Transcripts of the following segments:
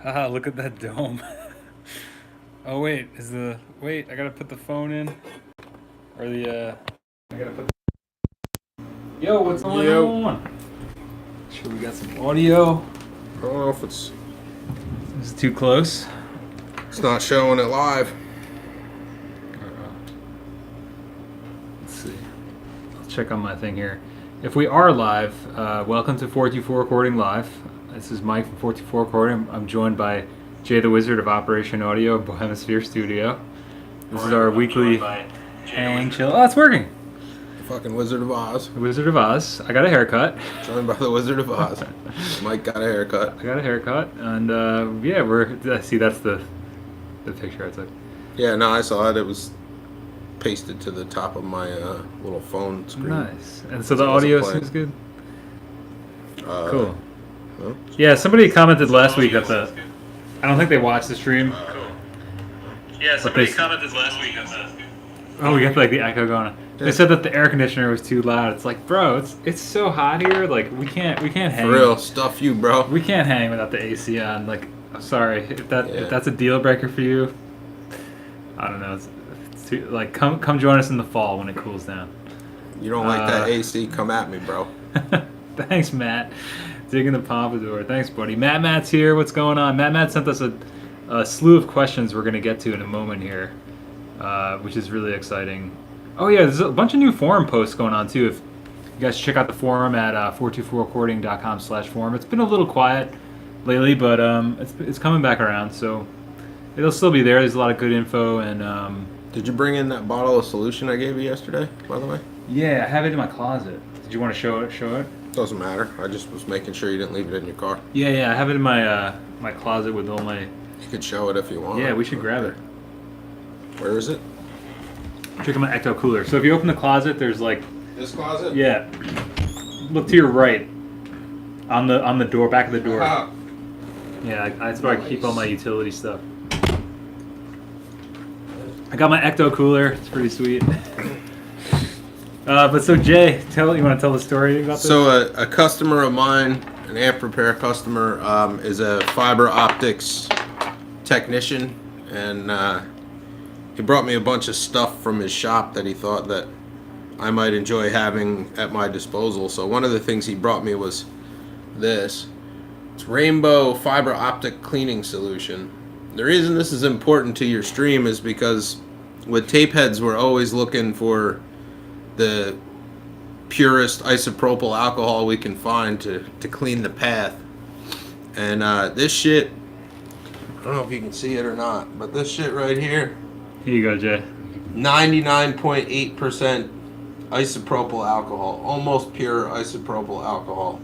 Ah, look at that dome. Oh wait, I gotta put the phone in or I gotta put. Yo, what's going Yo, on? Sure, we got some audio. I don't know if it's Is it too close? not showing it live. Let's see. Let's check on my thing here. If we are live, welcome to 424 Recording Live. This is Mike from 424 Recording. I'm joined by Jay the Wizard of Operation Audio, Hemisphere Studio. This is our weekly hang chill. Oh, it's working. The fucking Wizard of Oz. The Wizard of Oz. I got a haircut. Joined by the Wizard of Oz. Mike got a haircut. I got a haircut, and yeah, see, that's the picture I took. Yeah, no, I saw it. It was pasted to the top of my little phone screen. Nice. And so the audio seems good. Cool. Well, Yeah, somebody commented last week that I don't think they watched the stream. Yeah, somebody commented last week on that. Oh, we got like the echo going. They said that the air conditioner was too loud. It's like, bro, it's so hot here. Like we can't hang. for real, stuff you, bro. We can't hang without the AC on. Like, I'm sorry if that's a deal breaker for you. I don't know. It's too, like come join us in the fall when it cools down. You don't like that AC? Come at me, bro. Thanks, Matt. Digging the pompadour. Thanks, buddy. Matt's here. What's going on? Matt sent us a slew of questions we're going to get to in a moment here, which is really exciting. Oh, yeah, there's a bunch of new forum posts going on, too. If you guys check out the forum at 424recording.com/forum. It's been a little quiet lately, but it's coming back around, so it'll still be there. There's a lot of good info. And Did you bring in that bottle of solution I gave you yesterday, by the way? yeah, I have it in my closet. Did you want to show it? Doesn't matter. I just was making sure you didn't leave it in your car. Yeah, I have it in my my closet with all my... You could show it if you want. Yeah, we should grab it. Where is it? Check out my Ecto Cooler. So if you open the closet, there's like... This closet? Yeah. Look to your right. On the door, back of the door. Ah. Yeah, that's where I keep all my utility stuff. I got my Ecto Cooler. It's pretty sweet. But so Jay, you want to tell the story about this? So a customer of mine, an amp repair customer, is a fiber optics technician, and he brought me a bunch of stuff from his shop that he thought that I might enjoy having at my disposal. So one of the things he brought me was this. It's Rainbow Fiber Optic Cleaning Solution. The reason this is important to your stream is because with tape heads, we're always looking for the purest isopropyl alcohol we can find to clean the path. And this shit, I don't know if you can see it or not, but this shit right here, Here you go, Jay. 99.8% isopropyl alcohol, almost pure isopropyl alcohol.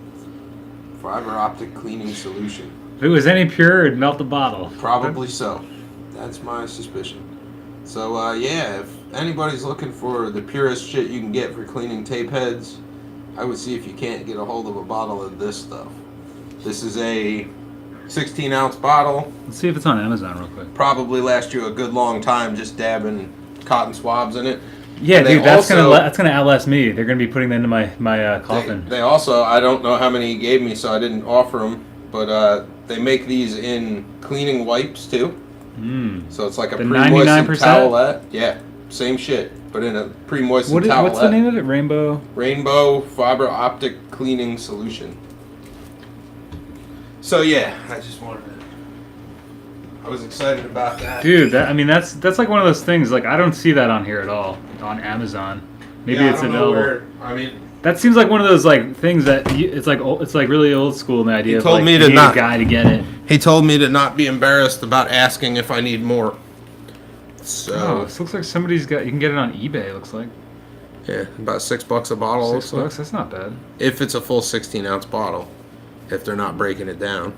Fiber optic cleaning solution. If it was any pure, it'd melt the bottle. Probably so. That's my suspicion. So yeah, if anybody's looking for the purest shit you can get for cleaning tape heads, I would see if you can't get a hold of a bottle of this stuff. This is a 16-ounce bottle. Let's see if it's on Amazon real quick. Probably last you a good long time just dabbing cotton swabs in it. Yeah, And dude, they that's also- gonna outlast me. They're gonna be putting that into my coffin. They also, I don't know how many he gave me, so I didn't offer them, but they make these in cleaning wipes too. So it's like a The pre-moistened 99%? towelette. Yeah, same shit, but in a pre-moistened towelette. What's the name of it? Rainbow. Rainbow Fiber Optic Cleaning Solution. So yeah, I just wanted to. I was excited about that. Dude, that's like one of those things. Like I don't see that on here at all on Amazon. Maybe Yeah, it's I don't know available. where, I mean, That seems like one of those like things that it's like really old school in the idea. told of, like, me you to need not- a guy to get it. he told me to not be embarrassed about asking if I need more. So Oh, this looks like somebody's got. You can get it on eBay. It looks like yeah, about $6 a bottle. $6. Also. That's not bad. If it's a full 16-ounce bottle, if they're not breaking it down.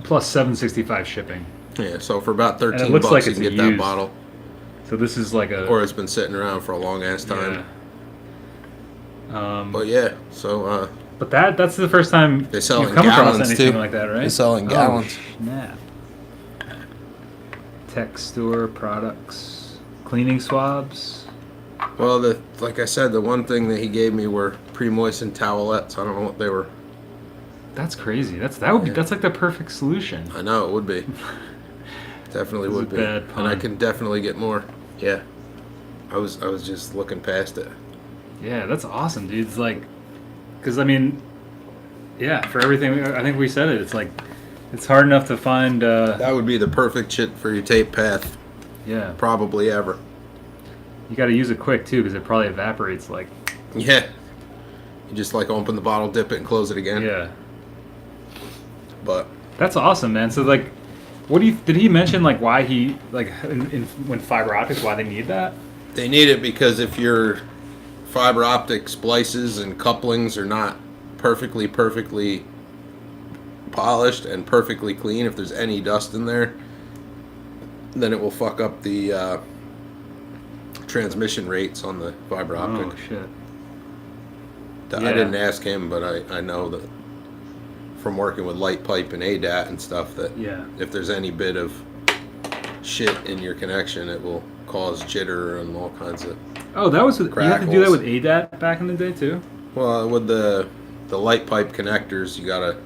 Plus $7.65 shipping. Yeah, so for about 13 looks bucks like you it's can get that used. bottle. So this is like a. Or it's been sitting around for a long ass time. Yeah. But yeah, so But that's the first time they sell you've in come across gallons anything too. like that, right? They sell in gallons. Oh, snap. Tech store products, cleaning swabs. Well, like I said, the one thing that he gave me were pre-moistened towelettes. I don't know what they were That's crazy. That's like the perfect solution. I know it would be. Definitely This is would a be. bad And I pun. can definitely get more. Yeah. I was just looking past it. Yeah, that's awesome, dude. It's like, because I mean, yeah, for everything, I think we said it. It's like, it's hard enough to find. That would be the perfect shit for your tape path, Yeah, probably ever. you got to use it quick too, because it probably evaporates. Like, Yeah. You just like open the bottle, dip it, and close it again. yeah, But that's awesome, man. So like, did he mention like why he like when fiber optics why they need that? they need it because if your fiber optic splices and couplings are not perfectly polished and perfectly clean, if there's any dust in there, then it will fuck up the transmission rates on the fiber optic. Oh shit. I didn't ask him, but I know that from working with light pipe and ADAT and stuff that Yeah. if there's any bit of shit in your connection, it will cause jitter and all kinds of. Oh, that was you had to do that Crackles. with ADAT back in the day too. Well, with the light pipe connectors, you gotta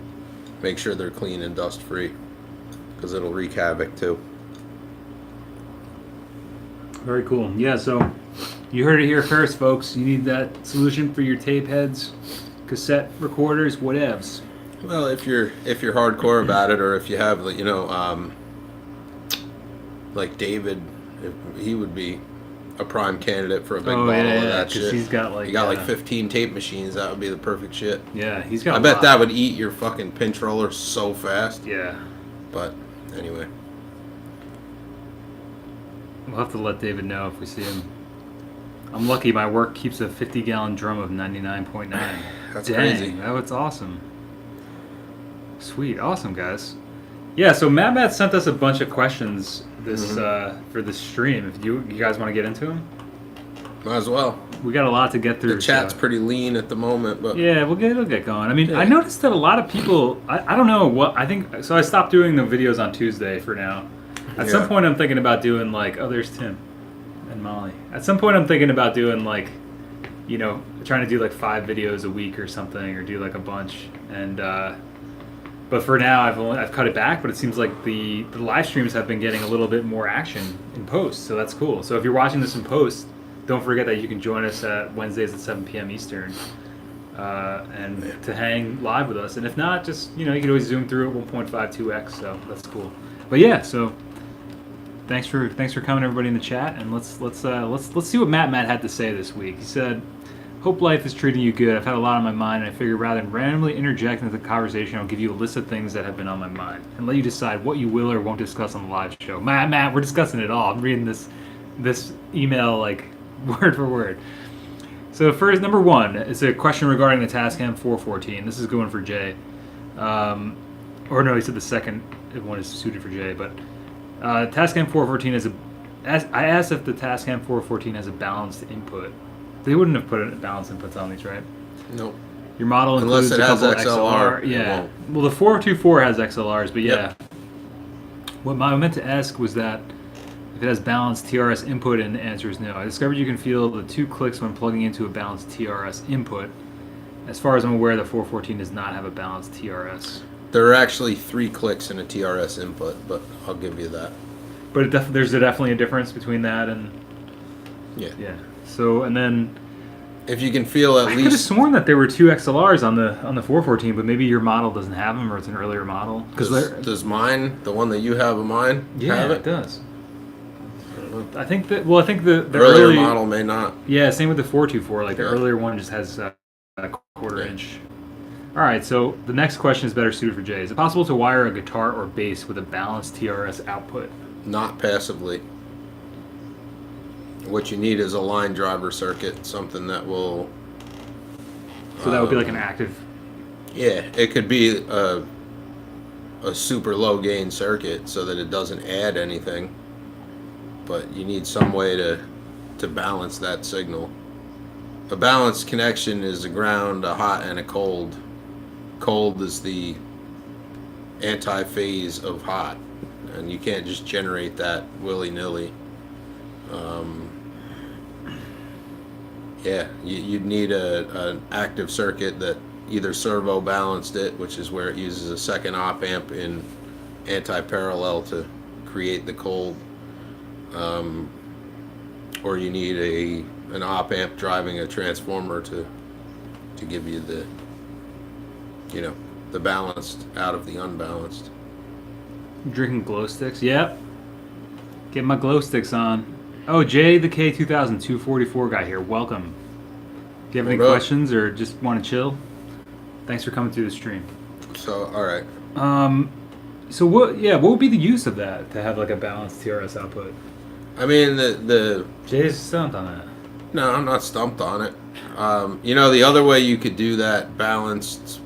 make sure they're clean and dust free, because it'll wreak havoc too. Very cool. Yeah, so you heard it here first, folks. You need that solution for your tape heads, cassette recorders, whatevs. Well, if you're hardcore about it, or if you have like David, he would be a prime candidate for a big bottle of that shit. He's got like You got like 15 tape machines. That would be the perfect shit. yeah, he's got. I a bet lot. that would eat your fucking pinch roller so fast. Yeah, But anyway, we'll have to let David know if we see him. I'm lucky. My work keeps a 50-gallon drum of 99.9. that's Dang, crazy. that's awesome. Sweet, awesome, guys. Yeah, so Matt sent us a bunch of questions this for this stream. If you guys want to get into them, Might as well. we got a lot to get through. The chat's so. pretty lean at the moment, but Yeah, it'll get going. I mean, Yeah. I noticed that a lot of people. I don't know what I think. So I stopped doing the videos on Tuesday for now. At some Yeah. point, I'm thinking about doing like. Oh, there's Tim and Molly. At some point, I'm thinking about doing like, trying to do like 5 videos a week or something, or do like a bunch. And but for now, I've cut it back. But it seems like the live streams have been getting a little bit more action in post. So that's cool. So if you're watching this in post, don't forget that you can join us at Wednesdays at 7 p.m. Eastern. And to hang live with us, and if not, just you can always zoom through at 1.52x, so that's cool. But yeah, so thanks for coming, everybody in the chat, and let's see what Matt had to say this week. He said, "Hope life is treating you good. I've had a lot on my mind, and I figured rather than randomly interject into the conversation, I'll give you a list of things that have been on my mind, and let you decide what you will or won't discuss on the live show." Matt, we're discussing it all. I'm reading this email like word for word. So first, number 1, it's a question regarding the Tascam 414. This is going for Jay. Or no, he said the second one is suited for Jay. But Tascam 414 I asked if the Tascam 414 has a balanced input. They wouldn't have put balanced inputs on these, right? nope. Your model Unless includes it a has couple XLR, it Yeah. won't. Well, the 424 has XLRs, but yeah. Yep. What I meant to ask was that if it has balanced TRS input, and the answer is no. I discovered you can feel the 2 clicks when plugging into a balanced TRS input. As far as I'm aware, the 414 does not have a balanced TRS. There are actually 3 clicks in a TRS input, but I'll give you that. But there's definitely a difference between that and Yeah. yeah. So and then If you can feel at I could have least. sworn that there were 2 XLRs on the 414, but maybe your model doesn't have them, or it's an earlier model. Does mine, the one that you have of mine, yeah, have it it? does. I think that. Well, I think the Earlier early model may not. Yeah, same with the 424. Like the Yeah. earlier one just has a quarter Yeah. inch. All right, so the next question is better suited for Jay. Is it possible to wire a guitar or bass with a balanced TRS output? Not passively. What you need is a line driver circuit, something that will. So that would be like an active. Yeah, it could be a super low gain circuit so that it doesn't add anything. But you need some way to balance that signal. A balanced connection is a ground, a hot, and a cold. Cold is the anti-phase of hot, and you can't just generate that willy-nilly. Yeah, you'd need an active circuit that either servo balanced it, which is where it uses a second op amp in anti-parallel to create the cold, or you need an op amp driving a transformer to give you the the balanced out of the unbalanced. Drinking glow sticks? Yep. Get my glow sticks on. Oh, Jay the K2000-244 guy here. Welcome. Do you have any questions or just want to chill? Thanks for coming through the stream. So, all right. So what? Yeah, what would be the use of that to have like a balanced TRS output? I mean, the Jay's stumped on that. No, I'm not stumped on it. The other way you could do that balanced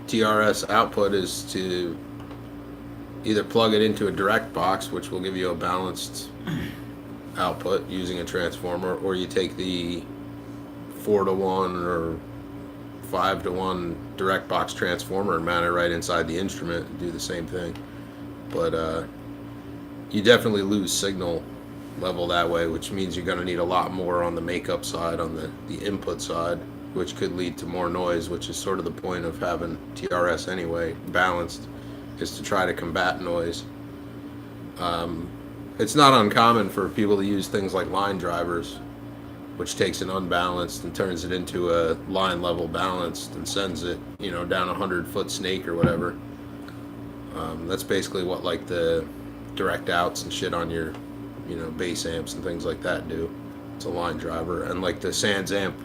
TRS output is to either plug it into a direct box, which will give you a balanced output using a transformer, or you take the 4-to-1 or 5-to-1 direct box transformer and mount it right inside the instrument and do the same thing. But you definitely lose signal level that way, which means you're going to need a lot more on the makeup side, on the input side, which could lead to more noise, which is sort of the point of having TRS anyway, balanced, is to try to combat noise. It's not uncommon for people to use things like line drivers, which takes an unbalanced and turns it into a line level balanced and sends it, down a 100-foot snake or whatever. That's basically what like the direct outs and shit on your, bass amps and things like that do. It's a line driver. And like the Sans amp,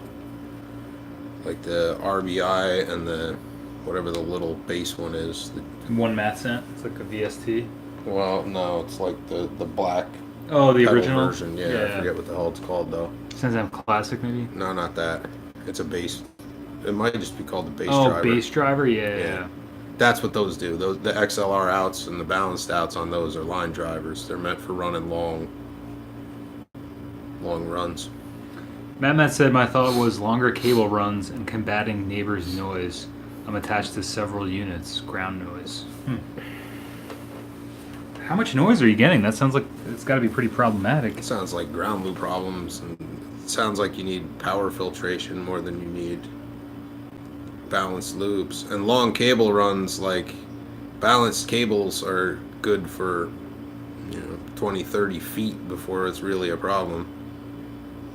like the RBI and the whatever the little bass one is. One math cent. It's like a VST. Well, no, it's like the black. Oh, the original version. Yeah, I forget what the hell it's called though. Sans amp Classic, maybe. No, not that. It's a bass. It might just be called the bass Oh, driver. bass driver. Yeah. That's what those do. The XLR outs and the balanced outs on those are line drivers. They're meant for running long runs. Matt said my thought was longer cable runs and combating neighbors' noise. I'm attached to several units. Ground noise. How much noise are you getting? That sounds like it's got to be pretty problematic. It sounds like ground loop problems, and it sounds like you need power filtration more than you need balanced loops. And long cable runs, like balanced cables are good for 20, 30 feet before it's really a problem.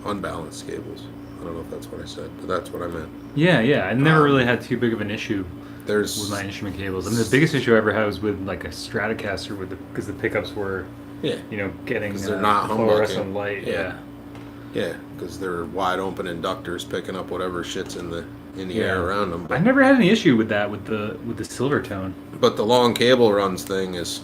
Unbalanced cables. I don't know if that's what I said, but that's what I meant. Yeah. I never really had too big of an issue with my instrument cables. I mean, the biggest issue I ever had was with like a Stratocaster, because the pickups were, getting they're not fluorescent light. Yeah, because they're wide open inductors picking up whatever shit's in the air around them. But I never had any issue with that with the Silvertone. But the long cable runs thing is,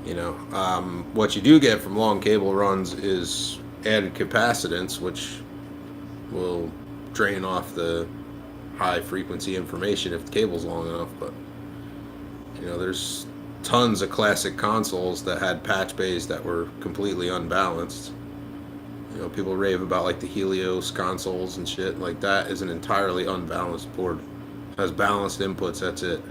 what you do get from long cable runs is added capacitance, which will drain off the high frequency information if the cable's long enough. But there's tons of classic consoles that had patch bays that were completely unbalanced. People rave about like the Helios consoles and shit. Like that is an entirely unbalanced board. It has balanced inputs, that's it.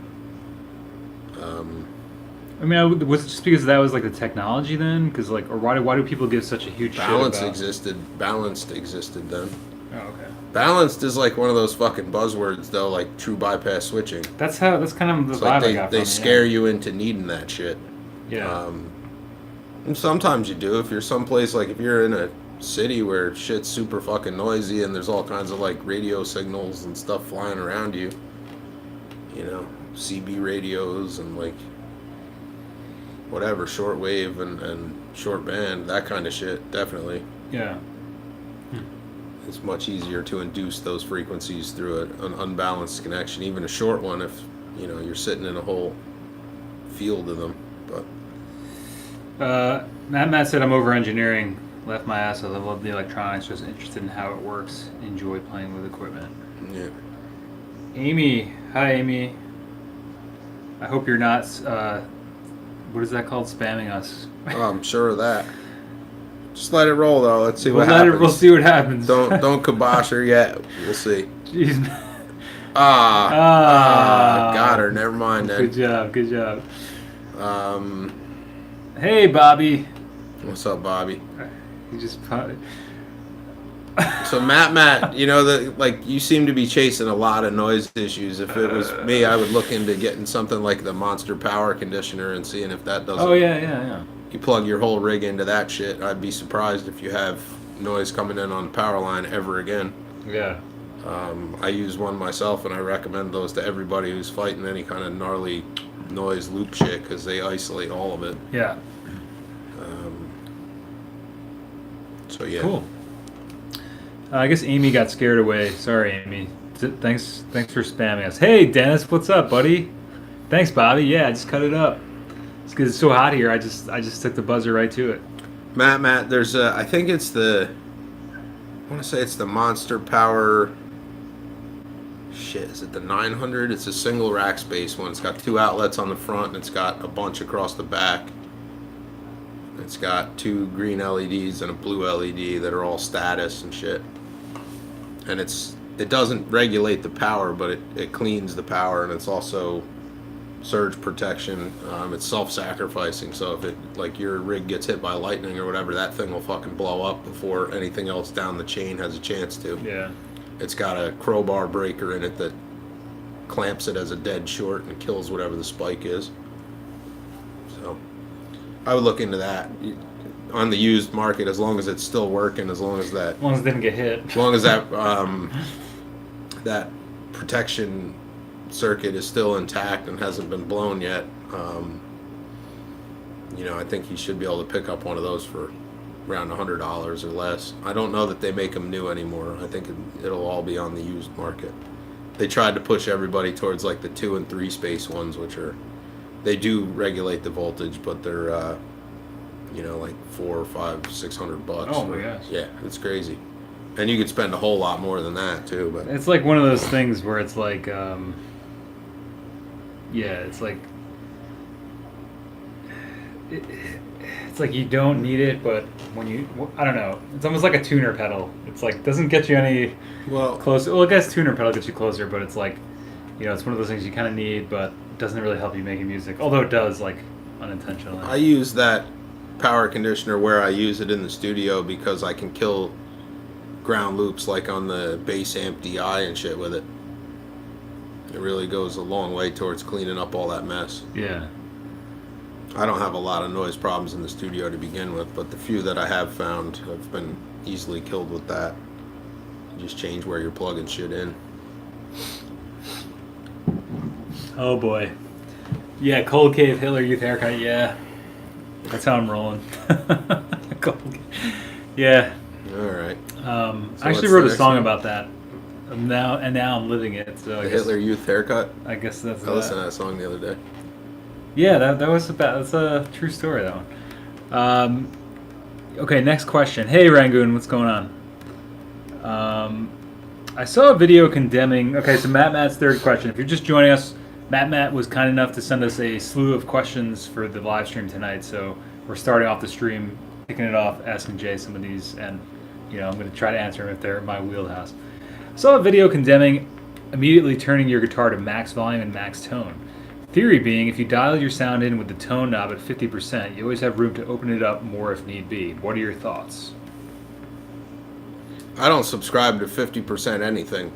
I mean, was it just because that was like the technology then? Because like, or why do people give such a huge Balanced shit about... Balanced existed then. Oh, okay. Balanced is like one of those fucking buzzwords though, like true bypass switching. That's kind of the it's vibe like I got from they scare you into needing that shit. Yeah. And sometimes you do. If you're someplace, like if you're in a city where shit's super fucking noisy and there's all kinds of like radio signals and stuff flying around you, CB radios and like whatever, shortwave and short band, that kind of shit, definitely. Yeah. It's much easier to induce those frequencies through an unbalanced connection, even a short one if you're sitting in a whole field of them. But Matt said I'm over engineering. Left my ass. I love the electronics. Just interested in how it works. Enjoy playing with equipment. Yeah. Amy, hi Amy. I hope you're not. What is that called? Spamming us. Oh, I'm sure of that. Just let it roll though. Let's see what happens. We'll see what happens. Don't kibosh her yet. We'll see. Jeez. Got her. Never mind then. Good job. Hey Bobby. What's up, Bobby? He just So Matt, you know that like you seem to be chasing a lot of noise issues. If it was me, I would look into getting something like the Monster Power Conditioner and seeing if that doesn't. Oh yeah. You plug your whole rig into that shit. I'd be surprised if you have noise coming in on the power line ever again. Yeah. I use one myself, and I recommend those to everybody who's fighting any kind of gnarly noise loop shit because they isolate all of it. Yeah. So yeah. Cool. I guess Amy got scared away. Sorry, Amy. Thanks for spamming us. Hey, Dennis, what's up, buddy? Thanks, Bobby. Yeah, I just cut it up. It's because it's so hot here. I just took the buzzer right to it. Matt, there's I think it's I want to say it's the Monster Power. Shit, is it the 900? It's a single rack space one. It's got 2 outlets on the front, and it's got a bunch across the back. It's got 2 green LEDs and a blue LED that are all status and shit. And it doesn't regulate the power, but it cleans the power, and it's also surge protection. It's self-sacrificing, so if like your rig gets hit by lightning or whatever, that thing will fucking blow up before anything else down the chain has a chance to. Yeah. It's got a crowbar breaker in it that clamps it as a dead short and kills whatever the spike is. So I would look into that on the used market, as long as it's still working, as long as it didn't get hit. As long as that that protection circuit is still intact and hasn't been blown yet. I think you should be able to pick up one of those for around $100 or less. I don't know that they make them new anymore. I think it'll all be on the used market. They tried to push everybody towards like the 2 and 3 space ones, which they do regulate the voltage, but they're like $400, $500, $600. Oh my gosh. Yeah, it's crazy. And you could spend a whole lot more than that too. But it's like one of those things where it's like, it's like it's like you don't need it, but I don't know. It's almost like a tuner pedal. It's like doesn't get you any closer. Well, I guess tuner pedal gets you closer, but it's like, it's one of those things you kind of need, but doesn't really help you making music. Although it does, like unintentionally. I use that power conditioner where I use it in the studio because I can kill ground loops like on the bass amp DI and shit with it. It really goes a long way towards cleaning up all that mess. Yeah. I don't have a lot of noise problems in the studio to begin with, but the few that I have found have been easily killed with that. You just change where you're plugging shit in. Oh boy. Yeah, Cold Cave Hitler Youth Haircut, yeah. That's how I'm rolling. Yeah. Alright. I actually wrote a song about that. Now I'm living it. So the Hitler Youth Haircut? I guess that's I listened to that song the other day. Yeah, that's a true story, that one. Okay, next question. Hey Rangoon, what's going on? I saw a video condemning. Okay, so Matt's third question. If you're just joining us, Matt was kind enough to send us a slew of questions for the live stream tonight. So we're starting off the stream, kicking it off, asking Jay some of these, and I'm going to try to answer them if they're in my wheelhouse. I saw a video condemning immediately turning your guitar to max volume and max tone. Theory being, if you dial your sound in with the tone knob at 50%, you always have room to open it up more if need be. What are your thoughts? I don't subscribe to 50% anything.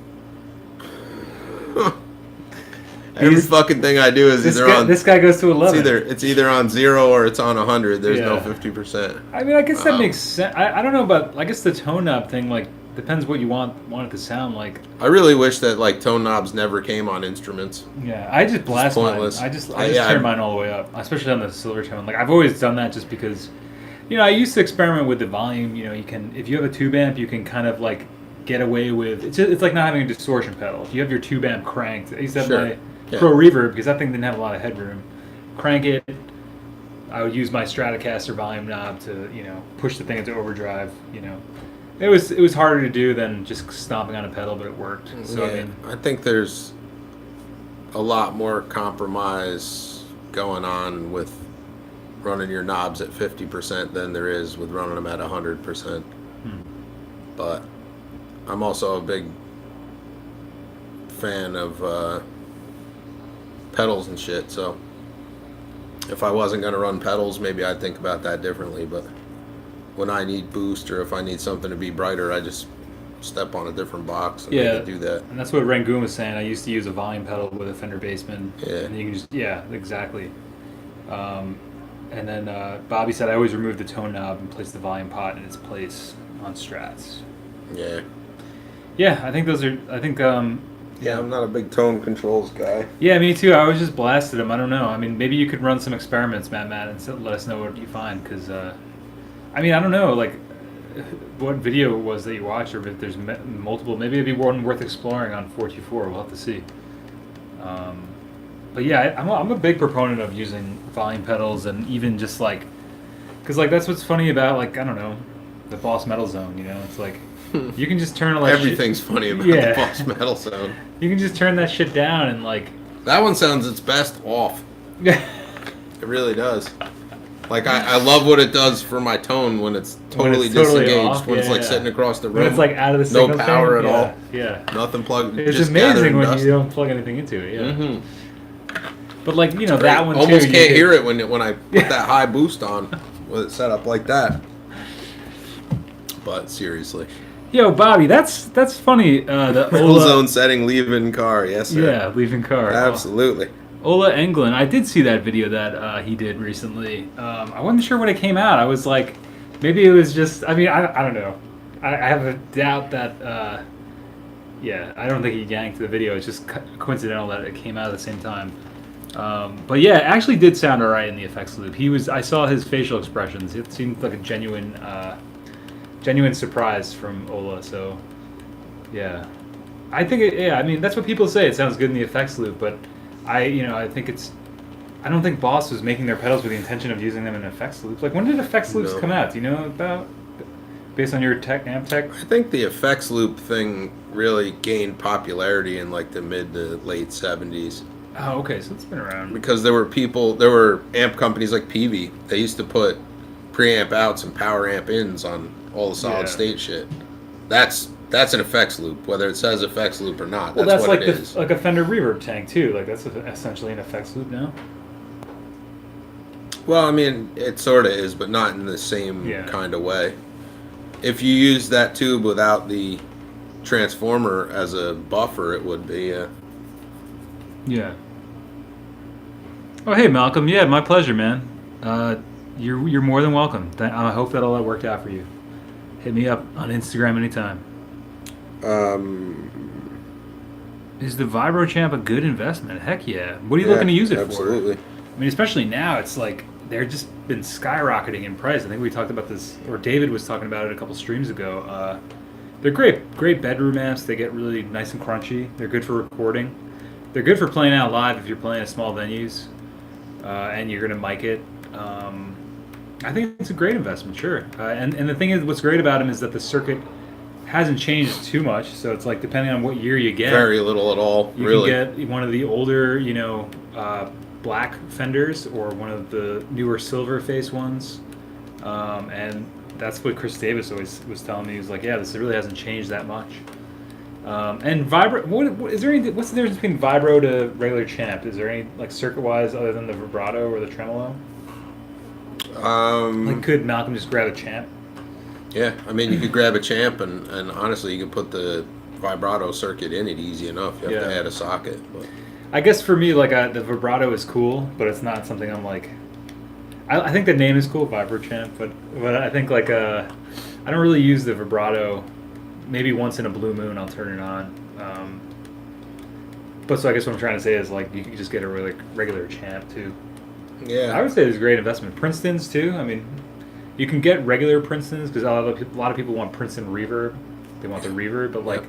Every fucking thing I do is this guy goes to 11. It's either on 0 or it's on 100. There's no 50%. I mean, I guess that makes sense. I don't know about. I guess the tone knob thing, like, depends what you want it to sound like. I really wish that like tone knobs never came on instruments. Yeah, I just blast mine. I just turn mine all the way up, especially on the silver tone. Like I've always done that just because, I used to experiment with the volume. You can, if you have a tube amp, you can kind of like get away with. It's like not having a distortion pedal. If you have your tube amp cranked, I used to have my Pro Reverb because that thing didn't have a lot of headroom. Crank it. I would use my Stratocaster volume knob to push the thing into overdrive. It was harder to do than just stomping on a pedal, but it worked. So I think there's a lot more compromise going on with running your knobs at 50% than there is with running them at 100%. But I'm also a big fan of pedals and shit, so if I wasn't going to run pedals, maybe I'd think about that differently, but when I need boost or if I need something to be brighter, I just step on a different box and Yeah. make it do that. And that's what Rangoon was saying. I used to use a volume pedal with a Fender Bassman. Yeah. And you can just, yeah, exactly. And then Bobby said I always remove the tone knob and place the volume pot in its place on Strats. Yeah. Yeah, I think those are, I think, Yeah, I'm not a big tone controls guy. yeah, me too. I always just blasted them. I don't know. I mean, maybe you could run some experiments, Matt, and let us know what you find. Because, I mean, I don't know, like, what video it was that you watched, or if there's multiple. Maybe it'd be one worth exploring on 424. We'll have to see. But yeah, I'm a big proponent of using volume pedals, and even just like, because like that's what's funny about, like, I don't know, the Boss Metal Zone. You know, it's like you can just turn like Everything's funny about the Boss Metal Zone. You can just turn that shit down and like. That one sounds its best off. Yeah. It really does. Like I love what it does for my tone when it's totally totally disengaged, off, when it's like yeah. sitting across the room. When it's like out of the no signal power chain, at all. Yeah. Nothing plugged. It's just amazing gathering when dust. you don't plug anything into it. Yeah. Mm-hmm. But like, you know, Great. that one too. Almost you can't could- hear it when I put that high boost on with it set up like that. But seriously, Yo, Bobby, that's funny. The Metal Ola, zone setting, leaving car. Yes, sir. yeah, leaving car. Absolutely. Ola Englund. I did see that video that he did recently. I wasn't sure when it came out. I was like, maybe it was just. I mean, I don't know. I have a doubt that. Yeah, I don't think he yanked the video. It's just coincidental that it came out at the same time. But yeah, it actually did sound alright in the effects loop. I saw his facial expressions. It seemed like a genuine surprise from Ola. So yeah, I think I mean, that's what people say. It sounds good in the effects loop, but I think it's. I don't think Boss was making their pedals with the intention of using them in effects loops. Like, when did effects loops come out? Do you know about? Based on your amp tech? I think the effects loop thing really gained popularity in like the mid to late 70s. Oh, okay, so it's been around. Because there were amp companies like Peavey. They used to put preamp outs and power amp ins on all the solid state shit. That's an effects loop, whether it says effects loop or not. Well, that's that's what like it is. like a Fender reverb tank too. Like, that's essentially an effects loop now. Well, I mean, it sort of is, but not in the same kind of way. If you use that tube without the transformer as a buffer, it would be. Yeah. Oh, hey, Malcolm. Yeah, my pleasure, man. You're more than welcome. I hope that all that worked out for you. Hit me up on Instagram anytime. Is the Vibro Champ a good investment? Heck yeah. What are you looking to use it for? Absolutely. I mean, especially now, it's like they're just been skyrocketing in price. I think we talked about this, or David was talking about it a couple streams ago. They're great bedroom amps. They get really nice and crunchy. They're good for recording. They're good for playing out live if you're playing at small venues, and you're gonna mic it. I think it's a great investment, sure. And the thing is, what's great about them is that the circuit hasn't changed too much. So it's like, depending on what year you get, Very little at all. you really. can get one of the older, black Fenders, or one of the newer silver face ones, and that's what Chris Davis always was telling me. He was like, "Yeah, this really hasn't changed that much." And Vibro, what's the difference between Vibro to regular Champ? Is there any, like, circuit-wise, other than the vibrato or the tremolo? Like, could Malcolm just grab a Champ? Yeah, I mean, you could grab a Champ, and honestly, you could put the vibrato circuit in it easy enough. You have to add a socket. But. I guess for me, like, the vibrato is cool, but it's not something I'm like. I think the name is cool, Vibro Champ, but I think, like, I don't really use the vibrato. Maybe once in a blue moon I'll turn it on. But so I guess what I'm trying to say is, like, you can just get a regular Champ too. Yeah. I would say it's a great investment. Princeton's too. I mean, you can get regular Princeton's because a lot of people want Princeton reverb. They want the reverb, but like,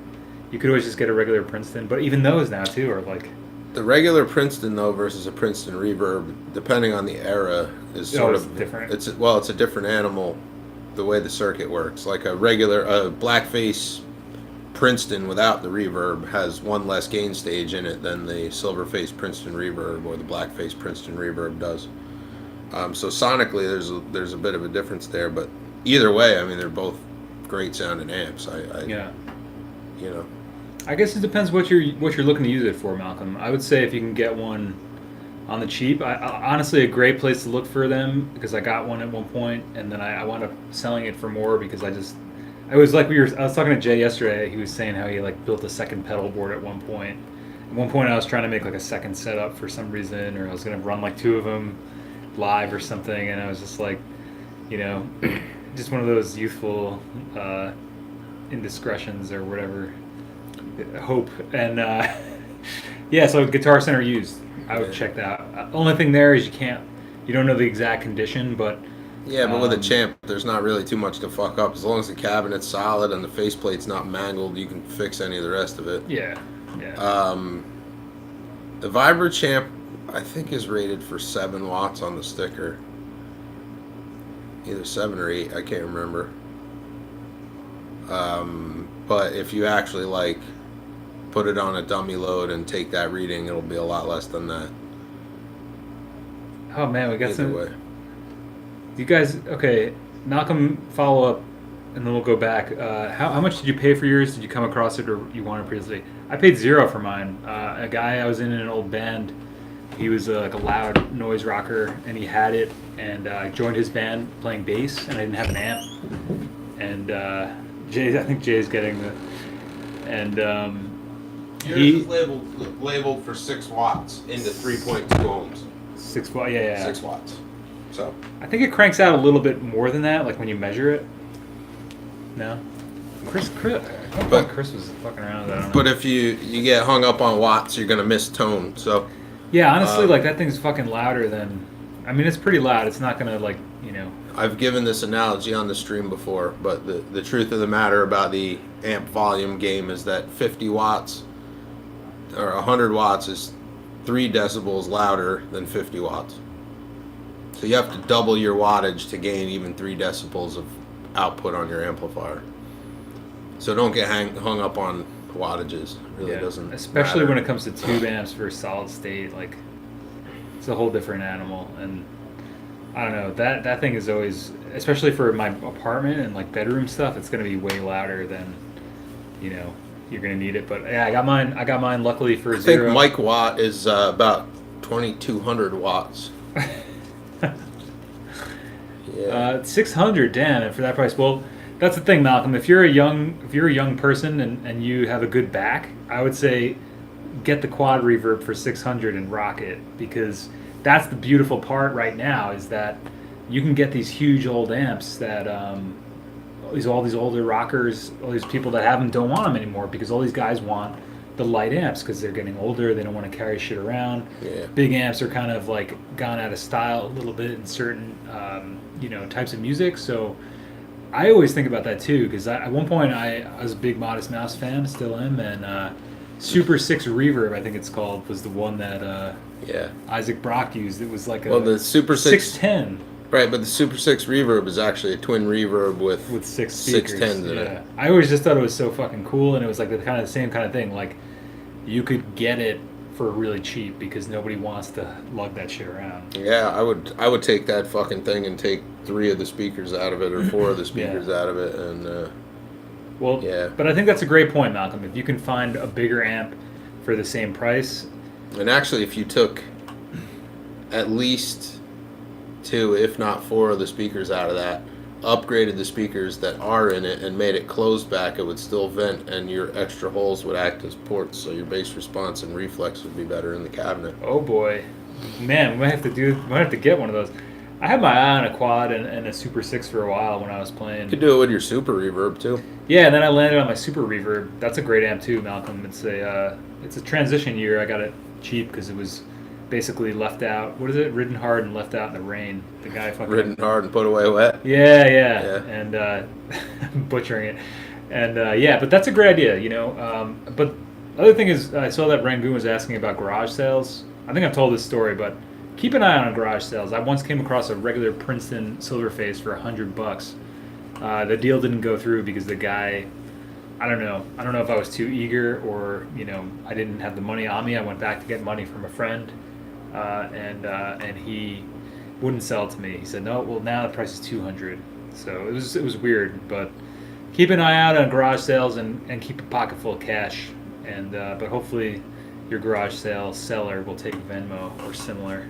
you could always just get a regular Princeton. But even those now too are like. The regular Princeton, though, versus a Princeton reverb, depending on the era, is sort of different. It's a different animal. The way the circuit works, like a blackface Princeton without the reverb has one less gain stage in it than the silverface Princeton reverb or the blackface Princeton reverb does. So sonically, there's a bit of a difference there, but either way, I mean, they're both great sounding amps. I guess it depends what you're looking to use it for, Malcolm. I would say if you can get one on the cheap, honestly, a great place to look for them, because I got one at one point and then I wound up selling it for more because I It was like I was talking to Jay yesterday. He was saying how he like built a second pedal board at one point. At one point, I was trying to make like a second setup for some reason, or I was gonna run like two of them live or something, and I was just like, you know, just one of those youthful indiscretions or whatever, hope. And yeah, so Guitar Center used. I would check that out. Only thing there is you don't know the exact condition, but Yeah, but with a Champ, there's not really too much to fuck up. As long as the cabinet's solid and the faceplate's not mangled, you can fix any of the rest of it. yeah, yeah. The Vibra Champ, I think, is rated for 7 watts on the sticker. Either 7 or 8, I can't remember. But if you actually like put it on a dummy load and take that reading, it'll be a lot less than that. Oh man, we got Either some. way. You guys, okay? Malcolm, follow up, and then we'll go back. How much did you pay for yours? Did you come across it, or you wanted previously? I paid 0 for mine. A guy I was in an old band. He was like a loud noise rocker, and he had it, and I joined his band playing bass, and I didn't have an amp. And I think Jay's getting the, and Yours is labeled for 6 watts into 3.2 ohms. 6 watt, yeah. 6 watts. So I think it cranks out a little bit more than that, like when you measure it. No, Chris was fucking around with that. I don't know. But if you get hung up on watts, you're gonna miss tone. So yeah, honestly, like that thing's fucking louder than. I mean, it's pretty loud. It's not gonna like I've given this analogy on the stream before, but the truth of the matter about the amp volume game is that 50 watts or 100 watts is 3 decibels louder than 50 watts. So you have to double your wattage to gain even 3 decibels of output on your amplifier. So don't get hung up on wattages. It really doesn't. Especially matter. when it comes to tube amps for solid state, like it's a whole different animal. And I don't know, that thing is always, especially for my apartment and like bedroom stuff, it's gonna be way louder than you're gonna need it. But yeah, I got mine luckily for 0. I think mic watt is about 2,200 watts. Yeah. 600, damn, and for that price. Well, that's the thing, Malcolm. If you're a young person and you have a good back, I would say get the quad reverb for 600 and rock it, because that's the beautiful part right now, is that you can get these huge old amps that all these older rockers, all these people that have them don't want them anymore, because all these guys want the light amps because they're getting older. They don't want to carry shit around. Yeah. Big amps are kind of like gone out of style a little bit in certain types of music. So I always think about that too, because at one point I was a big Modest Mouse fan, still am, and Super 6 Reverb, I think it's called, was the one that Isaac Brock used. It was like the Super 610. Right, but the Super 6 Reverb is actually a twin reverb with 6 speakers. 610s in it. I always just thought it was so fucking cool, and it was like the same kind of thing. Like you could get it for really cheap because nobody wants to lug that shit around. Yeah, I would take that fucking thing and take 3 of the speakers out of it or 4 of the speakers out of it, and But I think that's a great point, Malcolm. If you can find a bigger amp for the same price, and actually, if you took at least 2, if not 4 of the speakers out of that, upgraded the speakers that are in it, and made it closed back, it would still vent, and your extra holes would act as ports, so your bass response and reflex would be better in the cabinet. Oh boy, man, we might have to get one of those. I had my eye on a quad and a Super 6 for a while when I was playing. You could do it with your Super Reverb too. Yeah, and then I landed on my Super Reverb. That's a great amp too, Malcolm. It's a transition year. I got it cheap because it was basically left out. What is it? Ridden hard and left out in the rain. The guy fucking ridden hard and put away wet. Yeah. And butchering it. And but that's a great idea, But the other thing is, I saw that Rangoon was asking about garage sales. I think I've told this story, but keep an eye on garage sales. I once came across a regular Princeton Silverface for $100. The deal didn't go through because the guy, I don't know if I was too eager or I didn't have the money on me. I went back to get money from a friend, and he wouldn't sell it to me. He said, no, well now the price is $200. So it was weird, but keep an eye out on garage sales and keep a pocket full of cash. And but hopefully your garage sale seller will take Venmo or similar.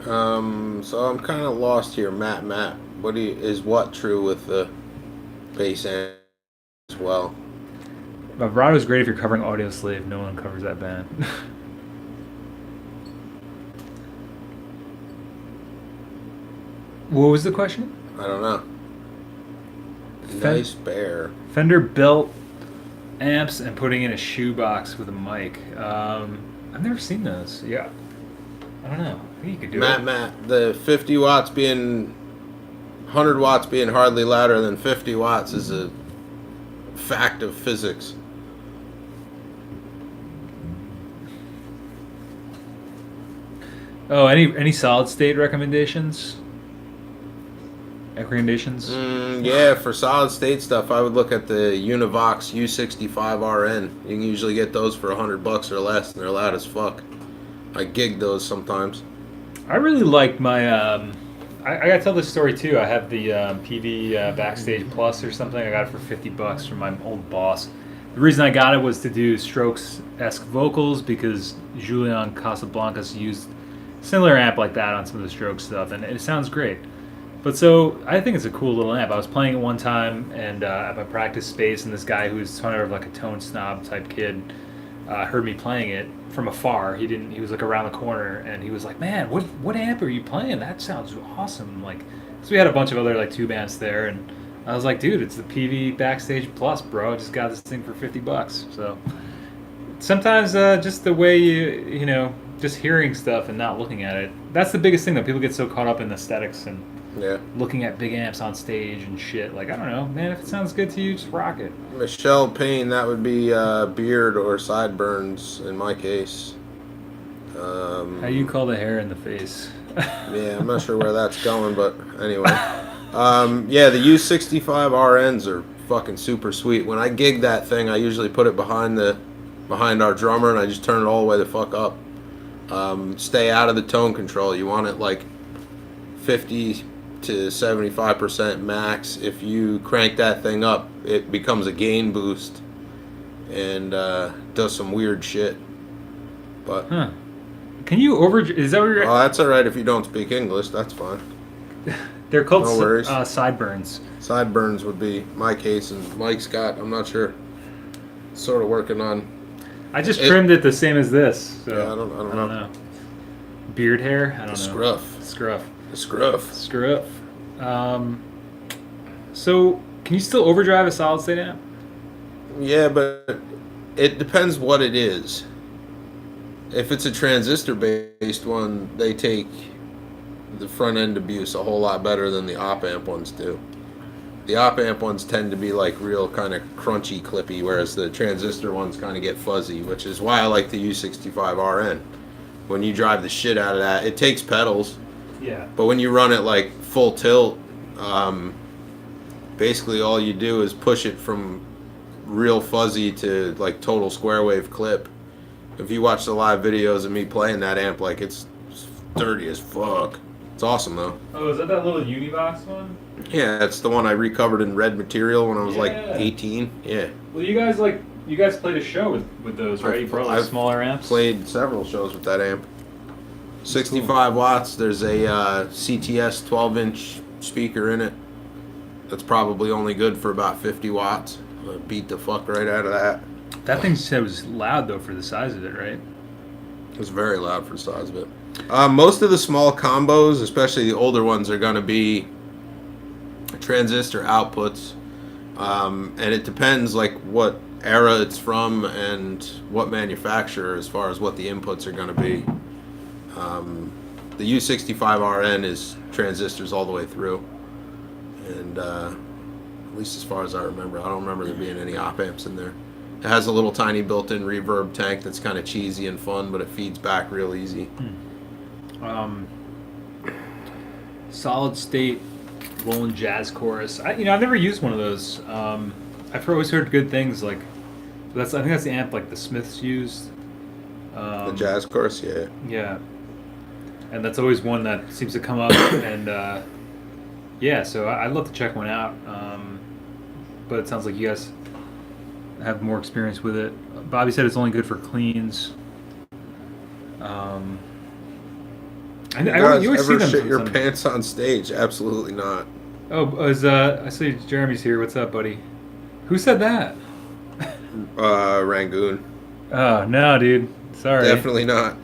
So I'm kind of lost here, Matt. Is what true with the bass amp as well. Vibrato's great if you're covering Audio Slave. No one covers that band. What was the question? I don't know. Nice bear. Fender built amps and putting in a shoebox with a mic. I've never seen those. Yeah. I don't know. I think you could do it. Matt, the 50 watts being 100 watts being hardly louder than 50 watts is a fact of physics. Oh, any solid state recommendations? Yeah, for solid state stuff, I would look at the Univox U65RN. You can usually get those for $100 or less, and they're loud as fuck. I gig those sometimes. I really like my. I gotta tell this story too. I have the PV Backstage Plus or something. I got it for $50 from my old boss. The reason I got it was to do Strokes-esque vocals because Julian Casablancas used similar amp like that on some of the Strokes stuff, and it sounds great. But so I think it's a cool little amp. I was playing it one time and at my practice space, and this guy who's sort of like a tone snob type kid heard me playing it from afar. He was like around the corner, and he was like, "Man, what amp are you playing? That sounds awesome!" Like, so we had a bunch of other like tube amps there, and I was like, "Dude, it's the PV Backstage Plus, bro. I just got this thing for $50." So sometimes just the way you know, just hearing stuff and not looking at it. That's the biggest thing though. People get so caught up in aesthetics and looking at big amps on stage and shit. Like, I don't know, man, if it sounds good to you, just rock it. Michelle Payne, that would be beard or sideburns in my case. How you call the hair in the face? Yeah, I'm not sure where that's going, but anyway. Yeah, the U65RNs are fucking super sweet. When I gig that thing, I usually put it behind our drummer, and I just turn it all the way the fuck up. Stay out of the tone control. You want it like 50 to 75% max. If you crank that thing up, it becomes a gain boost and does some weird shit. But can you is that what you're... Oh, that's alright if you don't speak English. That's fine. They're called no sideburns. Sideburns would be my case, and Mike's got, I'm not sure, sort of working on. I just trimmed it the same as this. So yeah, I don't know. Beard hair? I don't know. Scruff. So, can you still overdrive a solid state amp? Yeah, but it depends what it is. If it's a transistor-based one, they take the front-end abuse a whole lot better than the op-amp ones do. The op-amp ones tend to be like real kind of crunchy, clippy, whereas the transistor ones kind of get fuzzy, which is why I like the U65RN. When you drive the shit out of that, it takes pedals. Yeah. But when you run it like full tilt, basically all you do is push it from real fuzzy to like total square wave clip. If you watch the live videos of me playing that amp, like it's dirty as fuck. It's awesome though. Oh, is that little Univox one? Yeah, it's the one I recovered in red material when I was like 18. Yeah. Well, you guys played a show with those, right? You brought like smaller amps. Played several shows with that amp. 65 watts. There's a CTS 12-inch speaker in it. That's probably only good for about 50 watts. I beat the fuck right out of that. That thing said was loud though for the size of it, right? It was very loud for the size of it. Most of the small combos, especially the older ones, are going to be transistor outputs, and it depends like what era it's from and what manufacturer as far as what the inputs are going to be. The U65RN is transistors all the way through, and at least as far as I remember, I don't remember there being any op amps in there. It has a little tiny built-in reverb tank that's kind of cheesy and fun, but it feeds back real easy. Solid state Roland Jazz Chorus. I've never used one of those. I've always heard good things. Like I think that's the amp like the Smiths used. The Jazz Chorus, yeah. Yeah, and that's always one that seems to come up. And yeah, so I'd love to check one out. But it sounds like you guys have more experience with it. Bobby said it's only good for cleans. You ever shit your pants on stage? Absolutely not. I see Jeremy's here. What's up, buddy? Who said that? Rangoon. Oh no, dude. Sorry. Definitely not.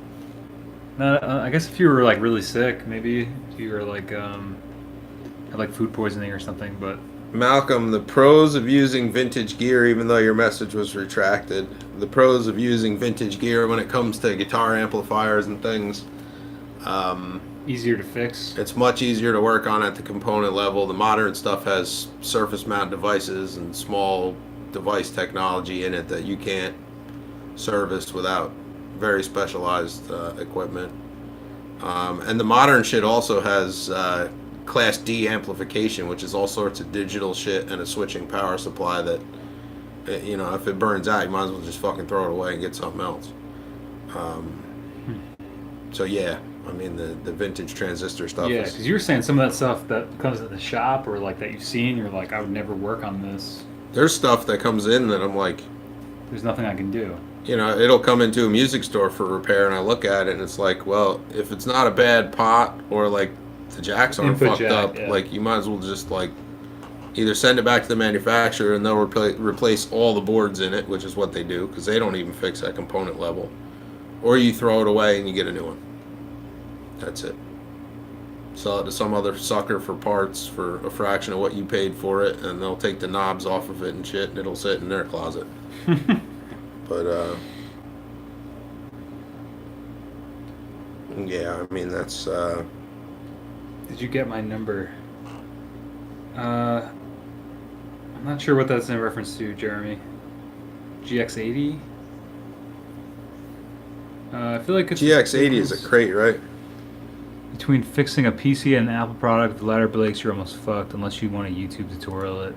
No, I guess if you were like really sick, maybe if you were like had like food poisoning or something. But Malcolm, the pros of using vintage gear, even though your message was retracted, the pros of using vintage gear when it comes to guitar amplifiers and things. Easier to fix. It's much easier to work on at the component level. The modern stuff has surface mount devices and small device technology in it that you can't service without very specialized equipment. And the modern shit also has Class D amplification, which is all sorts of digital shit and a switching power supply that, if it burns out, you might as well just fucking throw it away and get something else. So yeah, I mean the vintage transistor stuff. Yeah, because you were saying some of that stuff that comes in the shop or like that you've seen, you're like, I would never work on this. There's stuff that comes in that I'm like, there's nothing I can do. It'll come into a music store for repair, and I look at it, and it's like, well, if it's not a bad pot or like the jacks aren't Input fucked jack, up, yeah. like you might as well just like either send it back to the manufacturer and they'll replace all the boards in it, which is what they do because they don't even fix that component level, or you throw it away and you get a new one. That's it. Sell it to some other sucker for parts for a fraction of what you paid for it, and they'll take the knobs off of it and shit, and it'll sit in their closet. But yeah, I mean that's. Did you get my number? I'm not sure what that's in reference to, Jeremy. GX80. I feel like it's GX80 is a crate, right? Between fixing a PC and an Apple product, the latter breaks, you're almost fucked unless you want a YouTube tutorial it.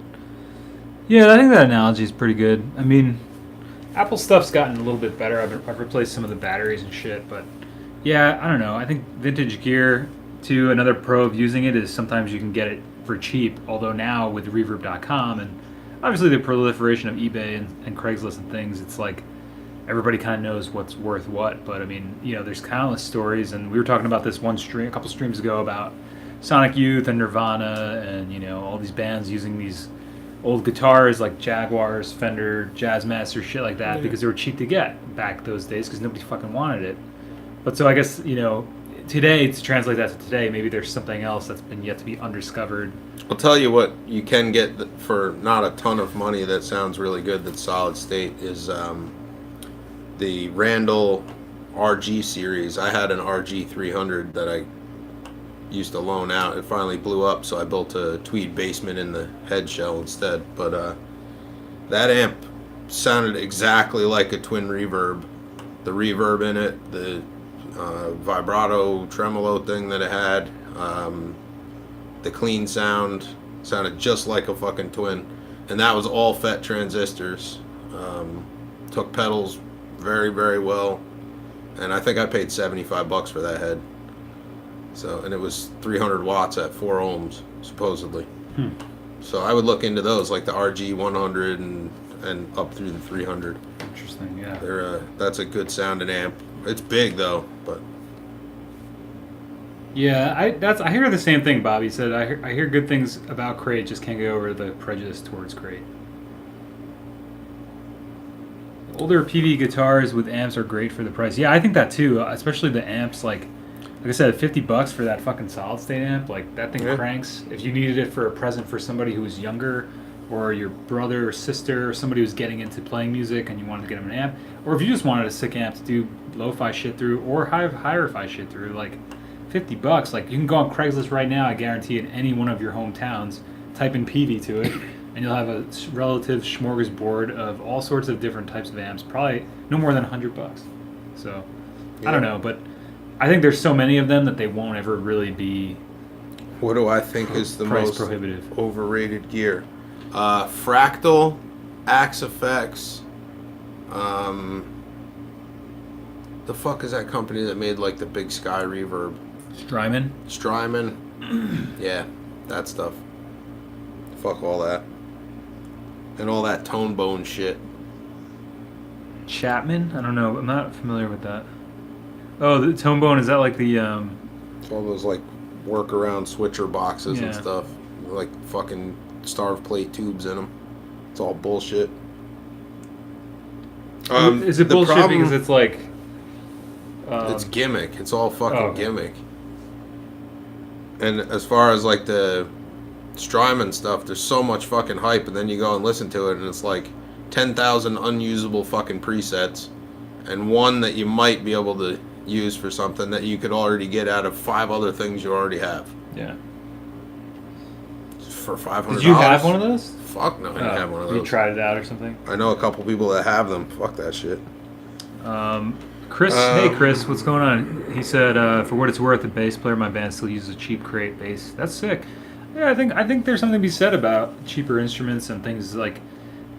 Yeah, I think that analogy is pretty good. I mean, Apple stuff's gotten a little bit better. I've replaced some of the batteries and shit, but yeah, I don't know. I think vintage gear, too, another pro of using it is sometimes you can get it for cheap, although now with Reverb.com and obviously the proliferation of eBay and Craigslist and things, it's like everybody kind of knows what's worth what. But I mean, there's countless stories, and we were talking about this one stream a couple streams ago about Sonic Youth and Nirvana and all these bands using these old guitars like Jaguars, Fender, Jazzmaster, shit like that, because they were cheap to get back those days because nobody fucking wanted it. But so I guess today, to translate that to today, maybe there's something else that's been yet to be undiscovered. I'll tell you what you can get for not a ton of money that sounds really good that's solid state is the Randall RG series. I had an RG 300 that I used to loan out. It finally blew up, so I built a tweed basement in the head shell instead. But that amp sounded exactly like a twin reverb. The reverb in it, the vibrato tremolo thing that it had, the clean sound sounded just like a fucking twin, and that was all FET transistors. Took pedals very, very well, and I think I paid $75 for that head. So, and it was 300 watts at 4 ohms supposedly. So I would look into those, like the RG 100 and up through the 300. Interesting, yeah. That's a good sounding amp. It's big though, but yeah, I hear the same thing Bobby said. I hear good things about Crate, just can't get over the prejudice towards Crate. Older PV guitars with amps are great for the price. Yeah, I think that too, especially the amps. Like I said, $50 for that fucking solid state amp. Like that thing cranks. If you needed it for a present for somebody who was younger, or your brother or sister, or somebody who's getting into playing music and you wanted to get them an amp, or if you just wanted a sick amp to do lo-fi shit through or hi-fi shit through, like $50. Like you can go on Craigslist right now, I guarantee, in any one of your hometowns, type in PV to it, and you'll have a relative smorgasbord of all sorts of different types of amps, probably no more than $100. So I don't know, but I think there's so many of them that they won't ever really be. What do I think is the price most prohibitive overrated gear? Fractal, Axe Effects. The fuck is that company that made like the big sky reverb? Strymon. Yeah, that stuff. Fuck all that. And all that tone bone shit. Chapman? I don't know. I'm not familiar with that. Oh, the Tone Bone, is that like the It's all those like workaround switcher boxes and stuff. like fucking starve plate tubes in them. It's all bullshit. Is it the bullshit problem- because it's like... It's gimmick. It's all fucking okay. gimmick. And as far as like the Strymon stuff, there's so much fucking hype, and then you go and listen to it, and it's like 10,000 unusable fucking presets, and one that you might be able to use for something that you could already get out of 5 other things you already have. Yeah. For $500. Did you have one of those? Fuck no, I didn't have one of those. You tried it out or something? I know a couple people that have them. Fuck that shit. Chris, hey Chris, what's going on? He said, for what it's worth, a bass player in my band still uses a cheap crate bass. That's sick. Yeah, I think there's something to be said about cheaper instruments and things like,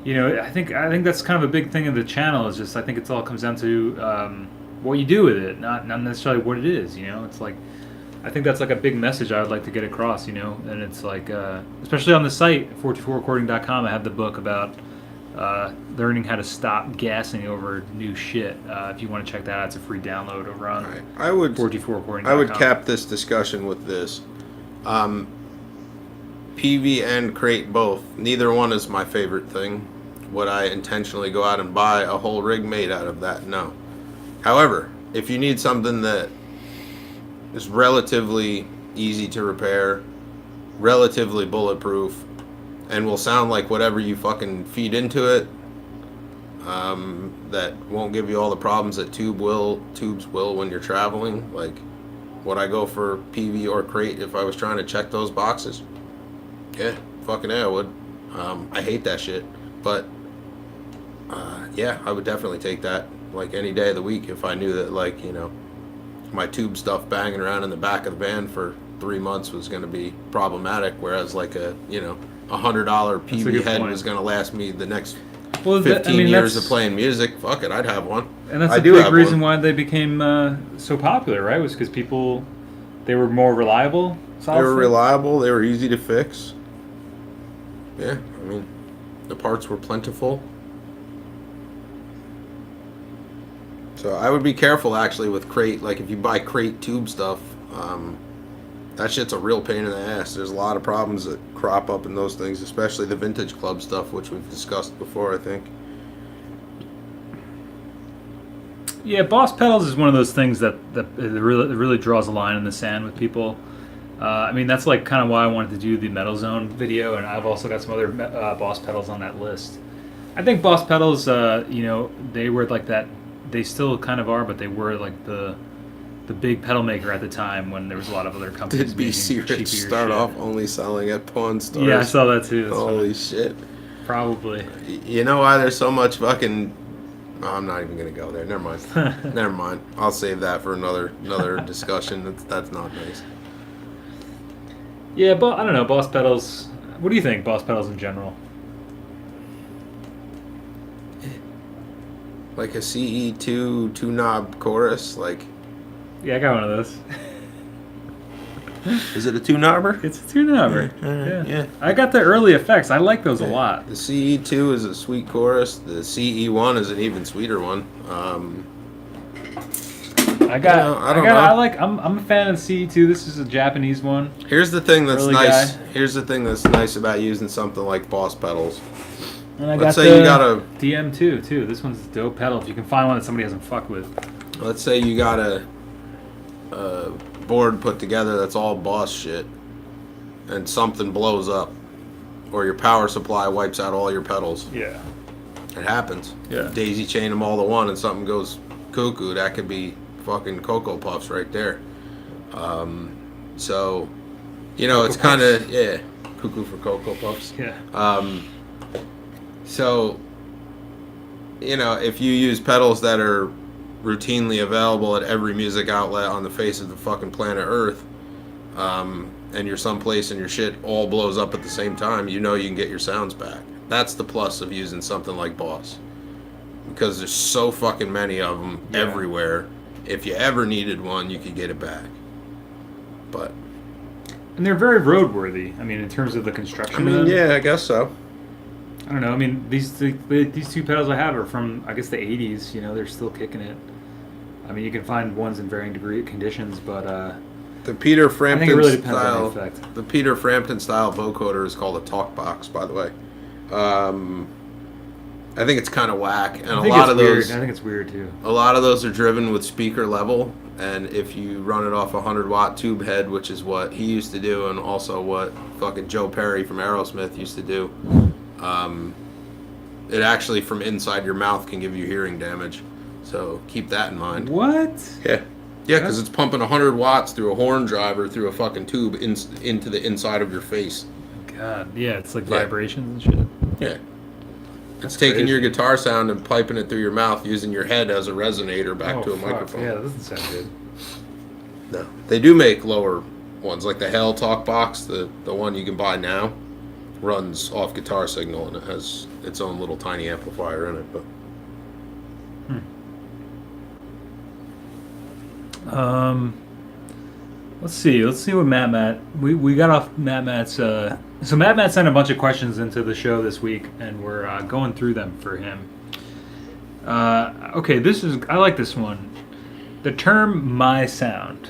you know, I think that's kind of a big thing of the channel. Is just I think it all comes down to what you do with it, not necessarily what it is. You know, it's like I think that's like a big message I would like to get across. You know, and it's like especially on the site 44recording.com, I have the book about learning how to stop gassing over new shit. If you want to check that out, it's a free download over on I would 44recording.com. I would cap this discussion with this. PV and crate both. Neither one is my favorite thing. Would I intentionally go out and buy a whole rig made out of that? No. However, if you need something that is relatively easy to repair, relatively bulletproof, and will sound like whatever you fucking feed into it, that won't give you all the problems that tubes will when you're traveling, like, would I go for PV or crate if I was trying to check those boxes? Yeah, fucking yeah, I would. I hate that shit, but yeah, I would definitely take that like any day of the week if I knew that, like, you know, my tube stuff banging around in the back of the van for 3 months was going to be problematic, whereas like a, you know, $100 PV head was going to last me the next 15 years of playing music. Fuck it, I'd have one. And that's a big reason why they became so popular, right? Was because they were more reliable. They were reliable. They were easy to fix. Yeah, I mean, the parts were plentiful. So I would be careful actually with crate. Like if you buy crate tube stuff, that shit's a real pain in the ass. There's a lot of problems that crop up in those things, especially the vintage club stuff, which we've discussed before, I think. Yeah, Boss Pedals is one of those things that really draws a line in the sand with people. I mean, that's like kind of why I wanted to do the Metal Zone video, and I've also got some other Boss Pedals on that list. I think Boss Pedals, you know, they were like that. They still kind of are, but they were like the big pedal maker at the time when there was a lot of other companies. Did BC Rich start off only selling at pawn stores? Yeah, I saw that too. That's Holy funny. Shit. Probably. You know why there's so much fucking... Oh, I'm not even going to go there. Never mind. Never mind. I'll save that for another discussion. That's not nice. Yeah, but I don't know, Boss Pedals. What do you think, Boss Pedals in general? Like a CE2 two-knob chorus, like... Yeah, I got one of those. Is it a two-knobber? It's a two-knobber. Yeah. I got the early effects. I like those a lot. The CE2 is a sweet chorus. The CE1 is an even sweeter one. I don't know. I'm a fan of the CE2. This is a Japanese one. Here's the thing that's early nice. guy. Here's the thing that's nice about using something like Boss Pedals. And I Let's got say the you got a DM2 too. This one's a dope pedal. If you can find one that somebody hasn't fucked with. Let's say you got a board put together that's all Boss shit, and something blows up, or your power supply wipes out all your pedals. Yeah. It happens. Yeah. Daisy chain them all to one, and something goes cuckoo. That could be fucking Cocoa Puffs right there. So, you know, Cocoa it's kind of cuckoo for Cocoa Puffs. Yeah. So, you know, if you use pedals that are routinely available at every music outlet on the face of the fucking planet Earth, and you're someplace and your shit all blows up at the same time, you know you can get your sounds back. That's the plus of using something like Boss, because there's so fucking many of them everywhere. If you ever needed one, you could get it back. But And they're very roadworthy. I mean, in terms of the construction. I mean, of them. yeah, I guess so. I don't know. I mean, these two pedals I have are from, I guess, the 80s. You know, they're still kicking it. I mean, you can find ones in varying conditions, but The Peter I think it Frampton really depends on style. the effect. The Peter Frampton style vocoder is called a talk box, by the way. I think it's kind of whack, and I a think lot it's of weird. those. I think it's weird too. A lot of those are driven with speaker level, and if you run it off a 100-watt tube head, which is what he used to do, and also what fucking Joe Perry from Aerosmith used to do, it actually from inside your mouth can give you hearing damage. So keep that in mind. What? Yeah. Yeah, because it's pumping 100 watts through a horn driver through a fucking tube into the inside of your face. God, yeah, it's like vibrations and shit. Yeah. It's taking crazy. your guitar sound and piping it through your mouth using your head as a resonator back to a microphone. Yeah, that doesn't sound good. No. They do make lower ones, like the Hell Talk Box, the one you can buy now, runs off guitar signal and it has its own little tiny amplifier in it. But Let's see what Matt we got off Matt's so Matt sent a bunch of questions into the show this week and we're going through them for him. Okay, I like this one. The term "my sound."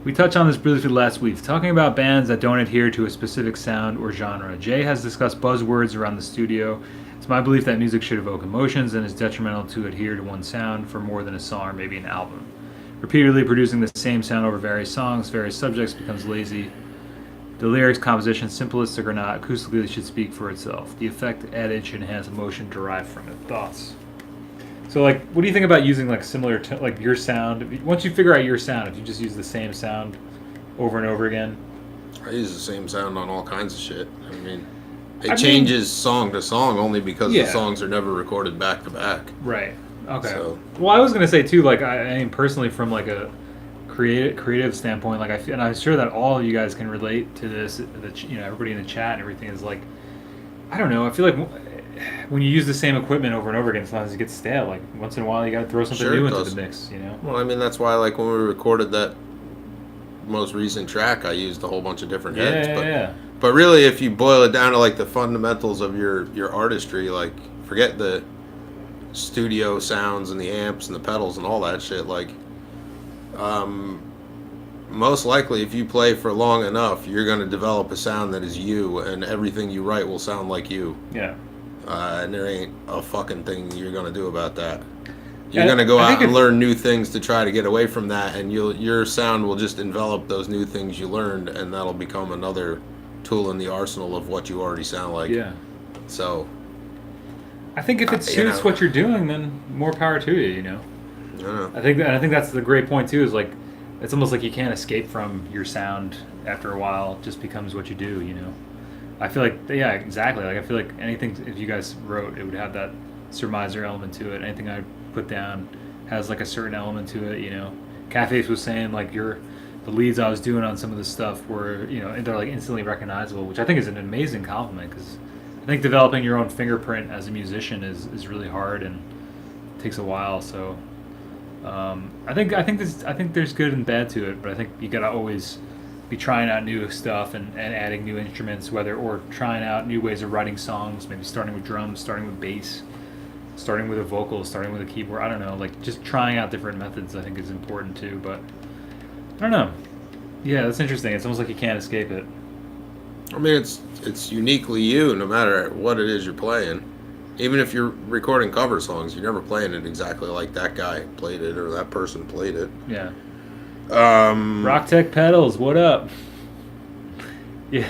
We touched on this briefly last week, talking about bands that don't adhere to a specific sound or genre. Jay has discussed buzzwords around the studio. It's my belief that music should evoke emotions and is detrimental to adhere to one sound for more than a song or maybe an album. Repeatedly producing the same sound over various songs, various subjects becomes lazy. The lyrics, composition, simplistic or not, acoustically should speak for itself. The effect added should enhance emotion derived from it. Thoughts? So, like, what do you think about using, like, similar to, like, your sound? Once you figure out your sound, if you just use the same sound over and over again? I use the same sound on all kinds of shit. I mean, it changes song to song only because the songs are never recorded back to back. Right. Okay. So. Well, I was gonna say too, like I mean, personally, from like a creative standpoint, like and I'm sure that all of you guys can relate to this. That everybody in the chat and everything is like, I don't know. I feel like when you use the same equipment over and over again, sometimes it gets stale. Like once in a while, you got to throw something new into the mix. Well, I mean, that's why like when we recorded that most recent track, I used a whole bunch of different heads. But really, if you boil it down to like the fundamentals of your artistry, like forget the studio sounds and the amps and the pedals and all that shit, like most likely if you play for long enough you're going to develop a sound that is you and everything you write will sound like you. And there ain't a fucking thing you're going to do about that. You're going to go out and learn new things to try to get away from that, and your sound will just envelop those new things you learned, and that'll become another tool in the arsenal of what you already sound like. So I think if it suits what you're doing, then more power to you. I think that's the great point too. Is like it's almost like you can't escape from your sound after a while. It just becomes what you do. I feel like exactly. Like I feel like anything if you guys wrote, it would have that surmiser element to it. Anything I put down has like a certain element to it. Cafes was saying like the leads I was doing on some of this stuff were they're like instantly recognizable, which I think is an amazing compliment because I think developing your own fingerprint as a musician is really hard and takes a while. So I think there's good and bad to it, but I think you gotta always be trying out new stuff and adding new instruments, or trying out new ways of writing songs. Maybe starting with drums, starting with bass, starting with a vocal, starting with a keyboard. I don't know, like just trying out different methods. I think is important too. But I don't know. Yeah, that's interesting. It's almost like you can't escape it. I mean, it's uniquely you, no matter what it is you're playing. Even if you're recording cover songs, you're never playing it exactly like that guy played it or that person played it. Yeah. Rock Tech Pedals, what up? Yeah.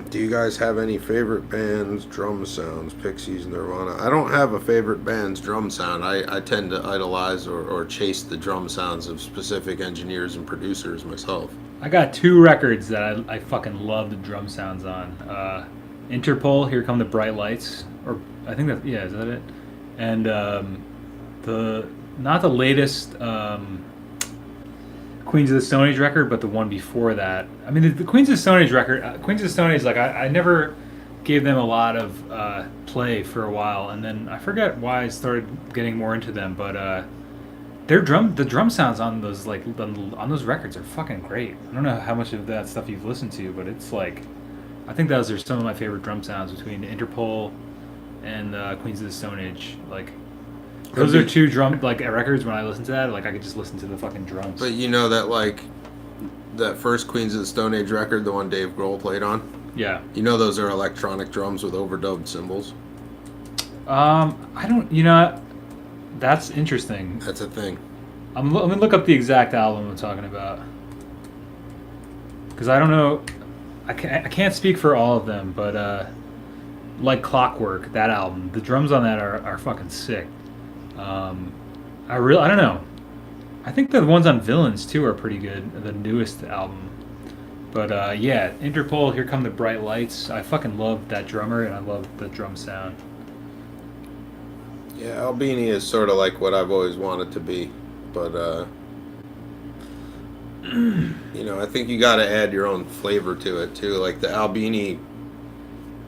Do you guys have any favorite bands' drum sounds? Pixies, Nirvana. I don't have a favorite band's drum sound. I tend to idolize or chase the drum sounds of specific engineers and producers myself. I got 2 records that I fucking love the drum sounds on. Interpol, Here Come the Bright Lights, or I think that is that it? And not the latest Queens of the Stone Age record, but the one before that. I mean, the Queens of the Stone Age record, Queens of the Stone Age, like I never gave them a lot of play for a while, and then I forget why I started getting more into them, but the drum sounds on those on those records are fucking great. I don't know how much of that stuff you've listened to, but it's like I think those are some of my favorite drum sounds between Interpol and Queens of the Stone Age. Like those are 2 drum records. When I listen to that, like I could just listen to the fucking drums. But you know that like that first Queens of the Stone Age record, the one Dave Grohl played on. Yeah. You know those are electronic drums with overdubbed cymbals. I don't. You know, that's interesting. That's a thing. I'm gonna look up the exact album I'm talking about because I don't know. I can't speak for all of them, but like Clockwork, that album, the drums on that are fucking sick. I don't know. I think the ones on Villains too are pretty good. The newest album, but yeah, Interpol, Here Come the Bright Lights. I fucking love that drummer and I love the drum sound. Yeah, Albini is sort of like what I've always wanted to be, but you know, I think you got to add your own flavor to it too. Like the Albini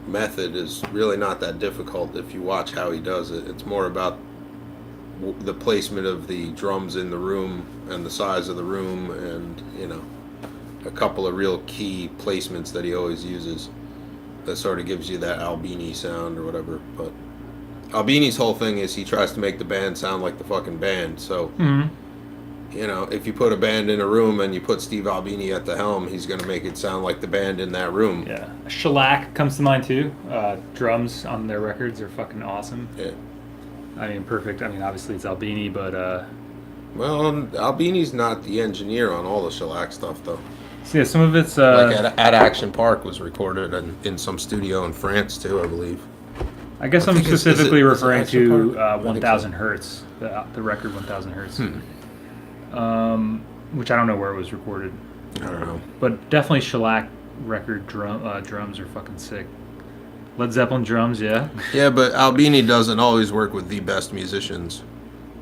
method is really not that difficult if you watch how he does it. It's more about the placement of the drums in the room and the size of the room, and you know, a couple of real key placements that he always uses that sort of gives you that Albini sound or whatever. But Albini's whole thing is he tries to make the band sound like the fucking band. So, you know, if you put a band in a room and you put Steve Albini at the helm, he's going to make it sound like the band in that room. Yeah. Shellac comes to mind too. Drums on their records are fucking awesome. Yeah. I mean, perfect. I mean, obviously it's Albini, but well, Albini's not the engineer on all the Shellac stuff, though. so yeah, some of it's Like at Action Park was recorded in some studio in France too, I believe. I guess I I'm think specifically is it referring Action to Park? 1000 Hertz, the record 1000 Hertz, which I don't know where it was recorded. I don't know. But definitely Shellac record drums are fucking sick. Led Zeppelin drums, yeah. Yeah, but Albini doesn't always work with the best musicians.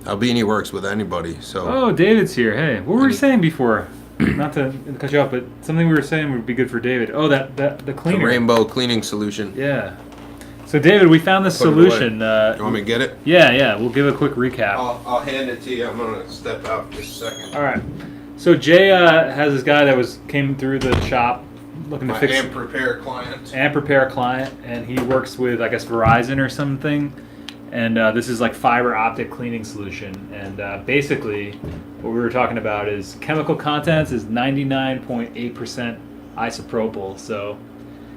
Albini works with anybody, so... Oh, David's here. Hey, what were we saying before? Not to cut you off, but something we were saying would be good for David. Oh, the The cleaner. rainbow cleaning solution. Yeah. So, David, we found this Put it solution. You want me to get it? Yeah. We'll give a quick recap. I'll hand it to you. I'm going to step out just a second. All right. So, Jay has this guy that came through the shop looking to My fix amp repair client. amp repair client, and he works with, I guess, Verizon or something. And this is like fiber optic cleaning solution. And basically, what we were talking about is chemical contents is 99.8% isopropyl. So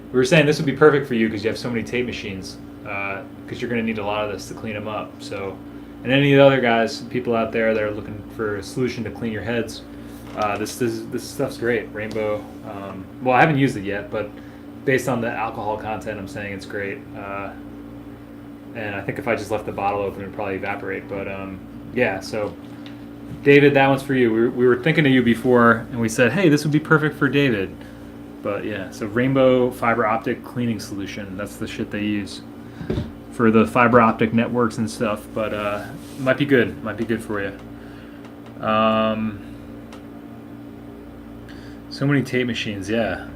we were saying this would be perfect for you because you have so many tape machines, because you're going to need a lot of this to clean them up. So, and any of the other guys, people out there that are looking for a solution to clean your heads, this stuff's great. Rainbow. Well, I haven't used it yet, but based on the alcohol content, I'm saying it's great. And I think if I just left the bottle open, it'd probably evaporate. But yeah, so David, that one's for you. We were thinking of you before, and we said, hey, this would be perfect for David. But yeah, so Rainbow fiber optic cleaning solution. That's the shit they use for the fiber optic networks and stuff. But might be good. Might be good for you. So many tape machines, yeah.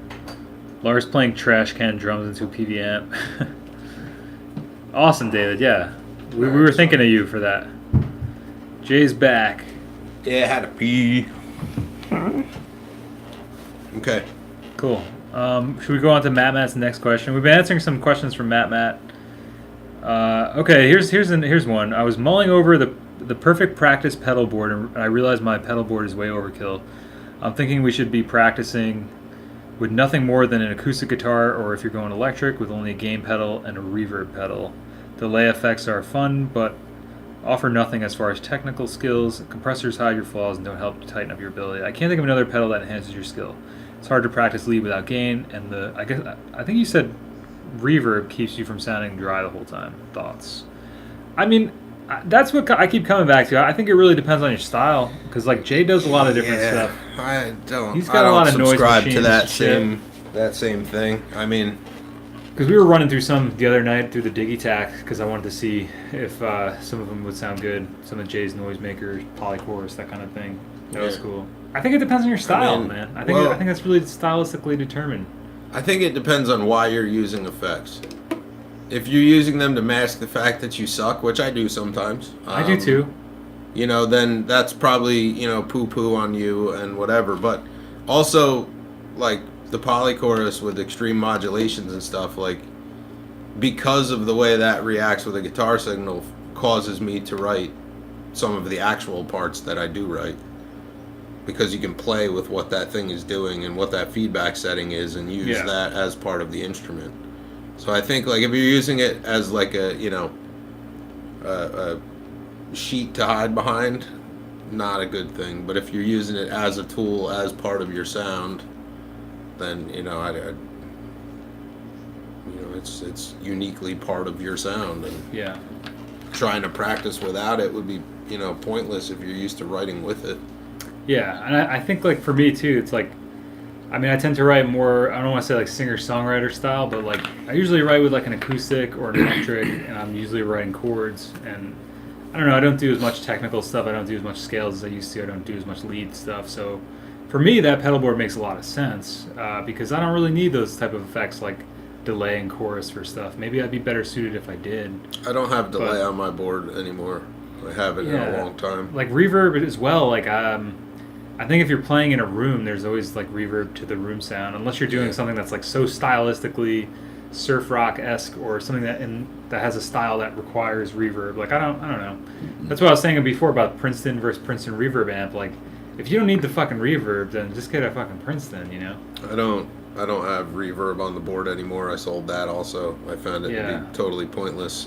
Lars playing trash can drums into a PV amp. Awesome, David, yeah. We were thinking of you for that. Jay's back. Yeah, I had to pee. Okay. Cool. Should we go on to Matt's next question? We've been answering some questions from Matt. Okay, here's one. I was mulling over the perfect practice pedal board, and I realized my pedal board is way overkill. I'm thinking we should be practicing with nothing more than an acoustic guitar, or if you're going electric, with only a gain pedal and a reverb pedal. Delay effects are fun, but offer nothing as far as technical skills. Compressors hide your flaws and don't help to tighten up your ability. I can't think of another pedal that enhances your skill. It's hard to practice lead without gain, and I think you said reverb keeps you from sounding dry the whole time. Thoughts? I mean, that's what I keep coming back to. I think it really depends on your style, because like Jay does a lot of different stuff. I don't. He's got a lot of noise subscribe to machines that same thing. I mean, because we were running through some the other night through the Digitakt, because I wanted to see if some of them would sound good. Some of Jay's noisemakers, polychorus, that kind of thing. That was cool. I think it depends on your style, man. I think that's really stylistically determined. I think it depends on why you're using effects. If you're using them to mask the fact that you suck, which I do sometimes. I do too. You know, then that's probably, poo-poo on you and whatever. But also, like, the polychorus with extreme modulations and stuff, like, because of the way that reacts with a guitar signal, causes me to write some of the actual parts that I do write. because you can play with what that thing is doing and what that feedback setting is and use that as part of the instrument. So I think like if you're using it as like a a sheet to hide behind, not a good thing. But if you're using it as a tool, as part of your sound, then it's uniquely part of your sound. And trying to practice without it would be pointless if you're used to writing with it. Yeah, and I think like for me too, it's like, I mean, I tend to write more, I don't want to say like singer-songwriter style, but like I usually write with like an acoustic or an electric, and I'm usually writing chords, and I don't know, I don't do as much technical stuff, I don't do as much scales as I used to, I don't do as much lead stuff, so for me that pedal board makes a lot of sense, because I don't really need those type of effects like delay and chorus for stuff. Maybe I'd be better suited if I did. I don't have delay on my board anymore. I haven't in a long time. Like reverb as well, like I think if you're playing in a room, there's always like reverb to the room sound, unless you're doing something that's like so stylistically surf rock-esque or something that has a style that requires reverb. Like I don't know. That's what I was saying before about Princeton versus Princeton reverb amp. Like if you don't need the fucking reverb, then just get a fucking Princeton, I don't have reverb on the board anymore. I sold that also. I found it to be totally pointless.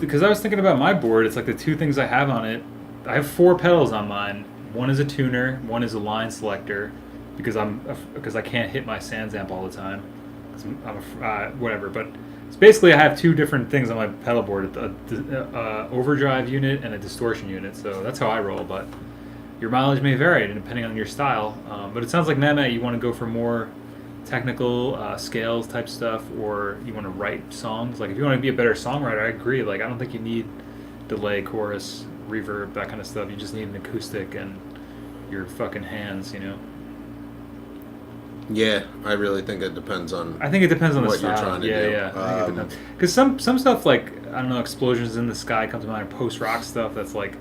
Because I was thinking about my board, it's like the two things I have on it. I have 4 pedals on mine. One is a tuner, one is a line selector, because I can't hit my Sans amp all the time. Whatever, but it's basically I have 2 different things on my pedal board: a overdrive unit and a distortion unit. So that's how I roll. But your mileage may vary depending on your style. But it sounds like Matt, you want to go for more technical scales type stuff, or you want to write songs. Like if you want to be a better songwriter, I agree. Like I don't think you need delay, chorus, reverb, that kind of stuff. You just need an acoustic and your fucking hands, Yeah, I really think it depends on. I think it depends on what the style. you're trying to do. Yeah. I think it depends. Because some stuff like I don't know, Explosions in the Sky comes to mind, or post rock stuff that's like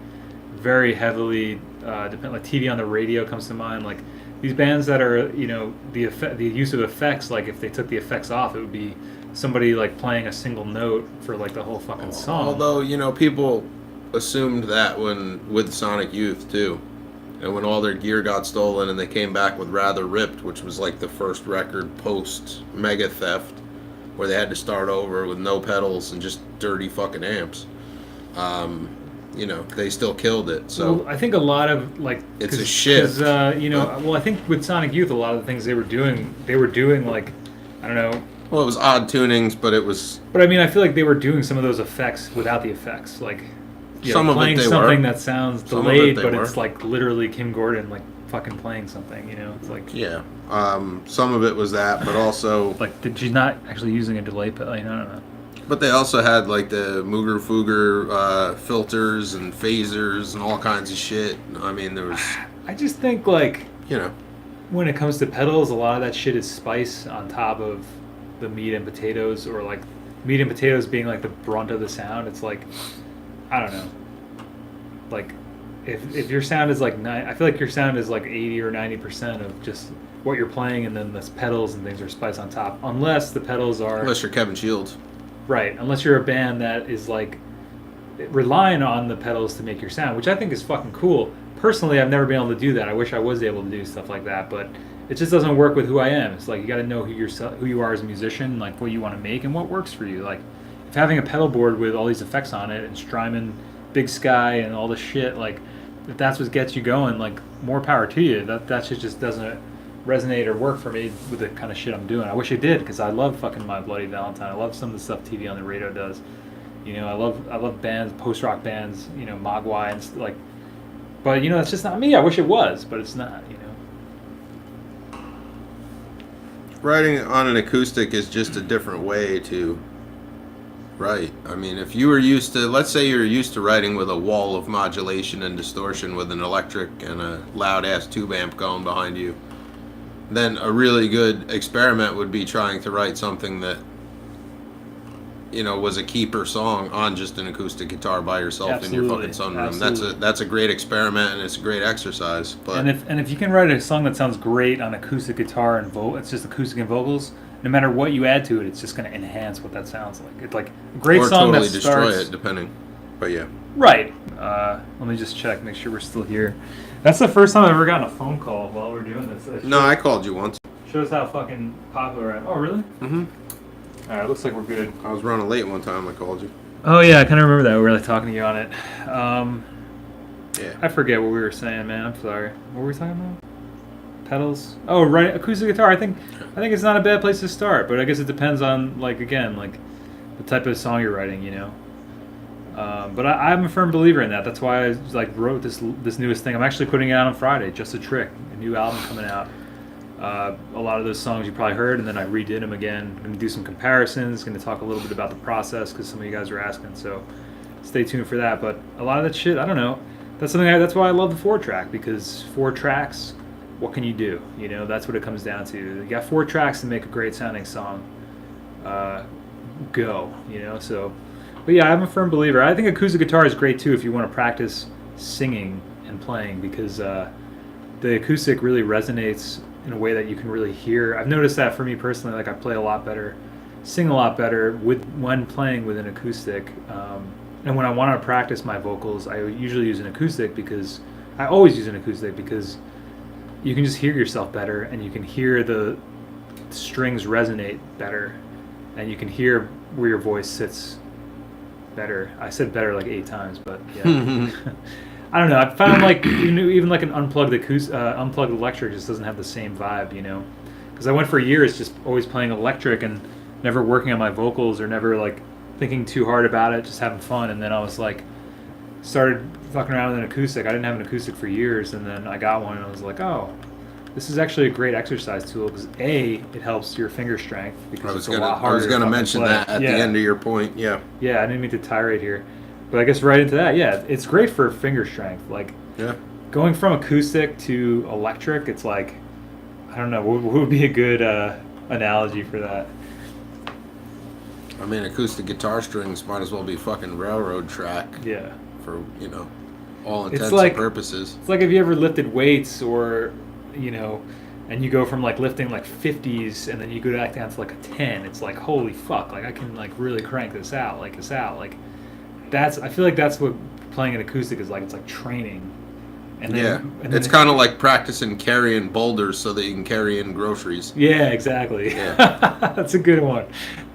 very heavily like TV on the Radio comes to mind. Like these bands that are the use of effects. Like if they took the effects off, it would be somebody like playing a single note for like the whole fucking song. Although people assumed that with Sonic Youth too, and when all their gear got stolen and they came back with Rather Ripped, which was like the first record post Mega Theft, where they had to start over with no pedals and just dirty fucking amps. They still killed it. So well, I think a lot of like it's a shift. Well, I think with Sonic Youth, a lot of the things they were doing like, I don't know. Well, it was odd tunings, but it was. But I mean, I feel like they were doing some of those effects without the effects, like. Some of playing it they something were. that sounds delayed, but it's like literally Kim Gordon like fucking playing something. It's like some of it was that, but also like she's not actually using a delay pedal. I don't know. But they also had like the Mooger Fooger filters and phasers and all kinds of shit. I mean, there was. I just think like when it comes to pedals, a lot of that shit is spice on top of the meat and potatoes, or like meat and potatoes being like the brunt of the sound. It's like. I don't know. Like, if your sound is like I feel like your sound is like 80 or 90% of just what you're playing, and then the pedals and things are spiced on top. Unless the pedals are. Unless you're Kevin Shields. Right. Unless you're a band that is like relying on the pedals to make your sound, which I think is fucking cool. Personally, I've never been able to do that. I wish I was able to do stuff like that, but it just doesn't work with who I am. It's like you got to know who you are as a musician, like what you want to make and what works for you. Like. Having a pedal board with all these effects on it and Strymon, Big Sky, and all this shit, like, if that's what gets you going, like, more power to you. That shit just doesn't resonate or work for me with the kind of shit I'm doing. I wish it did, because I love fucking My Bloody Valentine. I love some of the stuff TV on the Radio does. I love bands, post rock bands, Mogwai and like. But that's just not me. I wish it was, but it's not. Writing on an acoustic is just a different way to. Right. I mean, if you were used to, let's say you're used to writing with a wall of modulation and distortion with an electric and a loud-ass tube amp going behind you, then a really good experiment would be trying to write something that, was a keeper song on just an acoustic guitar by yourself in your fucking sunroom. That's a great experiment, and it's a great exercise. But and if you can write a song that sounds great on acoustic guitar and it's just acoustic and vocals. No matter what you add to it, it's just going to enhance what that sounds like. It's like a great or song totally that destroy starts. it, depending. But yeah. Right. Let me just check, make sure we're still here. That's the first time I've ever gotten a phone call while we're doing this. No, I called you once. Shows how fucking popular I am. Oh, really? Mm-hmm. All right, looks like we're good. I was running late one time. I called you. Oh, yeah, I kind of remember that. We were like talking to you on it. Yeah. I forget what we were saying, man. I'm sorry. What were we talking about? Pedals? Oh, right. Acoustic guitar. I think it's not a bad place to start, but I guess it depends on, like, again, like the type of song you're writing, you know. But I'm a firm believer in that. That's why I like wrote this newest thing. I'm actually putting it out on Friday. Just a Trick, a new album coming out. A lot of those songs you probably heard, and then I redid them again. I'm going to do some comparisons. Going to talk a little bit about the process because some of you guys were asking. So stay tuned for that. But a lot of that shit, I don't know. That's that's why I love the 4-track, because 4 tracks, what can you do? You know, that's what it comes down to. You got 4 tracks to make a great sounding song. Go, you know. So, but yeah, I'm a firm believer. I think acoustic guitar is great too if you want to practice singing and playing, because the acoustic really resonates in a way that you can really hear. I've noticed that for me personally. Like I play a lot better, sing a lot better when playing with an acoustic. And when I want to practice my vocals, I usually use an acoustic, because I always use an acoustic because you can just hear yourself better, and you can hear the strings resonate better, and you can hear where your voice sits better. I said better like 8 times, but yeah. I don't know. I found like even like an unplugged unplugged electric just doesn't have the same vibe, you know. Because I went for years just always playing electric and never working on my vocals, or never like thinking too hard about it, just having fun. And then I was like, started fucking around with an acoustic. I didn't have an acoustic for years, and then I got one, and I was like, oh, this is actually a great exercise tool, because it helps your finger strength, because it's a lot harder. I was gonna mention play. that at the end of your point. Yeah. Yeah, I didn't mean to tirade here, but I guess right into that. Yeah, it's great for finger strength. Like, yeah, going from acoustic to electric, it's like, I don't know, what would be a good analogy for that? I mean, acoustic guitar strings might as well be fucking railroad track. Yeah. For, you know, all intents and purposes. It's like, if you ever lifted weights, or, you know, and you go from like lifting like 50s and then you go back down to like a 10, it's like, holy fuck, like I can like really crank this out. Like I feel like that's what playing an acoustic is like. It's like training. And then, yeah, it's kind of like practicing carrying boulders so that you can carry in groceries. Yeah, exactly. Yeah. That's a good one.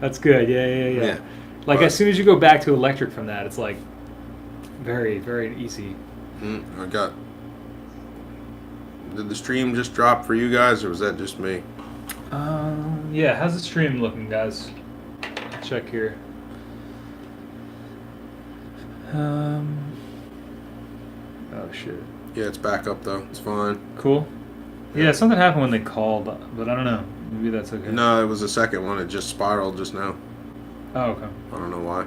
That's good. Yeah. Like, as soon as you go back to electric from that, it's like very, very easy. Did the stream just drop for you guys, or was that just me? Yeah, how's the stream looking, guys? Check here. Oh, shit. Yeah, it's back up, though. It's fine. Cool. Yeah, something happened when they called, but I don't know. Maybe that's okay. No, it was the second one. It just spiraled just now. Oh, okay. I don't know why.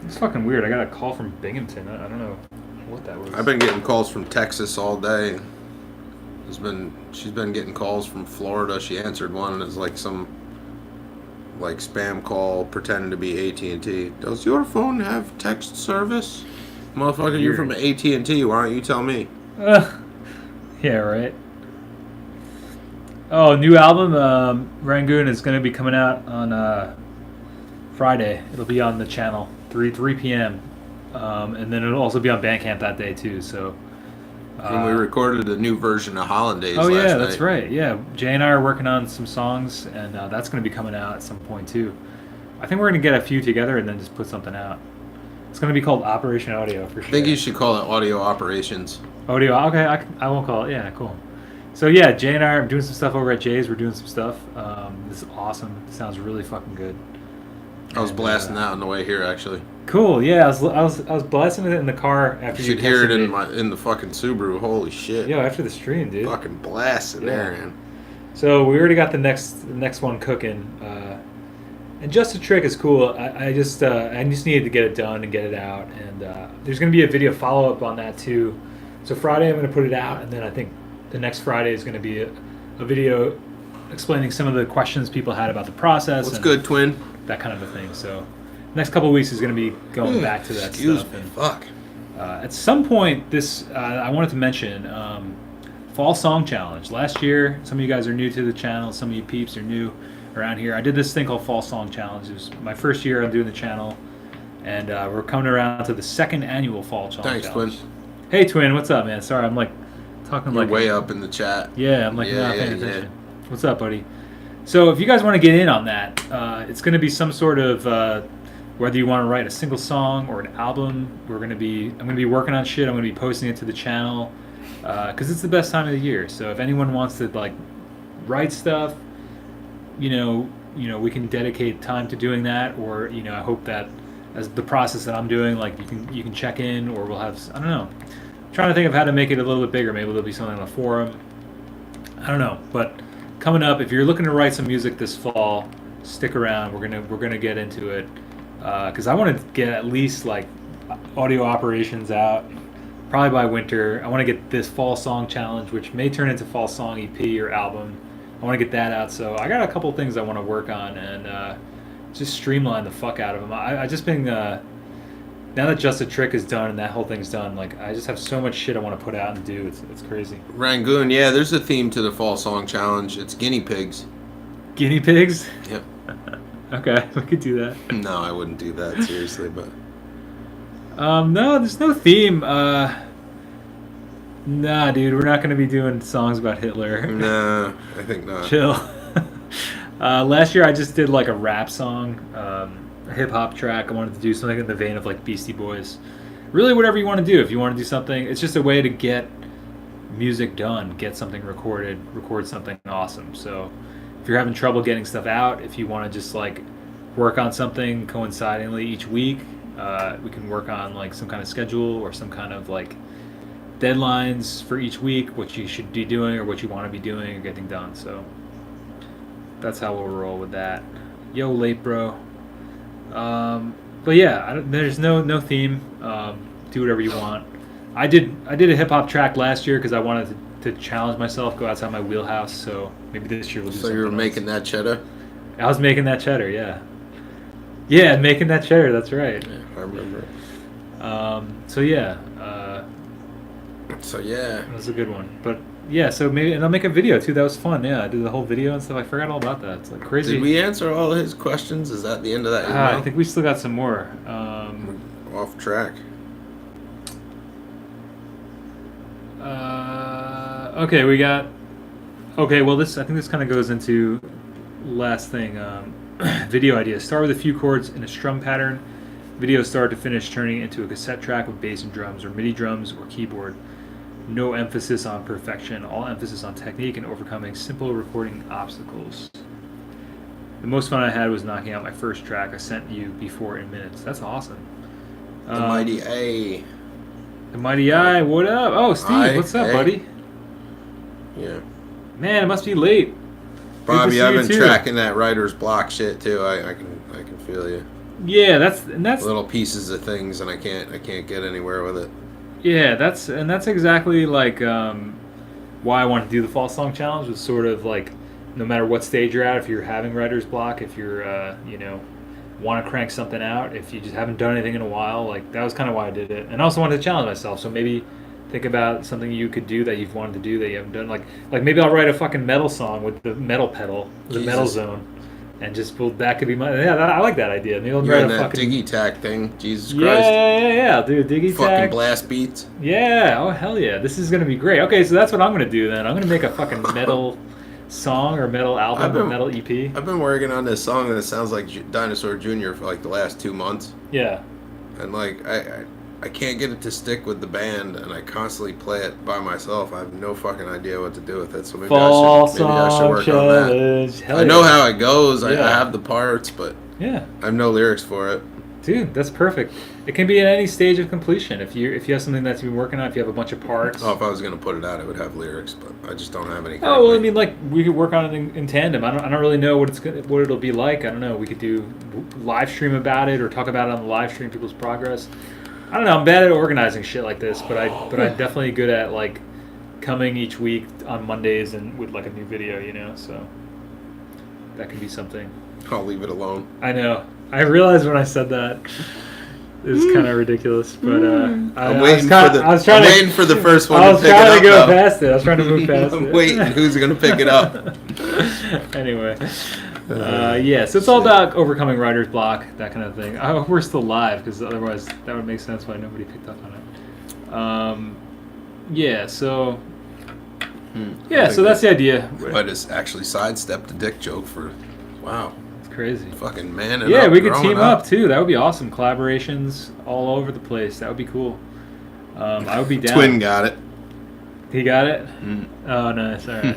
It's fucking weird. I got a call from Binghamton. I don't know what that was. I've been getting calls from Texas all day. She's been getting calls from Florida. She answered one, and it's like some like spam call pretending to be AT&T. Does your phone have text service? Motherfucker, you're from AT&T. Why don't you tell me? Yeah, right. Oh, new album, Rangoon, is going to be coming out on Friday. It'll be on the channel, 3 p.m. And then it'll also be on Bandcamp that day, too. So. And we recorded a new version of Hollandaise last night. night. That's right. Yeah, Jay and I are working on some songs, and that's going to be coming out at some point, too. I think we're going to get a few together and then just put something out. It's going to be called Operation Audio, for sure. I think you should call it Audio Operations. Audio, okay, I won't call it. Yeah, cool. So yeah, Jay and I are doing some stuff over at Jay's. We're doing some stuff. This is awesome. It sounds really fucking good. I was blasting that on the way here, actually. Cool. Yeah, I was blasting it in the car after you. You should hear it in the fucking Subaru. Holy shit. Yo, after the stream, dude. Fucking blasting there, man. So we already got the next one cooking. And Just a Trick is cool. I just needed to get it done and get it out. And there's going to be a video follow-up on that, too. So Friday I'm going to put it out, and then I think the next Friday is going to be a video explaining some of the questions people had about the process. What's good, twin? That kind of a thing. So next couple of weeks is going to be going back to that excuse stuff. Me, and, fuck. At some point, I wanted to mention Fall Song Challenge. Last year, some of you guys are new to the channel. Some of you peeps are new around here. I did this thing called Fall Song Challenge. It was my first year on doing the channel. And we're coming around to the second annual Fall Challenge. Thanks, Twin. Hey, Twin, what's up, man? Sorry, I'm like talking You're like way up in the chat. Yeah, I'm like not paying attention. What's up, buddy? So if you guys want to get in on that, it's going to be some sort of whether you want to write a single song or an album. I'm going to be working on shit. I'm going to be posting it to the channel because it's the best time of the year. So if anyone wants to like write stuff, you know, we can dedicate time to doing that. Or I hope that as the process that I'm doing, like you can check in, or we'll have, I don't know. I'm trying to think of how to make it a little bit bigger. Maybe there'll be something on a forum. I don't know, but coming up, if you're looking to write some music this fall, stick around. We're gonna get into it because I want to get at least like audio operations out probably by winter. I want to get this fall song challenge, which may turn into fall song EP or album. I want to get that out. So I got a couple things I want to work on and just streamline the fuck out of them. I just been now that Just a Trick is done and that whole thing's done, like I just have so much shit I want to put out and do. It's crazy. Rangoon, yeah, there's a theme to the Fall Song Challenge. It's guinea pigs. Guinea pigs? Yep. Okay, we could do that. No, I wouldn't do that, seriously, but... No, there's no theme. Nah, dude, we're not going to be doing songs about Hitler. Nah, I think not. Chill. Last year I just did like a rap song, a hip-hop track. I wanted to do something in the vein of like Beastie Boys. Really whatever you want to do. If you want to do something, it's just a way to get music done, get something recorded, record something awesome. So if you're having trouble getting stuff out, if you want to just like work on something coincidingly each week, we can work on like some kind of schedule or some kind of like deadlines for each week, what you should be doing or what you want to be doing or getting done. So that's how we'll roll with that. Yo, late bro. But yeah, there's no theme. Do whatever you want. I did a hip hop track last year because I wanted to challenge myself, go outside my wheelhouse. So maybe this year we'll do something. So you were making that cheddar? I was making that cheddar, yeah. Yeah, making that cheddar. That's right. Yeah, I remember. So yeah. So yeah. That was a good one. But yeah, so maybe, and I'll make a video too. That was fun. Yeah, I did the whole video and stuff. I forgot all about that. It's like crazy. Did we answer all of his questions? Is that the end of that email? I think we still got some more. Off track. Okay, we got. Okay, well, I think this kind of goes into last thing. Video ideas. Start with a few chords in a strum pattern. Video start to finish, turning into a cassette track with bass and drums, or MIDI drums, or keyboard. No emphasis on perfection, all emphasis on technique and overcoming simple recording obstacles. The most fun I had was knocking out my first track I sent you before in minutes. That's awesome. The Mighty A. The Mighty I, what up? Oh, Steve, what's up, buddy? Yeah. Man, it must be late. Bobby, I've been tracking that writer's block shit too. I can feel you. Yeah, that's little pieces of things, and I can't get anywhere with it. Yeah, that's exactly like why I wanted to do the Fall Song Challenge. Was sort of like no matter what stage you're at, if you're having writer's block, if you're want to crank something out, if you just haven't done anything in a while, like that was kind of why I did it. And I also wanted to challenge myself. So maybe think about something you could do that you've wanted to do that you haven't done. Like maybe I'll write a fucking metal song with the metal pedal, the metal zone. And just, well, that could be my... Yeah, I like that idea. Maybe I'll You're write in that Digitakt thing. Jesus Christ. Yeah, dude. Digitakt. Fucking blast beats. Yeah. Oh, hell yeah. This is going to be great. Okay, so that's what I'm going to do then. I'm going to make a fucking metal song or metal album or metal EP. I've been working on this song that sounds like Dinosaur Jr. for like the last 2 months. Yeah. And like, I can't get it to stick with the band, and I constantly play it by myself. I have no fucking idea what to do with it, so maybe I should work on that. I know how it goes. I have the parts, but I have no lyrics for it. Dude, that's perfect. It can be at any stage of completion. If you have something that you've been working on, if you have a bunch of parts. Oh, if I was gonna put it out, it would have lyrics, but I just don't have any. Oh well, I mean, like we could work on it in tandem. I don't really know what it'll be like. I don't know. We could do live stream about it or talk about it on the live stream, people's progress. I don't know. I'm bad at organizing shit like this, but I'm definitely good at like coming each week on Mondays and with like a new video, So that could be something. I'll leave it alone. I know. I realized when I said that it was kind of ridiculous, but I'm waiting for the first one. I was trying to go past it. I was trying to move past it. I'm waiting. Who's gonna pick it up? Anyway, Yeah, so it's all about overcoming writer's block, that kind of thing. I hope we're still live, because otherwise that would make sense why nobody picked up on it. Yeah, so... Yeah, so that's the idea. But it's actually sidestepped the dick joke for... Wow. It's crazy. Fucking man. Yeah, we could team up, too. That would be awesome. Collaborations all over the place. That would be cool. I would be down. Twin got it. He got it? Oh, nice. All right.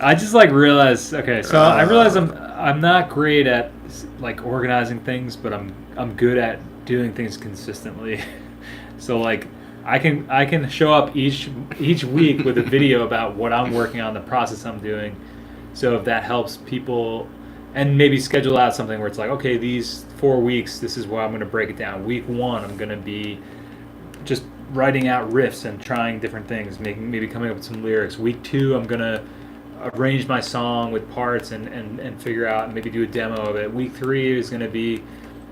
I just realized. Okay, so I realize I'm not great at organizing things, but I'm good at doing things consistently. So I can show up each week with a video about what I'm working on, the process I'm doing. So if that helps people, and maybe schedule out something where it's okay, these 4 weeks, this is where I'm going to break it down. Week 1, I'm going to be just writing out riffs and trying different things, maybe coming up with some lyrics. Week 2, I'm going to arrange my song with parts and figure out and maybe do a demo of it. Week 3 is going to be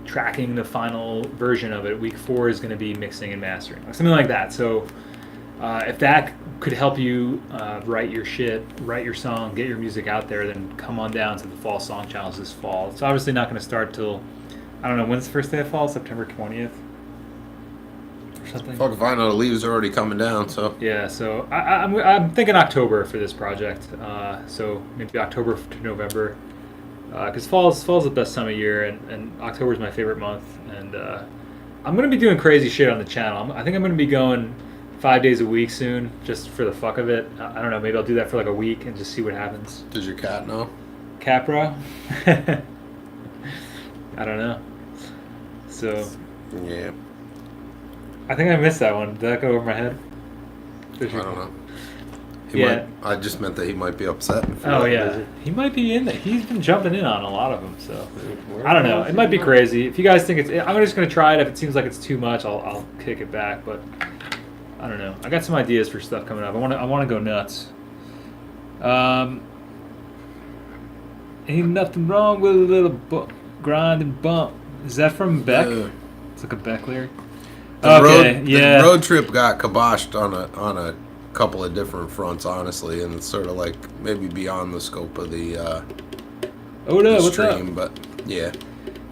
tracking the final version of it. Week 4 is going to be mixing and mastering, something like that. So if that could help you write your shit, write your song, get your music out there, then come on down to the Fall Song Challenge this fall. It's obviously not going to start till, I don't know, when's the first day of fall? September 20th? Or something? Fuck if I know, the leaves are already coming down, so... Yeah, so I'm thinking October for this project. So maybe October to November. Because fall's the best time of year, and October's my favorite month. And I'm going to be doing crazy shit on the channel. I think I'm going to be going 5 days a week soon, just for the fuck of it. I don't know, maybe I'll do that for a week and just see what happens. Does your cat know? Capra? I don't know. So... Yeah. I think I missed that one. Did that go over my head? I don't know. I just meant that he might be upset. Oh, yeah. He might be in there. He's been jumping in on a lot of them, so... I don't know. It might be crazy. If you guys think it's... I'm just going to try it. If it seems like it's too much, I'll kick it back, but... I don't know. I got some ideas for stuff coming up. I want to go nuts. Ain't nothing wrong with a little grind and bump. Is that from Beck? It's like a Beck lyric. The road trip got kiboshed on a couple of different fronts, honestly, and it's sort of maybe beyond the scope of the what's stream, up? But yeah.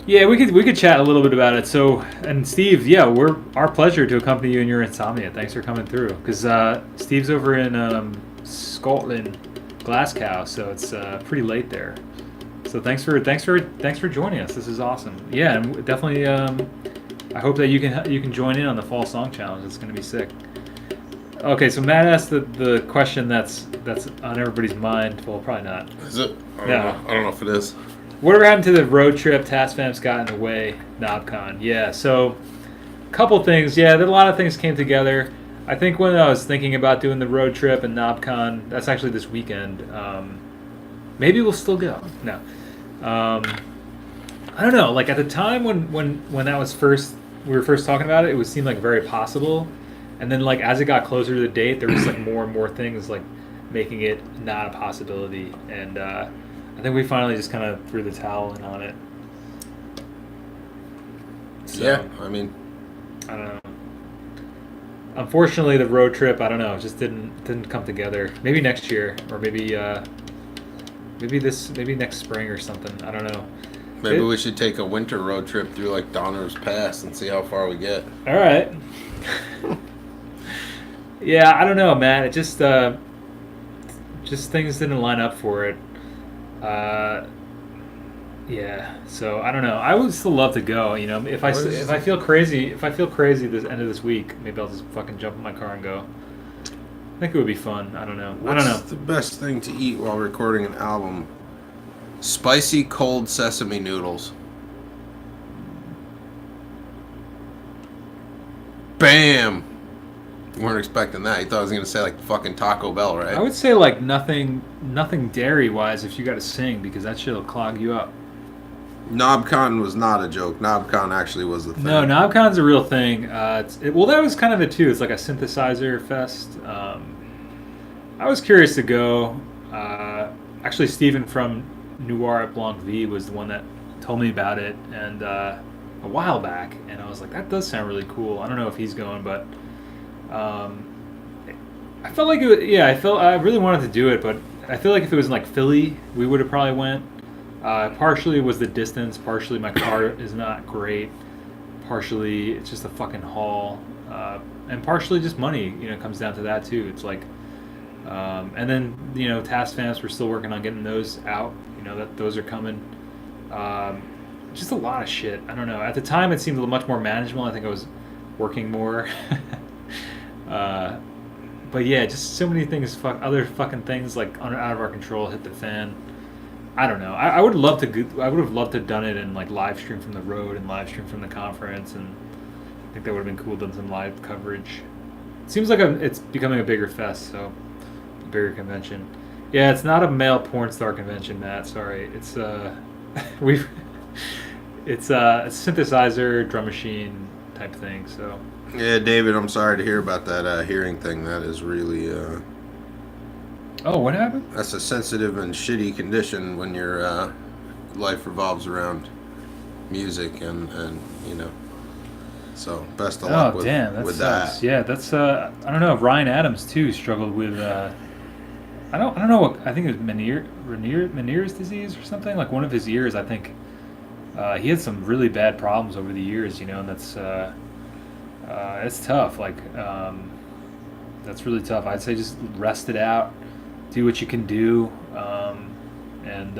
Yeah, we could chat a little bit about it. So, and Steve, yeah, our pleasure to accompany you in your insomnia. Thanks for coming through. Because Steve's over in Scotland, Glasgow, so it's pretty late there. So thanks for joining us. This is awesome. Yeah, and definitely. I hope that you can join in on the Fall Song Challenge. It's going to be sick. Okay, so Matt asked the question that's on everybody's mind. Well, probably not. Is it? I don't know if it is. Whatever happened to the road trip? TaskFam's got in the way. NobCon. Yeah, so a couple things. Yeah, a lot of things came together. I think when I was thinking about doing the road trip and NobCon, that's actually this weekend. Maybe we'll still go. No. I don't know. At the time when that was we were first talking about it, it seemed very possible. And then as it got closer to the date, there was more and more things making it not a possibility. And I think we finally just kind of threw the towel in on it. So, yeah, I mean, I don't know. Unfortunately, the road trip, I don't know, just didn't come together. Maybe next year, or maybe next spring or something. I don't know. Maybe we should take a winter road trip through Donner's Pass and see how far we get. All right. Yeah, I don't know, man. It just things didn't line up for it. Yeah. So I don't know. I would still love to go. If I feel crazy this end of this week, maybe I'll just fucking jump in my car and go. I think it would be fun. I don't know. What's the best thing to eat while recording an album? Spicy cold sesame noodles. Bam! You weren't expecting that. You thought I was going to say fucking Taco Bell, right? I would say nothing dairy wise if you got to sing, because that shit'll clog you up. NobCon was not a joke. NobCon actually was the thing. No, NobCon's a real thing. Well, that was kind of it too. It's like a synthesizer fest. I was curious to go. Actually, Steven from Noir at Blanc V was the one that told me about it, and a while back, and I was like, that does sound really cool. I don't know if he's going, but I felt like it. I really wanted to do it, but I feel like if it was in like Philly, we would have probably went. Partially was the distance. Partially my car is not great. Partially it's just a fucking haul, and partially just money. You know, it comes down to that too. It's like, and then task Vamps. We're still working on getting those out. You know that those are coming. Just a lot of shit. I don't know. At the time, it seemed much more manageable. I think I was working more. But yeah, just so many things. Other fucking things like out of our control hit the fan. I don't know. I would love to. I would have loved to have done it and like live stream from the road and live stream from the conference, and I think that would have been cool. Done some live coverage. It seems like it's becoming a bigger fest, so a bigger convention. Yeah, it's not a male porn star convention, Matt. Sorry, it's we've it's a synthesizer drum machine type thing. So Yeah, David, I'm sorry to hear about that hearing thing. That is really oh, what happened? that's a sensitive and shitty condition when your life revolves around music and So best of luck Oh damn, that with sucks. that. Yeah, that's I don't know. Ryan Adams too struggled with I don't know what I think it was Meniere's disease or something. Like one of his ears, I think he had some really bad problems over the years. And that's it's tough. Like that's really tough. I'd say just rest it out, do what you can do, and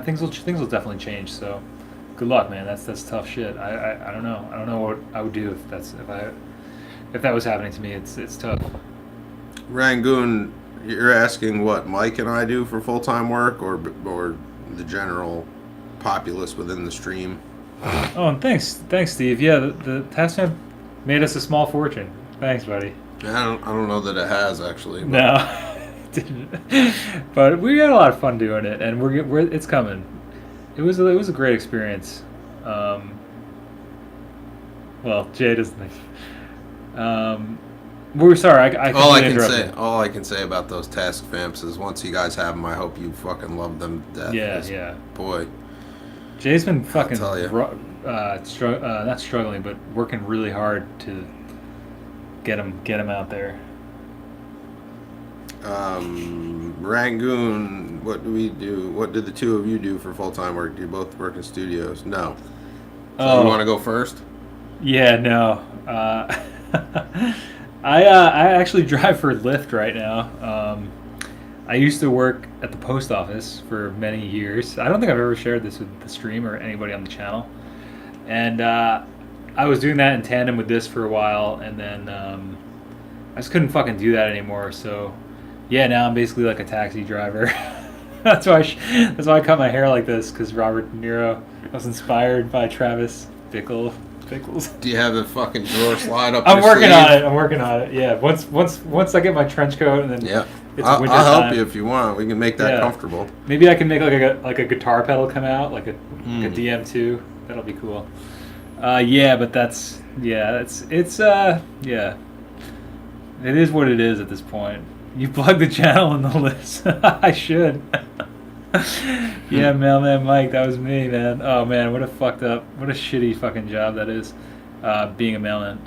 things will definitely change. So good luck, man. That's tough shit. I don't know. I don't know what I would do if that was happening to me. It's tough. Rangoon, you're asking what Mike and I do for full-time work or the general populace within the stream? Oh, and thanks, Steve. Yeah, the Tasman made us a small fortune. Thanks, buddy. I don't know that it has actually. But No, it didn't. But we had a lot of fun doing it, and we're it's coming. It was a great experience. Well, Jay doesn't think. We're sorry. I all I completely can say, interrupted. all I can say about those task vamps is once you guys have them, I hope you fucking love them to death. Yeah, 'Cause, yeah. Boy, Jay's been fucking tell ya. not struggling, but working really hard to get him out there. Rangoon, what do we do? What did the two of you do for full-time work? Do you both work in studios? No. So you want to go first? Yeah, no. I actually drive for Lyft right now. I used to work at the post office for many years. I don't think I've ever shared this with the stream or anybody on the channel. And I was doing that in tandem with this for a while, and then I just couldn't fucking do that anymore. So yeah, now I'm basically like a taxi driver. that's why I cut my hair like this, because Robert De Niro was inspired by Travis Bickles. Do you have the fucking drawer slide up? I'm your working sleeve? on it. I'm working on it. Yeah. Once I get my trench coat and then Yeah. it's I'll winter help time. you if you want. We can make that Yeah. comfortable. Maybe I can make like a guitar pedal come out, like a DM2. That'll be cool. Yeah, but it's yeah. It is what it is at this point. You plug the channel in the list. I should. Yeah, Mailman Mike, that was me, man. Oh man, what a shitty fucking job that is, being a mailman.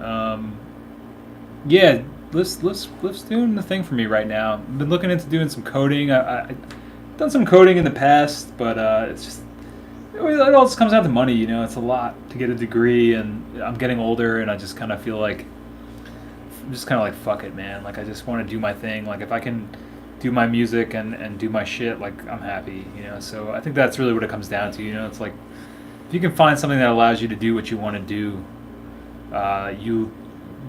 Yeah, Lyft's doing the thing for me right now. I've been looking into doing some coding. I've done some coding in the past, but it's just it all just comes down to money. It's a lot to get a degree, and I'm getting older, and I just kind of feel like I'm just kind of like fuck it, man. Like I just want to do my thing. Like if I can do my music and do my shit, like I'm happy. So I think that's really what it comes down to. It's like if you can find something that allows you to do what you want to do,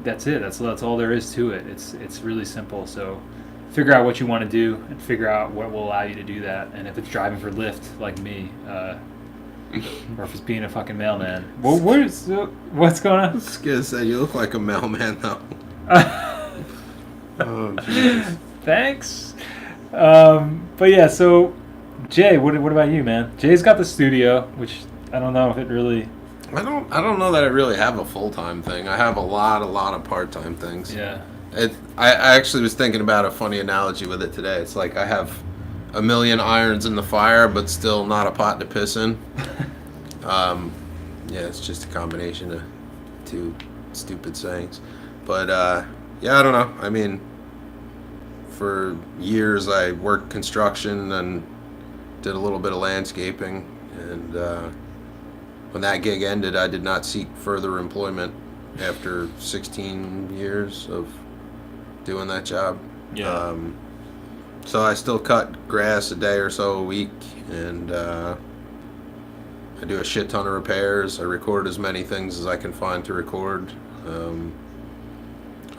that's it. That's all there is to it. It's really simple. So figure out what you want to do and figure out what will allow you to do that. And if it's driving for Lyft like me, or if it's being a fucking mailman, what's going on? I was gonna say you look like a mailman though. Oh Jesus. Thanks. But yeah, so Jay, what about you, man? Jay's got the studio, which I don't know if it really. I don't know that I really have a full-time thing. I have a lot of part-time things. Yeah. I actually was thinking about a funny analogy with it today. It's like I have a million irons in the fire, but still not a pot to piss in. Yeah, it's just a combination of two stupid sayings. But yeah, I don't know. I mean, for years I worked construction and did a little bit of landscaping, and when that gig ended, I did not seek further employment after 16 years of doing that job. Yeah. So I still cut grass a day or so a week, and I do a shit ton of repairs. I record as many things as I can find to record.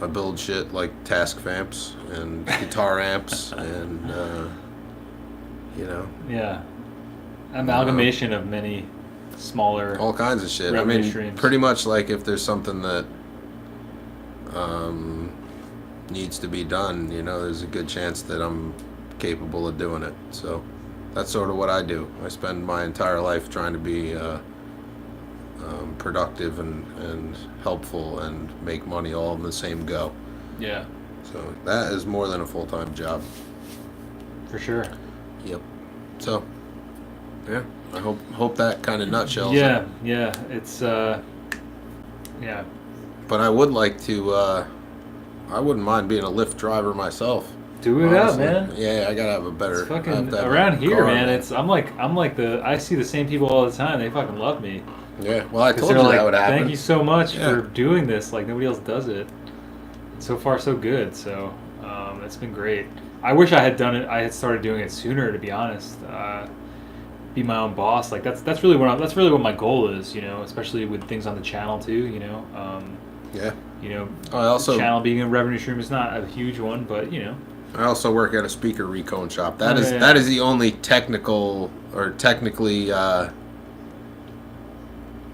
I build shit like task amps and guitar amps and Yeah. Amalgamation of many smaller all kinds of shit. I revenue mean, streams. pretty much like if there's something that needs to be done, there's a good chance that I'm capable of doing it. So that's sort of what I do. I spend my entire life trying to be productive and helpful and make money all in the same go. Yeah. So that is more than a full-time job. For sure. Yep. So yeah, I hope that kind of nutshells Yeah, it. yeah. It's yeah. But I would like to I wouldn't mind being a Lyft driver myself. Do it honestly. up, man. Yeah, I gotta have a better. It's I have fucking to have a around here, car, man. I'm like I see the same people all the time. They fucking love me. Yeah, well, I 'Cause told you they're like, that would happen. thank you so much Yeah. for doing this. Like nobody else does it. So far, so good. So it's been great. I wish I had done it. I had started doing it sooner, to be honest. Be my own boss. Like that's really what my goal is. Especially with things on the channel too. Yeah. I also channel being a revenue stream is not a huge one, but I also work at a speaker recone shop. That is yeah. that is the only technically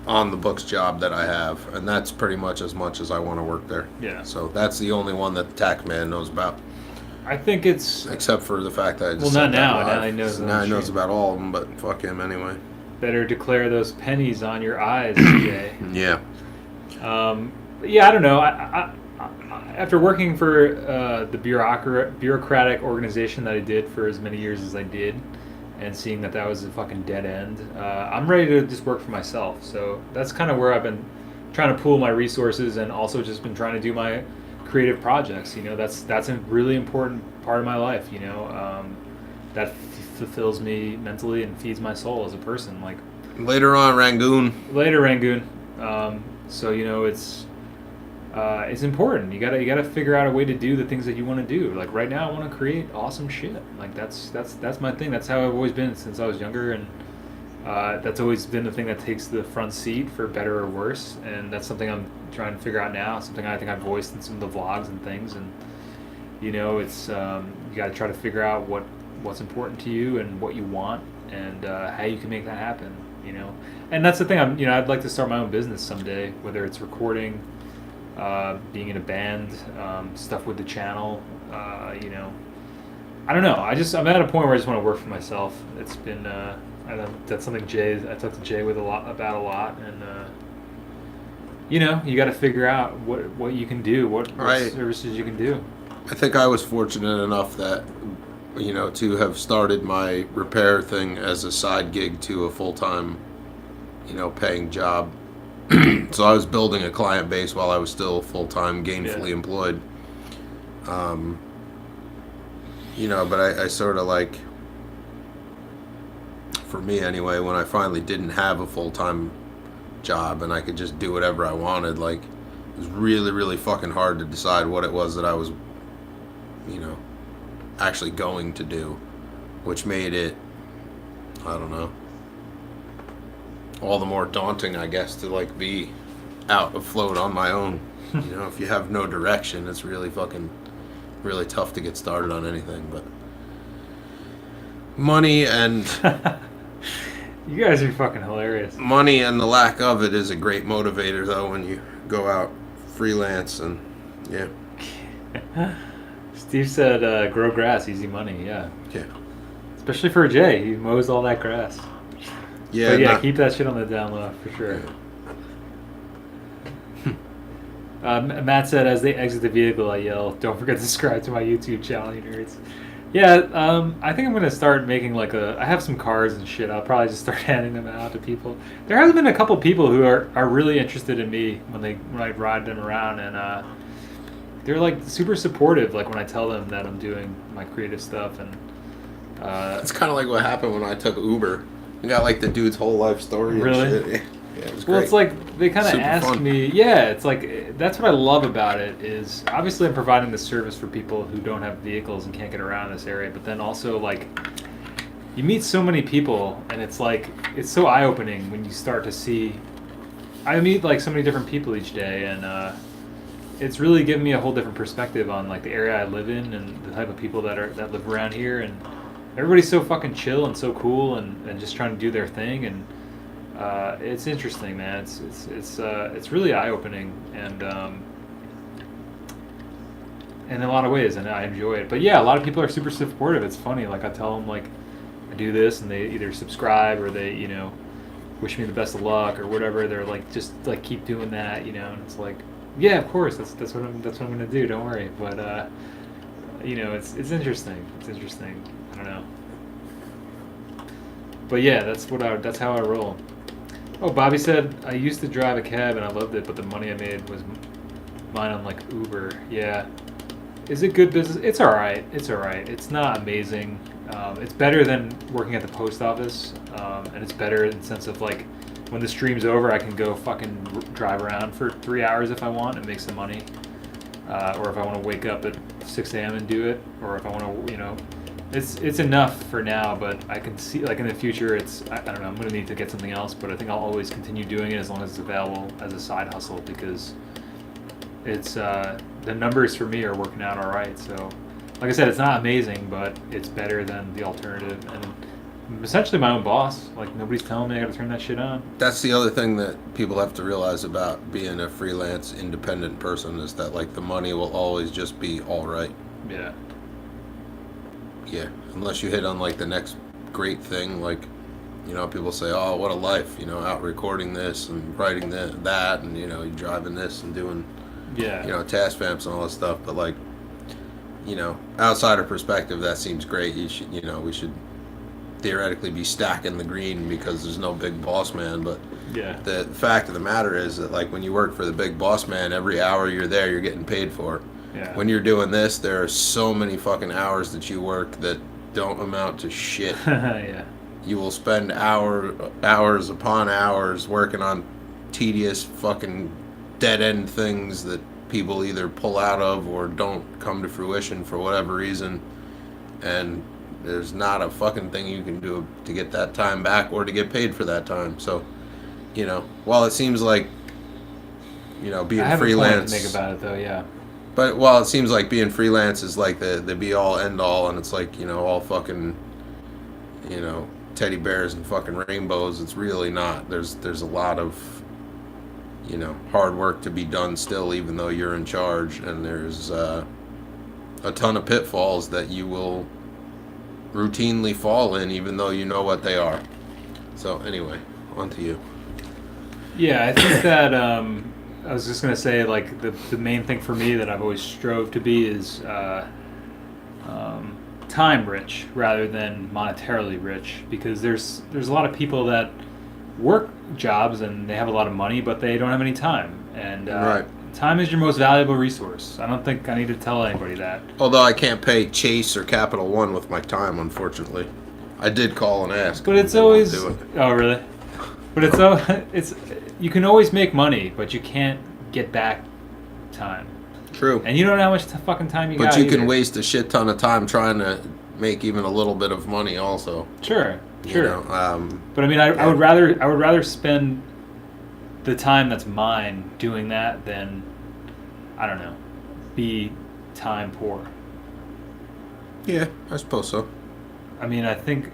on the books job that I have, and that's pretty much as I want to work there. Yeah. So that's the only one that the tax man knows about. I think it's except for the fact that I just well, said not now. that Now live. he knows. Now he knows about all of them, but fuck him anyway. Better declare those pennies on your eyes, Jay. Yeah. Yeah, I don't know. I after working for the bureaucratic organization that I did for as many years as I did, and seeing that was a fucking dead end, I'm ready to just work for myself. So that's kind of where I've been trying to pool my resources, and also just been trying to do my creative projects. That's a really important part of my life. That fulfills me mentally and feeds my soul as a person. Like later Rangoon. So it's important. You gotta figure out a way to do the things that you want to do. Like right now, I want to create awesome shit. Like that's my thing. That's how I've always been since I was younger, and that's always been the thing that takes the front seat for better or worse. And that's something I'm trying to figure out now. Something I think I've voiced in some of the vlogs and things. And it's you gotta try to figure out what's important to you and what you want, and how you can make that happen. And that's the thing. I'd like to start my own business someday, whether it's recording, being in a band, stuff with the channel. I don't know. I'm at a point where I just want to work for myself. It's been that's something I talked to Jay about a lot, and you got to figure out what you can do, what services you can do. I think I was fortunate enough that to have started my repair thing as a side gig to a full-time paying job. So I was building a client base while I was still full-time gainfully employed. But I sort of like, for me anyway, when I finally didn't have a full-time job and I could just do whatever I wanted, like it was really, really fucking hard to decide what it was that I was actually going to do, which made it, I don't know, all the more daunting, I guess, to like be out afloat on my own. If you have no direction, it's really tough to get started on anything. But money and you guys are fucking hilarious. Money and the lack of it is a great motivator, though, when you go out freelance. And Steve said, grow grass, easy money. Yeah. Especially for Jay, he mows all that grass. Yeah. But keep that shit on the down low for sure. Matt said, as they exit the vehicle, I yell, "Don't forget to subscribe to my YouTube channel, you nerds." Yeah, I think I'm gonna start making I have some cars and shit. I'll probably just start handing them out to people. There has been a couple people who are really interested in me when I ride them around, and they're like super supportive. Like when I tell them that I'm doing my creative stuff, and It's kind of like what happened when I took Uber. You got like the dude's whole life story. And Really? shit. Yeah, it was great. well, it's like they kind of Super ask fun. me. Yeah, it's like that's what I love about it. Is obviously I'm providing this service for people who don't have vehicles and can't get around this area, but then also like you meet so many people, and it's like it's so eye opening when you start to see. I meet like so many different people each day, and it's really given me a whole different perspective on like the area I live in and the type of people that live around here, and everybody's so fucking chill and so cool and just trying to do their thing, and it's interesting, man. It's really eye opening, and in a lot of ways, and I enjoy it. But yeah, a lot of people are super supportive. It's funny, like I tell them like I do this, and they either subscribe or they wish me the best of luck or whatever. They're like just like keep doing that, and it's like yeah, of course that's what I'm gonna do. Don't worry. But it's interesting. It's interesting. I don't know. But yeah, that's how I roll. Oh, Bobby said I used to drive a cab and I loved it, but the money I made was mine on like Uber. Yeah. Is it good business? It's all right. It's all right. It's not amazing. It's better than working at the post office, and it's better in the sense of like when the stream's over, I can go fucking drive around for 3 hours if I want and make some money, or if I want to wake up at 6 a.m. and do it, or if I want to, it's enough for now. But I can see like in the future, I don't know. I'm gonna need to get something else, but I think I'll always continue doing it as long as it's available as a side hustle because it's the numbers for me are working out all right. So, like I said, it's not amazing, but it's better than the alternative, and I'm essentially my own boss. Like nobody's telling me I got to turn that shit on. That's the other thing that people have to realize about being a freelance independent person is that like the money will always just be all right. Yeah. Yeah, unless you hit on like the next great thing, like people say, "Oh, what a life!" Out recording this and writing that, and you're driving this and doing, Yeah. task vamps and all that stuff. But like, outsider perspective, that seems great. We should theoretically be stacking the green because there's no big boss man. But Yeah. the fact of the matter is that like when you work for the big boss man, every hour you're there, you're getting paid for. Yeah. When you're doing this, there are so many fucking hours that you work that don't amount to shit. Yeah. You will spend hours upon hours working on tedious fucking dead-end things that people either pull out of or don't come to fruition for whatever reason. And there's not a fucking thing you can do to get that time back or to get paid for that time. So, while it seems like, being I have freelance... a point to make about it, though, yeah. But while it seems like being freelance is like the be all end all, and it's like all fucking teddy bears and fucking rainbows, it's really not. There's a lot of hard work to be done still, even though you're in charge, and there's a ton of pitfalls that you will routinely fall in, even though you know what they are. So anyway, on to you. Yeah, I think that I was just gonna say like the main thing for me that I've always strove to be is time rich rather than monetarily rich, because there's a lot of people that work jobs and they have a lot of money but they don't have any time, and Right. time is your most valuable resource. I don't think I need to tell anybody that. Although I can't pay Chase or Capital One with my time, unfortunately. I did call and ask. But it's They won't always do it. oh really? But it's you can always make money, but you can't get back time. True. And you don't know how much fucking time you got. But you can either. waste a shit ton of time trying to make even a little bit of money also. Sure. You know, But I mean, I would rather spend the time that's mine doing that than, I don't know, be time poor. Yeah, I suppose so. I mean, I think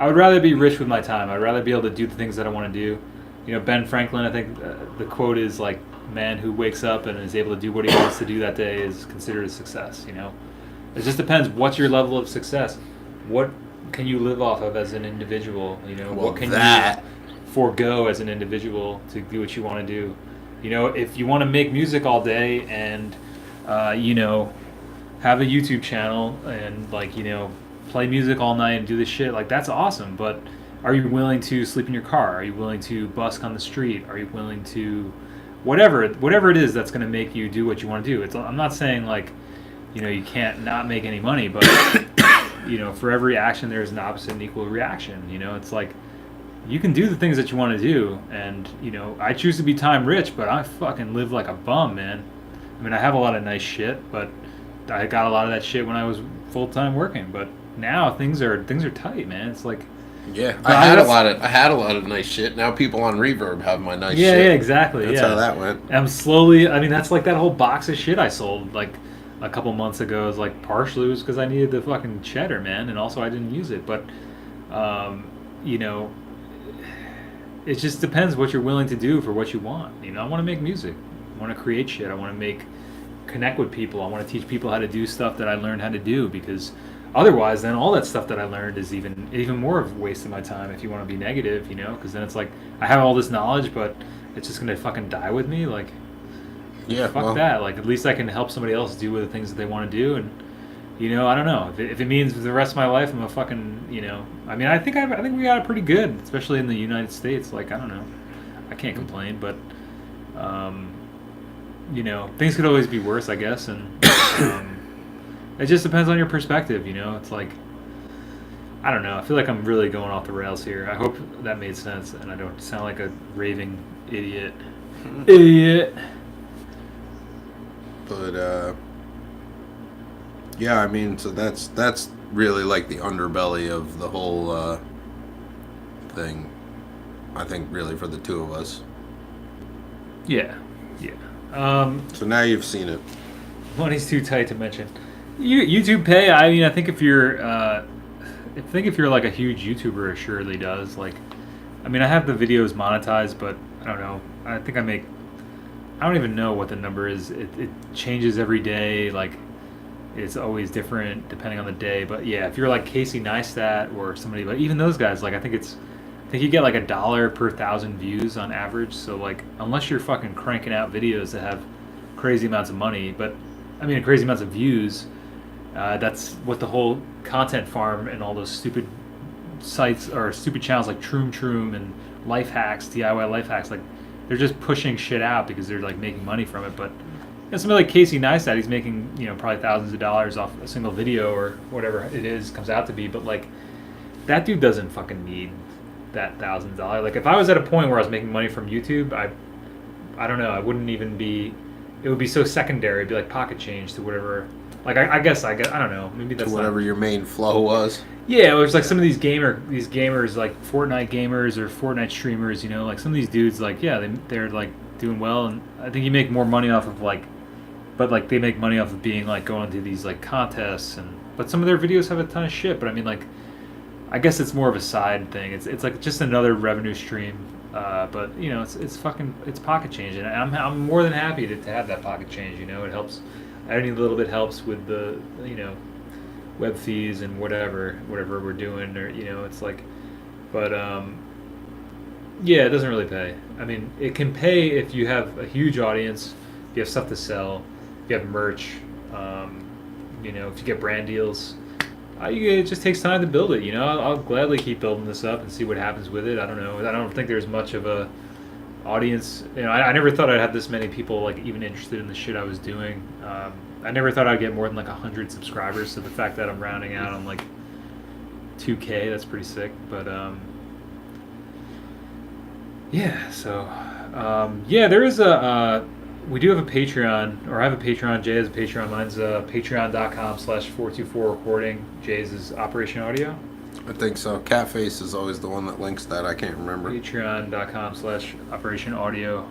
I would rather be rich with my time. I'd rather be able to do the things that I want to do. Ben Franklin, I think the quote is like, man who wakes up and is able to do what he wants to do that day is considered a success, It just depends. What's your level of success? What can you live off of as an individual? Well, what can that... you forego as an individual to do what you want to do? If you want to make music all day and, have a YouTube channel and play music all night and do this shit, that's awesome. But are you willing to sleep in your car? Are you willing to busk on the street? Are you willing to whatever it is that's going to make you do what you want to do. I'm not saying like, you can't not make any money, but for every action there's an opposite and equal reaction. It's like you can do the things that you want to do, and I choose to be time rich, but I fucking live like a bum, man. I mean, I have a lot of nice shit, but I got a lot of that shit when I was full time working. But now things are tight, man. It's like, yeah, I had a lot of nice shit. Now people on Reverb have my nice shit. Yeah, exactly. That's how that went. And I'm slowly. I mean, that's like that whole box of shit I sold like a couple months ago. Is like partially was because I needed the fucking cheddar, man, and also I didn't use it. But, it just depends what you're willing to do for what you want. I want to make music. I want to create shit. I want to connect with people. I want to teach people how to do stuff that I learned how to do, because otherwise then all that stuff that I learned is even more of a waste of my time if you want to be negative, because then it's like I have all this knowledge but it's just going to fucking die with me. Like, yeah, fuck that. Like, at least I can help somebody else do the things that they want to do. And I don't know if it means the rest of my life I'm a fucking I mean, I think we got it pretty good, especially in the United States. Like, I don't know, I can't complain, but things could always be worse, I guess. And it just depends on your perspective. It's like, I don't know, I feel like I'm really going off the rails here. I hope that made sense and I don't sound like a raving idiot. But yeah, I mean, so that's really like the underbelly of the whole thing, I think, really, for the two of us. Yeah. So now you've seen it. Money's too tight to mention. YouTube pay. I mean, I think if you're like a huge YouTuber, it surely does. Like, I mean, I have the videos monetized, but I don't know. I think I don't even know what the number is. It changes every day. Like, it's always different depending on the day. But yeah, if you're like Casey Neistat or somebody, but even those guys, like, I think you get like $1 per 1,000 views on average. So like, unless you're fucking cranking out videos that have crazy amounts of money, but I mean crazy amounts of views, that's what the whole content farm and all those stupid sites or stupid channels like Troom and Life Hacks, DIY Life Hacks, like they're just pushing shit out because they're like making money from it. But somebody like Casey Neistat, he's making probably thousands of dollars off a single video or whatever it is comes out to be. But like, that dude doesn't fucking need that $1,000. Like, if I was at a point where I was making money from YouTube, I don't know, I wouldn't even be. It would be so secondary. It'd be like pocket change to whatever. Like, I guess I don't know. Maybe that's to whatever your main flow was. Yeah, it was like some of these gamers, like Fortnite gamers or Fortnite streamers. Like some of these dudes, like, yeah, they're like doing well, and I think you make more money off of like, but like they make money off of being like going to these like contests, but some of their videos have a ton of shit. But I mean, like, I guess it's more of a side thing. It's like just another revenue stream. But it's pocket change, and I'm more than happy to have that pocket change. It helps. Any little bit helps with the web fees and whatever we're doing, or it's like, but yeah, it doesn't really pay. I mean, it can pay if you have a huge audience, if you have stuff to sell, if you have merch, if you get brand deals. It just takes time to build it. I'll gladly keep building this up and see what happens with it. I don't know. I don't think there's much of a audience. I never thought I'd have this many people like even interested in the shit I was doing. I never thought I'd get more than like 100 subscribers. So the fact that I'm rounding out on like 2K, that's pretty sick. But yeah. So yeah, there is we do have a Patreon, or I have a Patreon. Jay has a Patreon. Mine's patreon.com/424recording. Jay's is Operation Audio. I think so. Catface is always the one that links that. I can't remember. Patreon.com/Operation Audio.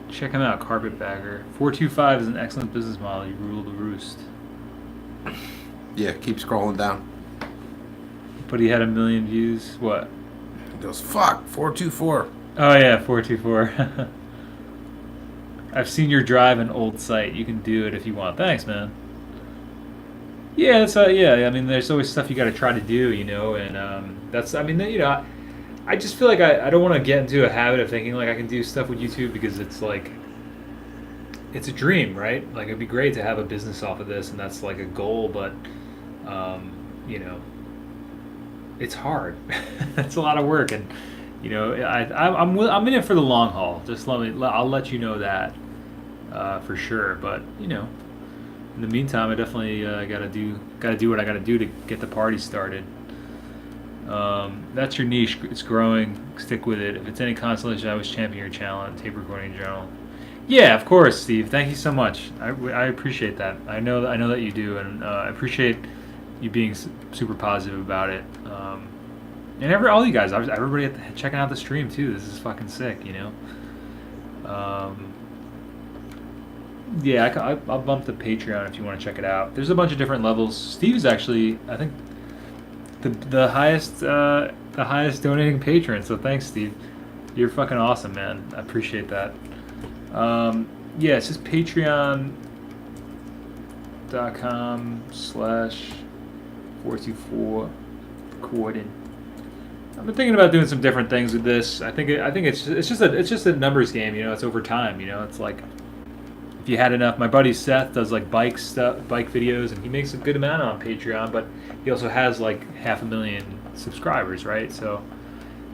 Check him out, Carpetbagger. 425 is an excellent business model. You rule the roost. Yeah, keep scrolling down. But he had 1 million views. What? He goes, fuck, 424. Oh yeah, 424. I've seen your drive an old site. You can do it if you want. Thanks, man. Yeah, that's yeah. I mean, there's always stuff you got to try to do, and that's. I mean, I just feel like I don't want to get into a habit of thinking like I can do stuff with YouTube, because it's like, it's a dream, right? Like, it'd be great to have a business off of this, and that's like a goal, but it's hard. It's a lot of work, and I'm in it for the long haul. Just I'll let you know that for sure. But in the meantime, I definitely gotta do what I gotta do to get the party started. That's your niche. It's growing. Stick with it. If it's any consolation, I was champion your challenge. Tape recording in general. Yeah, of course, Steve. Thank you so much. I appreciate that. I know that you do, and I appreciate you being super positive about it. And all you guys, everybody checking out the stream too. This is fucking sick, Yeah, I'll bump the Patreon if you want to check it out. There's a bunch of different levels. Steve's actually, I think, the highest donating patron. So thanks, Steve. You're fucking awesome, man. I appreciate that. Yeah, it's just patreon.com/424 recording. I've been thinking about doing some different things with this. I think it's just a numbers game. It's over time. It's like if you had enough. My buddy Seth does like bike videos, and he makes a good amount on Patreon, but he also has like 500,000 subscribers, right? So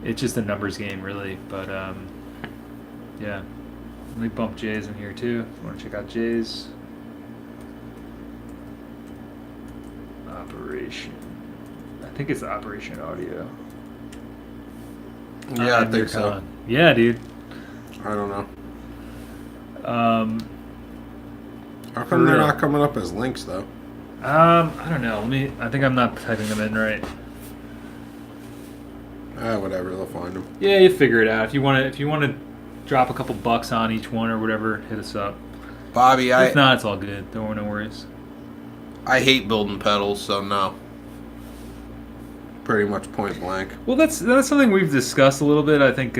it's just a numbers game, really. But yeah. Let me bump Jay's in here too. If you want to check out Jay's operation. I think it's Operation Audio. Yeah, I think so. Yeah, dude. I don't know. How come they're not coming up as links though? I don't know. I think I'm not typing them in right. Whatever. They'll find them. Yeah, you figure it out. If you want to drop a couple bucks on each one or whatever, hit us up. Bobby, if not, it's all good. No worries. I hate building pedals, so no. Pretty much point blank. Well, that's something we've discussed a little bit. I think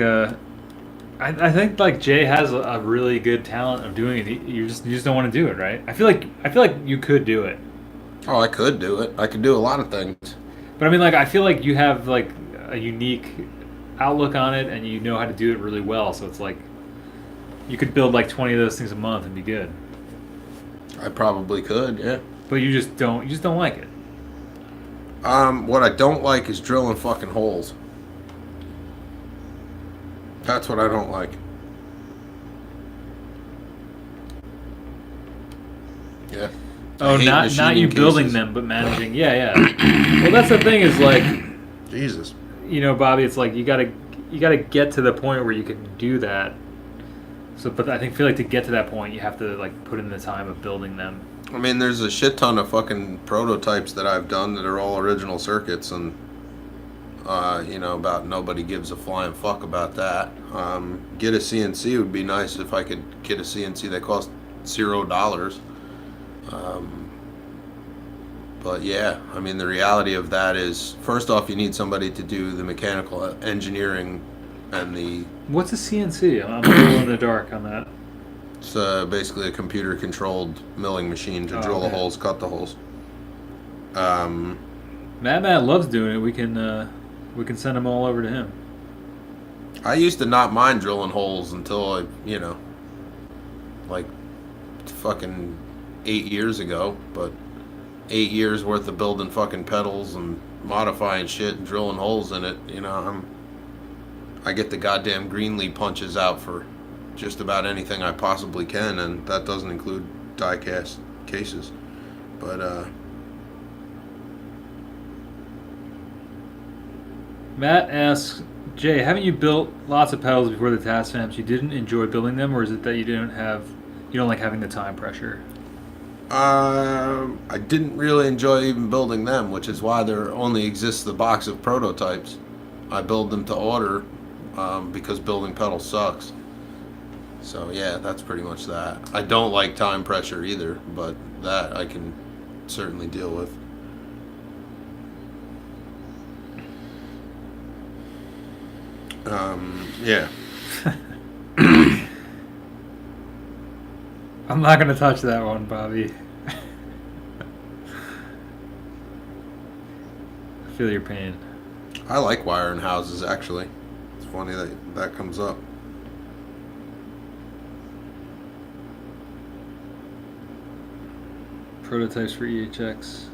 I think like Jay has a really good talent of doing it. You just don't want to do it, right? I feel like you could do it. Oh, I could do it. I could do a lot of things. But I mean, like, I feel like you have like a unique outlook on it, and you know how to do it really well. So it's like you could build like 20 of those things a month and be good. I probably could, yeah. But you just don't like it. What I don't like is drilling fucking holes. That's what I don't like. Yeah. Oh, not you building them, but managing. Yeah. Well, that's the thing is like, Jesus. Bobby, it's like you gotta get to the point where you can do that. So, but I feel like to get to that point, you have to like put in the time of building them. I mean, there's a shit ton of fucking prototypes that I've done that are all original circuits, and about nobody gives a flying fuck about that. Get a CNC would be nice if I could get a CNC that cost $0. But yeah, I mean, the reality of that is, first off, you need somebody to do the mechanical engineering and the... What's a CNC? I'm a little in the dark on that. It's basically a computer-controlled milling machine to drill the holes, cut the holes. Matt loves doing it. We can send them all over to him. I used to not mind drilling holes until like fucking 8 years ago, but 8 years worth of building fucking pedals and modifying shit and drilling holes in it, I get the goddamn Greenlee punches out for just about anything I possibly can, and that doesn't include die-cast cases. But Matt asks, Jay, haven't you built lots of pedals before the task amps? You didn't enjoy building them, or is it that you don't like having the time pressure? I didn't really enjoy even building them, which is why there only exists the box of prototypes. I build them to order because building pedals sucks. So yeah, that's pretty much that. I don't like time pressure either, but that I can certainly deal with. Yeah. I'm not going to touch that one, Bobby. I feel your pain. I like wiring houses, actually. It's funny that comes up. Prototypes for EHX.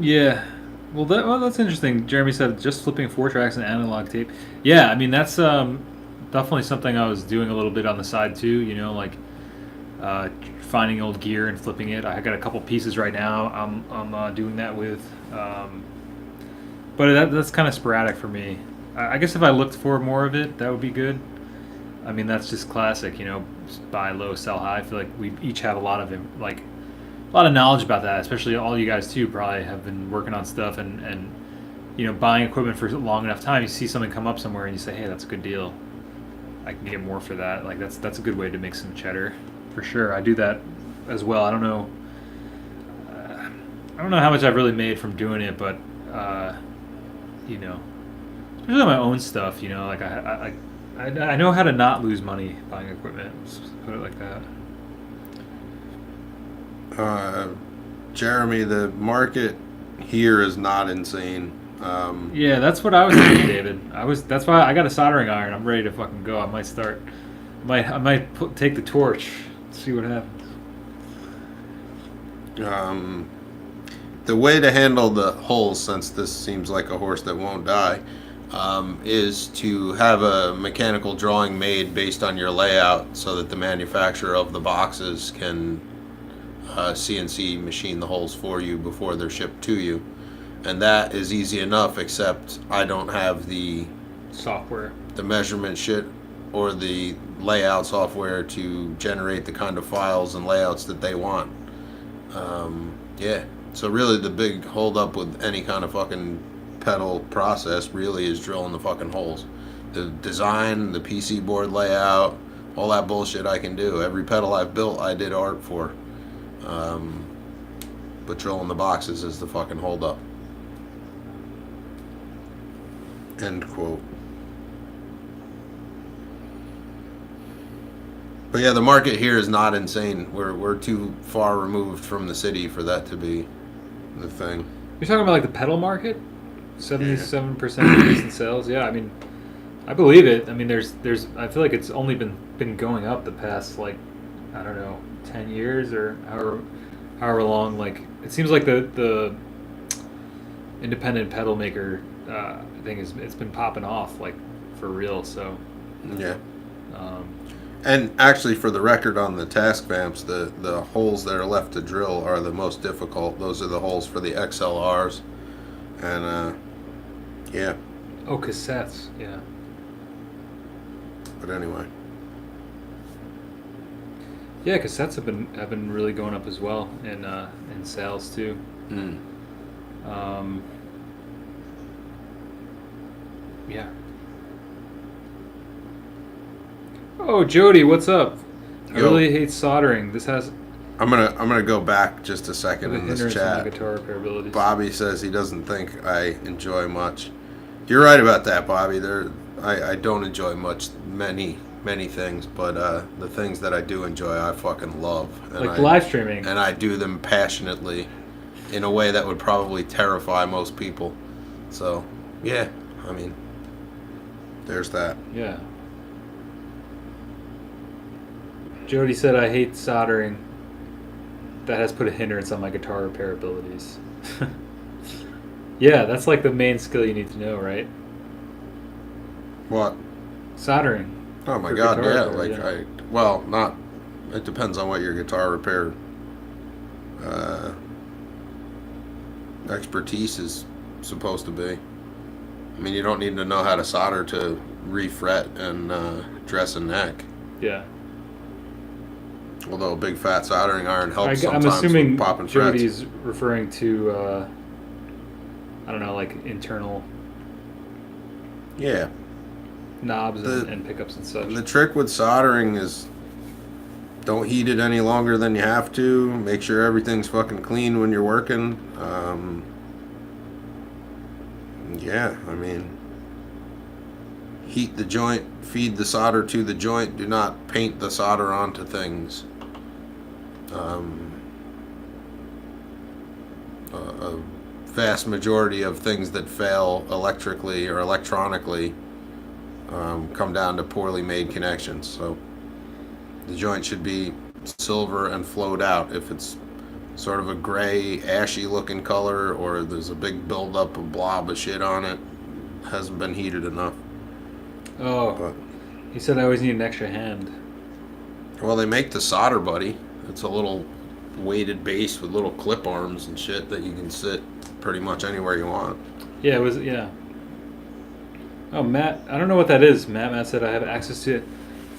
Yeah. Well, that's interesting. Jeremy said just flipping 4 tracks and analog tape. Yeah, I mean that's definitely something I was doing a little bit on the side too. You know, like uh, finding old gear and flipping it. I got a couple pieces right now. I'm doing that with, but that's kind of sporadic for me. I guess if I looked for more of it, that would be good. I mean, that's just classic. You know, buy low, sell high. I feel like we each have a lot of like a lot of knowledge about that, especially all you guys too. Probably have been working on stuff and you know buying equipment for long enough time. You see something come up somewhere and you say, hey, that's a good deal. I can get more for that. Like that's a good way to make some cheddar, for sure. I do that as well. I don't know. I don't know how much I've really made from doing it, but you know, especially on my own stuff. You know, like I know how to not lose money buying equipment. Let's put it like that. Jeremy, the market here is not insane. Yeah, that's what I was thinking, David. That's why I got a soldering iron. I'm ready to fucking go. I might start. Take the torch. See what happens. The way to handle the holes, since this seems like a horse that won't die, is to have a mechanical drawing made based on your layout so that the manufacturer of the boxes can CNC machine the holes for you before they're shipped to you. And that is easy enough, except I don't have the software, the measurement shit, or the layout software to generate the kind of files and layouts that they want. Yeah. So really the big hold up with any kind of fucking pedal process really is drilling the fucking holes. The design, the PC board layout, all that bullshit I can do. Every pedal I've built I did art for. But drilling the boxes is the fucking hold up. End quote. But yeah, the market here is not insane. We're too far removed from the city for that to be the thing. You're talking about like the pedal market, 77% increase in sales. Yeah, I mean, I believe it. I mean, there's. I feel like it's only been going up the past like, I don't know, 10 years or however long. Like it seems like the independent pedal maker thing it's been popping off like for real. So yeah. And actually, for the record, on the task vamps, the holes that are left to drill are the most difficult. Those are the holes for the XLRs, and yeah. Oh, cassettes, yeah. But anyway. Yeah, cassettes have been really going up as well in sales too. Yeah. Oh, Jody, what's up? I really hate soldering. This has. I'm gonna go back just a second in this chat. Guitar repairabilities. Bobby says he doesn't think I enjoy much. You're right about that, Bobby. I don't enjoy many things, but the things that I do enjoy, I fucking love. And like live streaming. And I do them passionately, in a way that would probably terrify most people. So, yeah, I mean, there's that. Yeah. Jody said, I hate soldering. That has put a hindrance on my guitar repair abilities. Yeah, that's like the main skill you need to know, right? What? Soldering. Oh my god, yeah. Repair, not. It depends on what your guitar repair expertise is supposed to be. I mean, you don't need to know how to solder to refret and dress a neck. Yeah. Although a big fat soldering iron helps I'm sometimes assuming with popping Jody's frets. referring to, I don't know, like internal knobs and pickups and such. The trick with soldering is don't heat it any longer than you have to. Make sure everything's fucking clean when you're working. Yeah, I mean, heat the joint, feed the solder to the joint. Do not paint the solder onto things. A vast majority of things that fail electrically or electronically come down to poorly made connections. So the joint should be silver and flowed out. If it's sort of a gray, ashy looking color, or there's a big buildup of blob of shit on it. Hasn't been heated enough. Oh, But he said I always need an extra hand. well, they make the solder buddy. It's a little weighted base with little clip arms and shit that you can sit pretty much anywhere you want. Yeah, it was, yeah. Oh, Matt, I don't know what that is. Matt said I have access to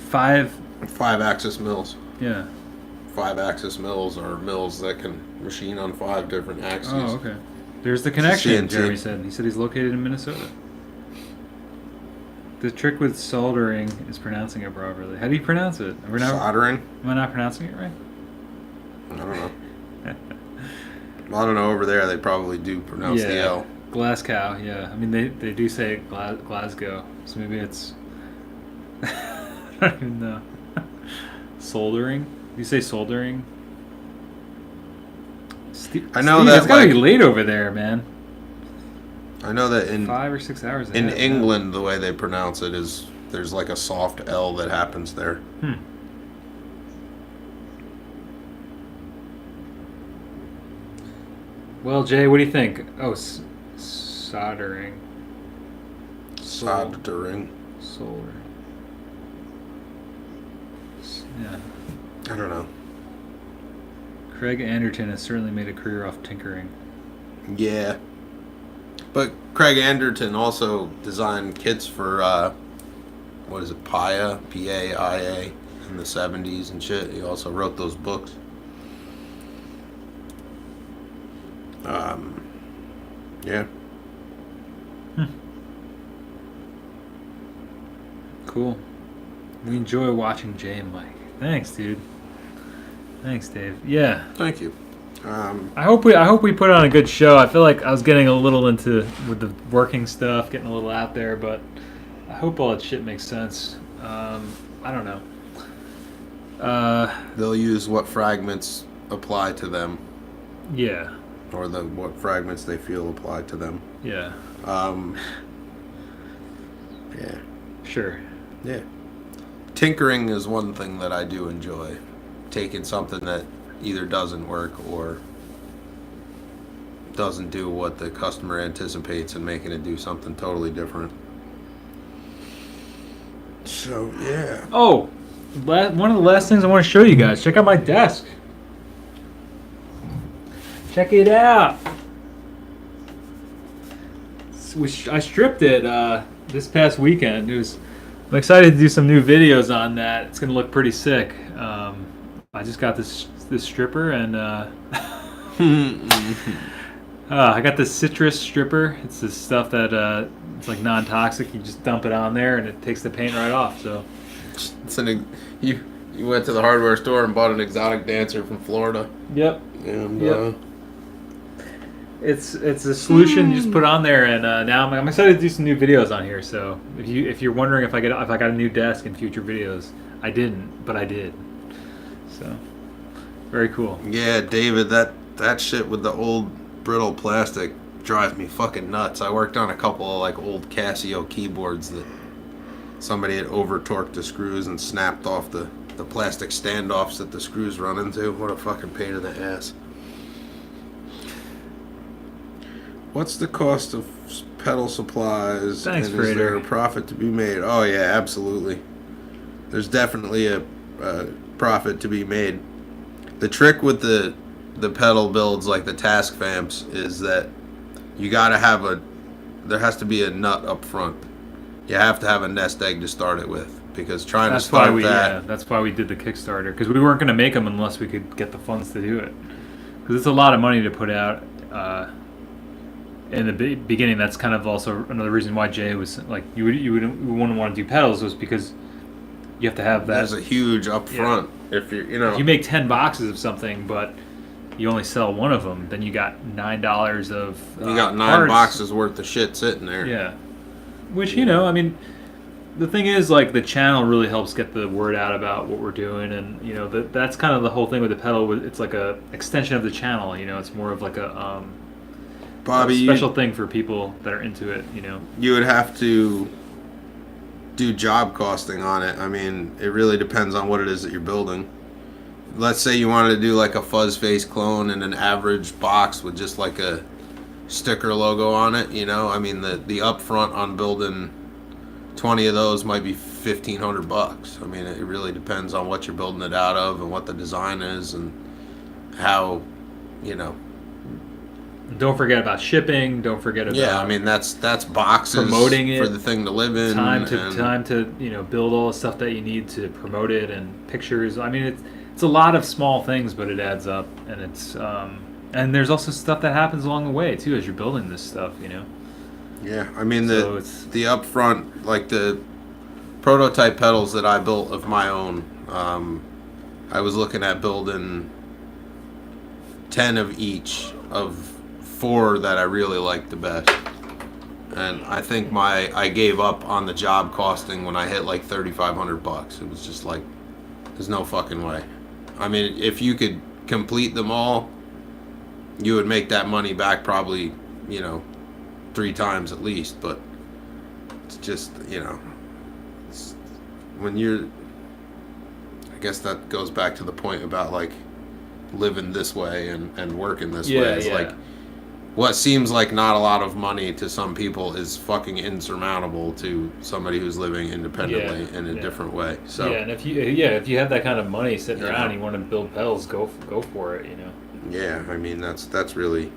5. 5-axis mills. Yeah. 5-axis mills are mills that can machine on 5 different axes. Oh, okay. There's the connection, CNC. Jeremy said. He said he's located in Minnesota. The trick with soldering is pronouncing it properly. How do you pronounce it? Soldering? Am I not pronouncing it right? I don't know. I don't know. Over there, they probably do pronounce the L. Glasgow, yeah. I mean, they do say Glasgow, so maybe it's... I don't even know. Soldering? You say soldering? I know that it's gotta be late over there, man. I know that in 5 or 6 hours in ahead, England, the way they pronounce it is there's like a soft L that happens there. Well, Jay, what do you think? Oh, soldering. Soldering. Soldering. Yeah. I don't know. Craig Anderton has certainly made a career off tinkering. Yeah. But Craig Anderton also designed kits for, what is it, PAIA? P-A-I-A in the 70s and shit. He also wrote those books. Yeah. Cool. We enjoy watching Jay and Mike. Thanks, dude. Thanks, Dave. Yeah. Thank you. I hope we put on a good show. I feel like I was getting a little into with the working stuff, getting a little out there, but I hope all that shit makes sense. I don't know. They'll use what fragments apply to them, Yeah. or what fragments they feel apply to them. Yeah. Yeah. Sure. Yeah. Tinkering is one thing that I do enjoy. Taking something that either doesn't work or doesn't do what the customer anticipates and making it do something totally different. So, yeah. Oh, one of the last things I want to show you guys. Check out my desk. Check it out. I stripped it this past weekend. I'm excited to do some new videos on that. It's gonna look pretty sick. I just got this stripper and I got this citrus stripper. It's this stuff that it's like non-toxic. You just dump it on there and it takes the paint right off. So You went to the hardware store and bought an exotic dancer from Florida. Yep. And Yep. It's a solution you just put on there, and now I'm excited to do some new videos on here. So if you're wondering if I got a new desk in future videos, I didn't, but I did. So very cool. Yeah, David, that shit with the old brittle plastic drives me fucking nuts. I worked on a couple of like old Casio keyboards that somebody had over torqued the screws and snapped off the plastic standoffs that the screws run into. What a fucking pain in the ass. What's the cost of pedal supplies? Thanks, and is Frater. there a profit to be made? Oh yeah, absolutely. There's definitely a profit to be made. The trick with the pedal builds like the Task Vamps is that you gotta have there has to be a nut up front. You have to have a nest egg to start it with, because trying to start that's why we did the Kickstarter, because we weren't going to make them unless we could get the funds to do it, because it's a lot of money to put out in the beginning. That's kind of also another reason why Jay was like, you wouldn't want to do pedals, was because you have to have that. There's a huge up front. If if you make 10 boxes of something but you only sell one of them, then you got $9 of you got 9 parts. boxes worth of shit sitting there. Yeah. Which, I mean, the thing is, like, the channel really helps get the word out about what we're doing, and, that's kind of the whole thing with the pedal. It's like a extension of the channel, it's more of like a Bobby, special thing for people that are into it, You would have to do job costing on it. I mean, it really depends on what it is that you're building. let's say you wanted to do like a fuzz face clone in an average box with just like a sticker logo on it, you know, I mean the upfront on building 20 of those might be $1,500. I mean, it really depends on what you're building it out of and what the design is and how, you know. Don't forget about shipping. Don't forget about I mean that's boxes promoting it, for the thing to live in. Time to you know, build all the stuff that you need to promote it, and pictures. I mean, it's a lot of small things, but it adds up, and it's and there's also stuff that happens along the way too as you're building this stuff, you know. Yeah, I mean So the upfront, like the prototype pedals that I built of my own. I was looking at building 10 of each of 4 that I really liked the best, and I think I gave up on the job costing when I hit like $3,500. It was just like, there's no fucking way. I mean, if you could complete them all, you would make that money back probably, you know, 3 times at least. But it's just, you know, it's, when you're, I guess that goes back to the point about like living this way and working this way. It's like, what seems like not a lot of money to some people is fucking insurmountable to somebody who's living independently in a different way. So and if you have that kind of money sitting around and you want to build pedals, go for it, you know. Yeah, I mean that's really,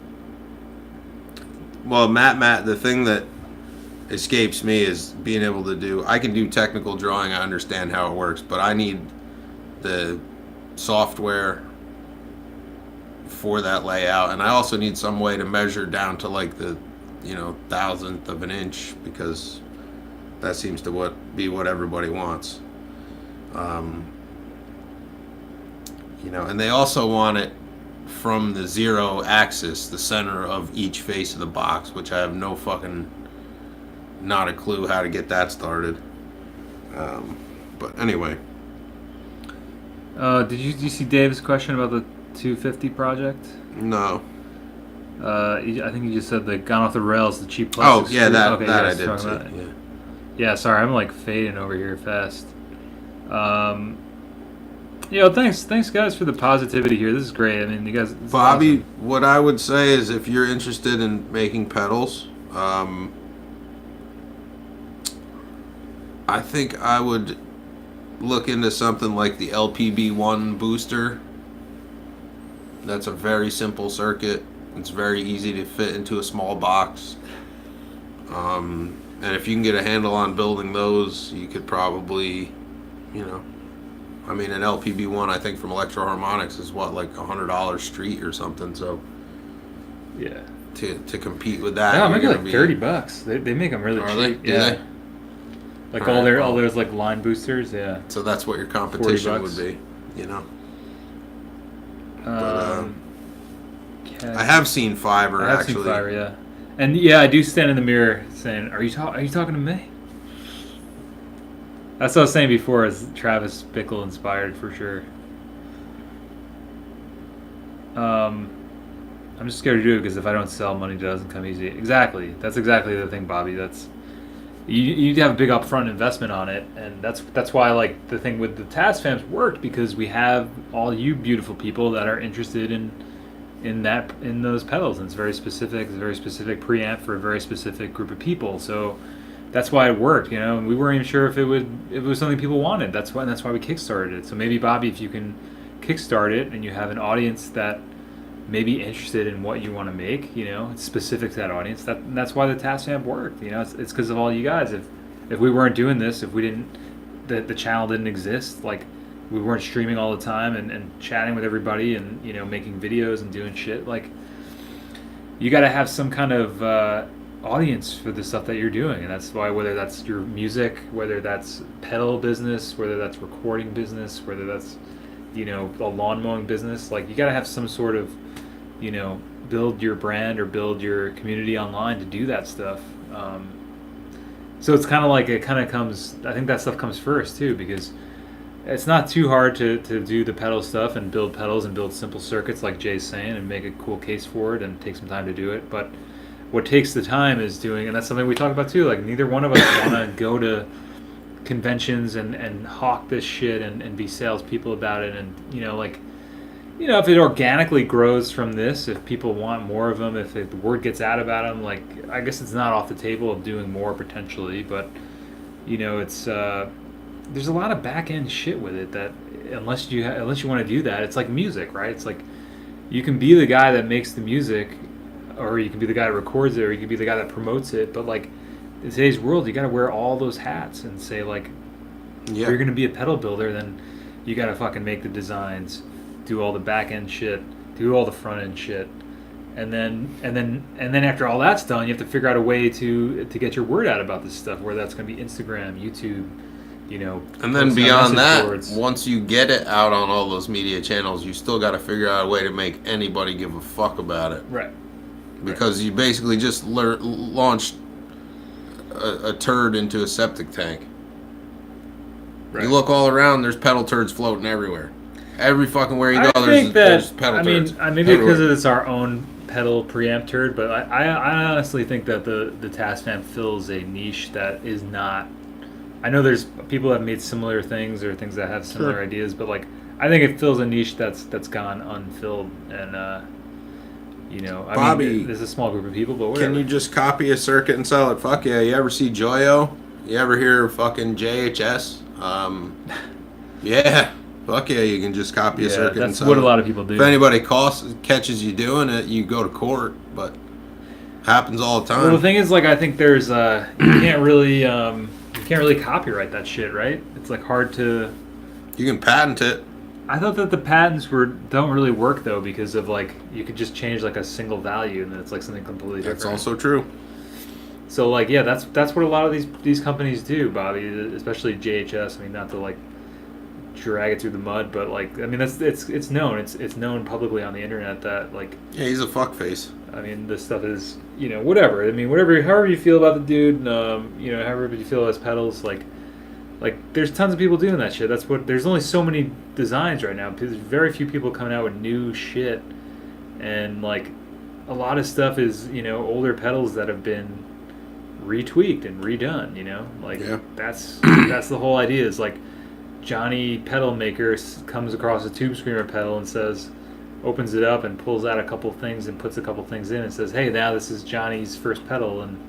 well, Matt, the thing that escapes me is being able to do, I can do technical drawing, I understand how it works, but I need the software for that layout, and I also need some way to measure down to like the, you know, thousandth of an inch, because that seems to be what everybody wants. You know, and they also want it from the 0 axis, the center of each face of the box, which I have not a clue how to get that started. But anyway. Did you see Dave's question about the 250 project? No. I think you just said the gone off the rails, the cheap plastic. Oh yeah, that I did too. Yeah, sorry, I'm like fading over here fast. You know, thanks guys for the positivity here. This is great. I mean, you guys. Bobby, awesome. What I would say is, if you're interested in making pedals, I think I would look into something like the LPB1 booster. That's a very simple circuit. It's very easy to fit into a small box. And if you can get a handle on building those, you could probably, you know, I mean, an LPB1, I think, from Electro Harmonics is what, like $100 street or something. So yeah, to compete with that, yeah, maybe like $30. They make them really cheap. Do they? Like all those like line boosters, yeah. So that's what your competition would be, you know. I have seen Fiverr, actually. Seen Fiverr, yeah. And yeah, I do stand in the mirror saying, "Are you talking to me?" That's what I was saying before. Is Travis Bickle inspired for sure? I'm just scared to do it because if I don't sell, money doesn't come easy. Exactly. That's exactly the thing, Bobby. That's you need to have a big upfront investment on it, and that's why like the thing with the Taz fans worked, because we have all you beautiful people that are interested in those pedals, and it's very specific. It's a very specific preamp for a very specific group of people. So that's why it worked, you know. And we weren't even sure if it was something people wanted. That's why we kickstarted it. So maybe, Bobby, if you can kickstart it and you have an audience that may be interested in what you want to make, you know, it's specific to that audience. That's why the Task Amp worked. You know, it's because of all you guys. If we weren't doing this, if we didn't, the channel didn't exist, like we weren't streaming all the time and chatting with everybody and, you know, making videos and doing shit, like you got to have some kind of audience for the stuff that you're doing. And that's why, whether that's your music, whether that's pedal business, whether that's recording business, whether that's, you know, a lawn mowing business, like you got to have some sort of, you know, build your brand or build your community online to do that stuff. So it's kind of like, it kind of comes, I think that stuff comes first too, because it's not too hard to do the pedal stuff and build pedals and build simple circuits like Jay's saying and make a cool case for it and take some time to do it. But what takes the time is doing, and that's something we talk about too, like neither one of us want to go to conventions and hawk this shit and be salespeople about it, and if it organically grows from this, if people want more of them, if the word gets out about them, like, I guess it's not off the table of doing more potentially, but it's there's a lot of back end shit with it that unless you want to do that, it's like music, right? It's like you can be the guy that makes the music, or you can be the guy that records it, or you can be the guy that promotes it, but like in today's world, you got to wear all those hats and say, like, if you're going to be a pedal builder, then you got to fucking make the designs, do all the back end shit, do all the front end shit, and then after all that's done, you have to figure out a way to get your word out about this stuff, where that's going to be Instagram, YouTube, and then beyond that, boards. Once you get it out on all those media channels, you still got to figure out a way to make anybody give a fuck about it, right? Because you basically just launched a turd into a septic tank. Right. You look all around, there's pedal turds floating everywhere. Every fucking where you go, there's pedal turds. I mean, maybe because it's our own pedal preamp turd, but I honestly think that the Tascam fills a niche that is not. I know there's people that have made similar things or things that have similar ideas, but like I think it fills a niche that's gone unfilled, and Bobby, there's a small group of people, but whatever. Can you just copy a circuit and sell it? Fuck yeah! You ever see Joyo? You ever hear fucking JHS? Yeah. Fuck yeah, you can just copy a circuit and sell it. That's what a lot of people do. If anybody catches you doing it, you go to court, but happens all the time. Well, the thing is, like, I think there's you can't really copyright that shit, right? It's like hard to. You can patent it. I thought that the patents don't really work though, because of like you could just change like a single value and then it's like something completely different. That's also true. So like that's what a lot of these companies do, Bobby, especially JHS. I mean, not to like drag it through the mud, but like I mean it's known. It's known publicly on the internet that like he's a fuckface. I mean, this stuff is whatever. I mean, however you feel about the dude, however you feel as pedals, like there's tons of people doing that shit. There's only so many designs right now. There's very few people coming out with new shit, and like a lot of stuff is older pedals that have been retweaked and redone. That's the whole idea. Is like Johnny Pedal Maker comes across a Tube Screamer pedal and opens it up and pulls out a couple things and puts a couple things in and says, hey, now this is Johnny's first pedal, and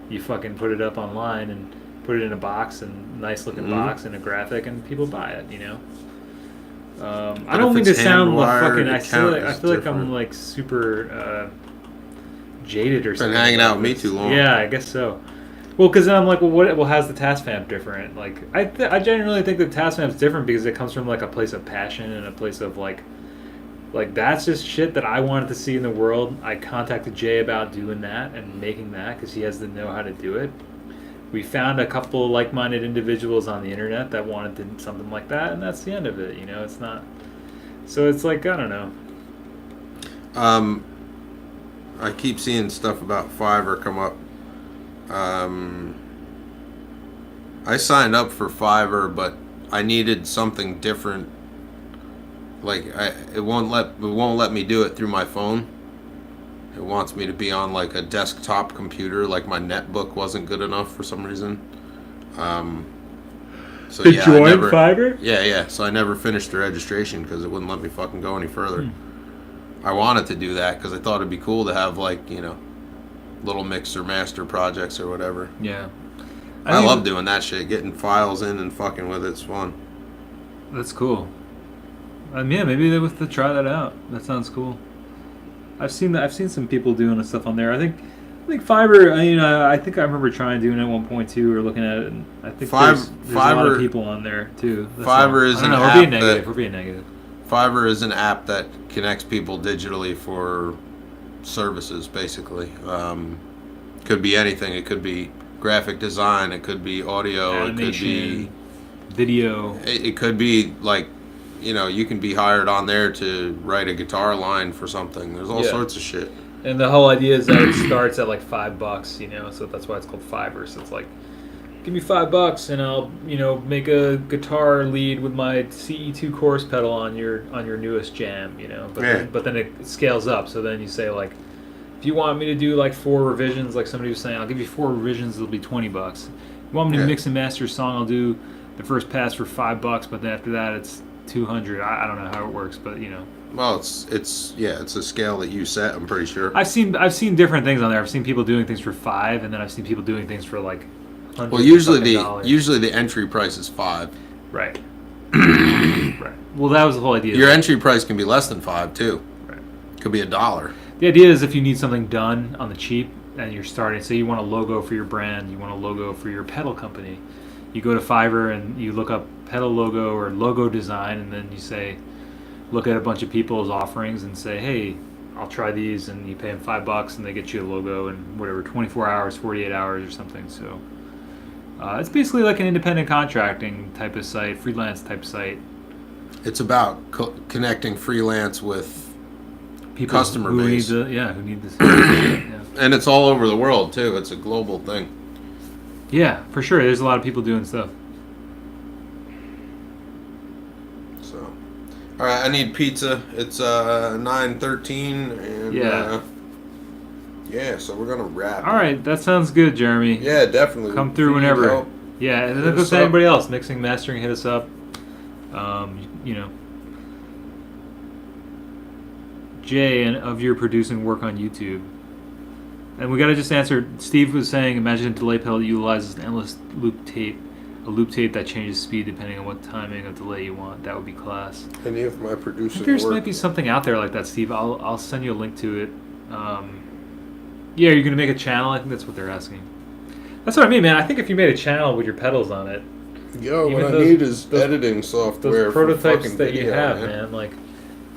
you fucking put it up online and put it in a box, and nice looking box and a graphic, and people buy it. I don't mean to sound fucking. I feel like I'm like super jaded or something. Been hanging out with me too long. Yeah, I guess so. Well, because then I'm like, well, how's the Tascam different? Like, I genuinely think the Tascam's different because it comes from like a place of passion and a place of like that's just shit that I wanted to see in the world. I contacted Jay about doing that and making that because he has to know how to do it. We found a couple like-minded individuals on the internet that wanted something like that, and that's the end of it. It's not. So it's like, I don't know. I keep seeing stuff about Fiverr come up. I signed up for Fiverr, but I needed something different. Like it won't let me do it through my phone. It wants me to be on like a desktop computer. Like my netbook wasn't good enough for some reason. So to join Fiverr? Yeah. So I never finished the registration because it wouldn't let me fucking go any further. I wanted to do that because I thought it'd be cool to have like little mixer master projects or whatever. Yeah. I love doing that shit. Getting files in and fucking with it's fun. That's cool. Yeah, maybe they have to try that out. That sounds cool. I've seen some people doing stuff on there. I think Fiverr. I think I remember trying doing it at one point too, or looking at it. And I think there's a lot of people on there too. Fiverr is an app. We're being negative. Fiverr is an app that connects people digitally for services, basically. Could be anything. It could be graphic design. It could be audio. Animation, it could be video. It could be like. You can be hired on there to write a guitar line for something. There's all sorts of shit. And the whole idea is that it starts at like $5, so that's why it's called Fiverr. So it's like, give me $5 and I'll, make a guitar lead with my CE2 chorus pedal on your newest jam, But then it scales up. So then you say like, if you want me to do like 4 revisions, like somebody was saying, I'll give you 4 revisions. It'll be $20. want me to Yeah. mix and master a song, I'll do the first pass for $5, but then after that it's 200. I don't know how it works, but Well, it's a scale that you set. I'm pretty sure. I've seen different things on there. I've seen people doing things for $5, and then I've seen people doing things for like hundreds. Well, $100. usually the entry price is $5. Right. Right. Well, that was the whole idea. Your entry price can be less than $5 too. Right. Could be $1. The idea is if you need something done on the cheap and you're starting, say you want a logo for your brand, you want a logo for your pedal company, you go to Fiverr and you look up pedal logo or logo design, and then you say, look at a bunch of people's offerings and say, hey, I'll try these, and you pay them $5 and they get you a logo in whatever 24 hours, 48 hours or something. So it's basically like an independent contracting type of site, freelance type site. It's about connecting freelance with People customer who base. who need this. Yeah. And it's all over the world too. It's a global thing. Yeah, for sure. There's a lot of people doing stuff. So, all right, I need pizza. It's 9:13, and so we're gonna wrap. All right, that sounds good, Jeremy. Yeah, definitely. Come through If you need whenever. help, Yeah, and hit then go us to up. anybody else. Mixing, mastering, hit us up. Jay, and of your producing work on YouTube. And we got to just answer, Steve was saying, imagine a delay pedal that utilizes an endless loop tape, a loop tape that changes speed depending on what timing of delay you want. That would be class. Any of my I producing think there's work. might be something out there like that, Steve. I'll send you a link to it. Yeah, you're going to make a channel? I think that's what they're asking. That's what I mean, man. I think if you made a channel with your pedals on it, Yo, even what I those- need is those- editing software. those prototypes for fucking that you video, have, man. man, like,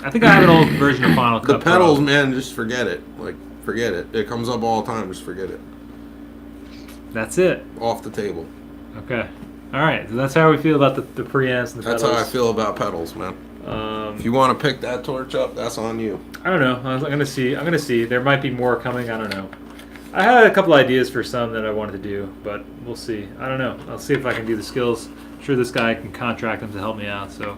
I think I have an old version of Final The Cut Pro. pedals, man, just forget it. Like, forget it. It comes up all the time. Just forget it. That's it. Off the table. Okay. All right. So that's how we feel about the preamps and the That's pedals. how I feel about pedals, man. If you want to pick that torch up, that's on you. I don't know. I'm gonna see. There might be more coming. I don't know. I had a couple ideas for some that I wanted to do, but we'll see. I don't know. I'll see if I can do the skills. I'm sure this guy can contract him to help me out. So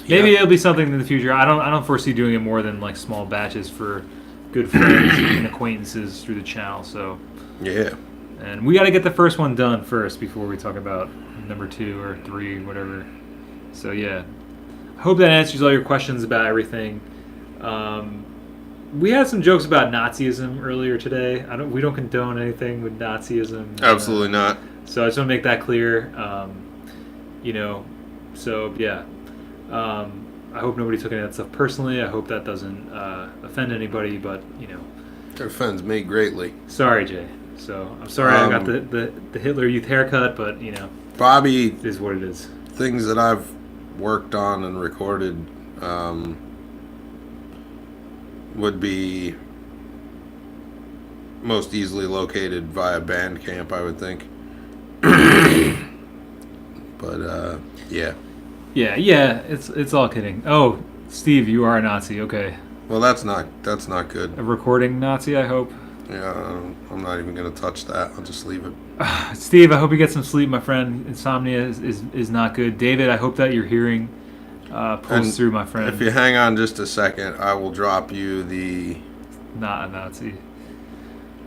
maybe it'll be something in the future. I don't foresee doing it more than like small batches for good friends and acquaintances through the channel. So Yeah. and we got to get the first one done first before we talk about number 2 or 3, whatever. So yeah, I hope that answers all your questions about everything. We had some jokes about Nazism earlier today. We don't condone anything with Nazism. Absolutely not. So I just want to make that clear. So yeah. I hope nobody took any of that stuff personally. I hope that doesn't offend anybody, but It offends me greatly. sorry, Jay. So I'm sorry I got the Hitler Youth haircut, but Bobby, it is what it is. things that I've worked on and recorded would be most easily located via Bandcamp, I would think. But yeah. Yeah, it's all kidding. Oh, Steve, you are a Nazi. Okay, Well, that's not good. a recording Nazi, I hope. Yeah, I'm not even gonna touch that. I'll just leave it. Steve, I hope you get some sleep, my friend. Insomnia is not good. David, I hope that your hearing pulls And through, my friend. If you hang on just a second, I will drop you Not a Nazi.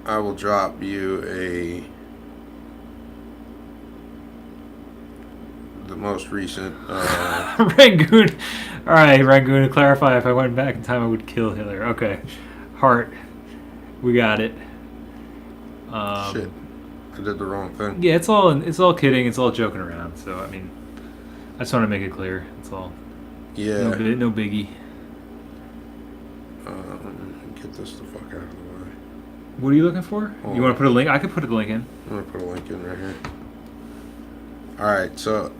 I will drop you the most recent. Rangoon. All right, Rangoon. To clarify, if I went back in time, I would kill Hitler. Okay, Heart. We got it. Shit, I did the wrong thing. Yeah, it's all kidding. It's all joking around. So I mean, I just want to make it clear. It's all Yeah. no biggie. Get this the fuck out of the way. What are you looking for? Hold You want on. to put a link? I could put a link in. I'm gonna put a link in right here. All right, so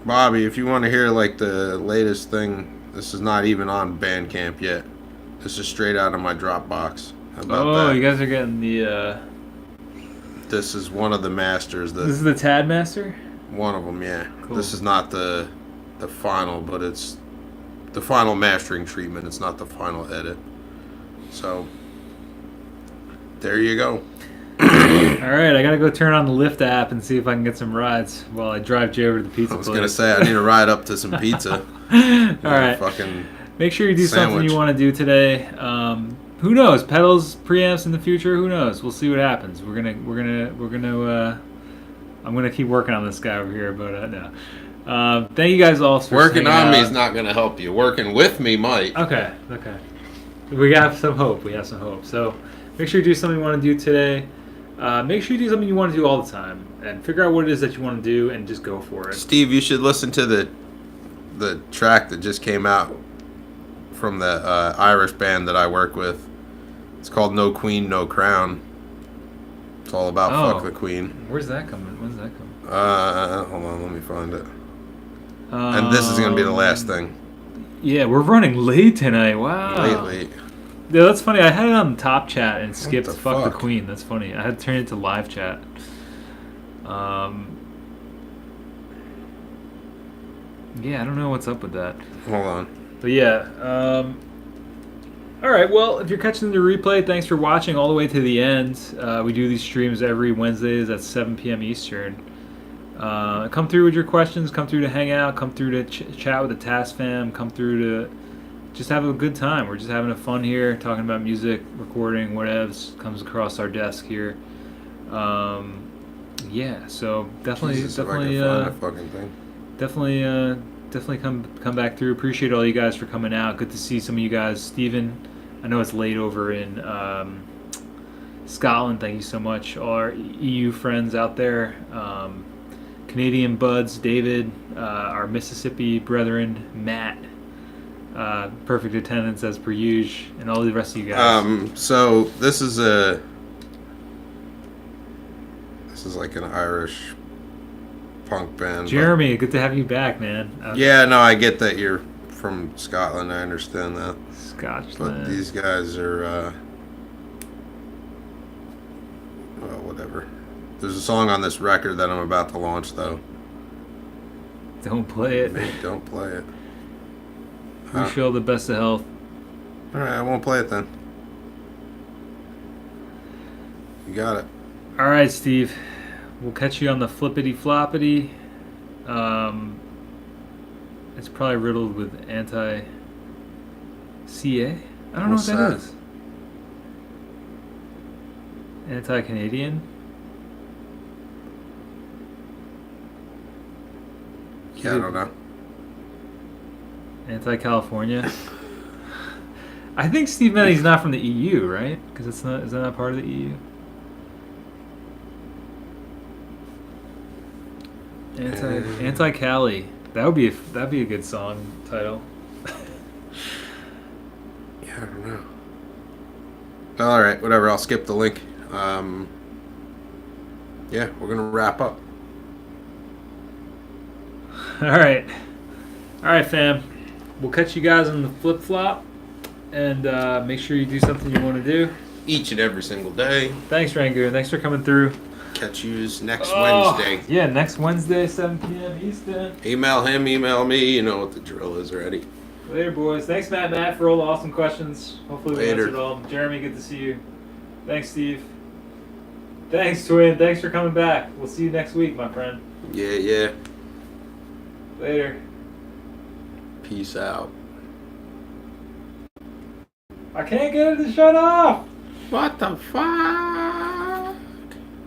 Bobby, if you want to hear like the latest thing, this is not even on Bandcamp yet. This is straight out of my Dropbox. How about Oh, that? you guys are getting the. This is one of the masters. This is the Tad Master. One of them, yeah. Cool. This is not the final, but it's the final mastering treatment. It's not the final edit. So there you go. All right, I gotta go turn on the Lyft app and see if I can get some rides while I drive Jay over to the pizza I was place. gonna say I need to ride up to some pizza. All right. Fucking Make sure you do something sandwich. you want to do today. Who knows? Pedals, preamps in the future. Who knows? We'll see what happens. We're gonna I'm gonna keep working on this guy over here, but no. Thank you guys all for Working hanging on me out. is not going to help you. Working with me might. Okay. We have some hope. So make sure you do something you want to do today. Make sure you do something you want to do all the time, and figure out what it is that you want to do, and just go for it. Steve, you should listen to the track that just came out from the Irish band that I work with. It's called No Queen, No Crown. It's all about fuck the queen. Where's that coming? When's that coming? Hold on, let me find it. And this is going to be the last thing. Yeah, we're running late tonight. Wow. Late. Yeah, that's funny. I had it on top chat and skipped the fuck the fuck? queen. That's funny. I had to turn it to live chat. Yeah, I don't know what's up with that. Hold on. But yeah. All right. Well, if you're catching the replay, thanks for watching all the way to the end. We do these streams every Wednesdays at 7 p.m. Eastern. Come through with your questions. Come through to Hangout. Come through to chat with the Task Fam. Come through to just have a good time. We're just having a fun here, talking about music, recording, whatevs comes across our desk here. Yeah. So definitely, Jesus, if I can find the fucking thing. definitely come back through. Appreciate all you guys for coming out. Good to see some of you guys. Steven, I know it's late over in Scotland. Thank you so much. All our EU friends out there. Canadian buds, David, our Mississippi brethren, Matt, perfect attendance as per usual, and all the rest of you guys. So this is like an Irish punk band. Jeremy, good to have you back, man. Yeah, no, I get that you're from Scotland. I understand that. Scotland. But these guys are, well, whatever. There's a song on this record that I'm about to launch, though. Don't play it. Don't play it. Wish you all the best of health. All right, I won't play it then. You got it. All right, Steve. We'll catch you on the flippity floppity. It's probably riddled with anti-CA. I don't know what that is. Anti-Canadian. Yeah, I don't know. Anti-California. I think Steve meant he's not from the EU, right? Because it's not. Is that not part of the EU? Anti-Cali. That'd be a good song title. Yeah, I don't know. All right, whatever. I'll skip the link. Yeah, we're gonna wrap up. All right, fam. We'll catch you guys on the flip flop, and make sure you do something you want to do. Each and every single day. Thanks, Rangoon. Thanks for coming through. Catch yous next Wednesday. Yeah, next Wednesday, 7 p.m. Eastern. Email him, email me. You know what the drill is already. Later, boys. Thanks, Matt, for all the awesome questions. Hopefully we answered all. Jeremy, good to see you. Thanks, Steve. Thanks, Twin. Thanks for coming back. We'll see you next week, my friend. Yeah. Later. Peace out. I can't get it to shut off. What the fuck?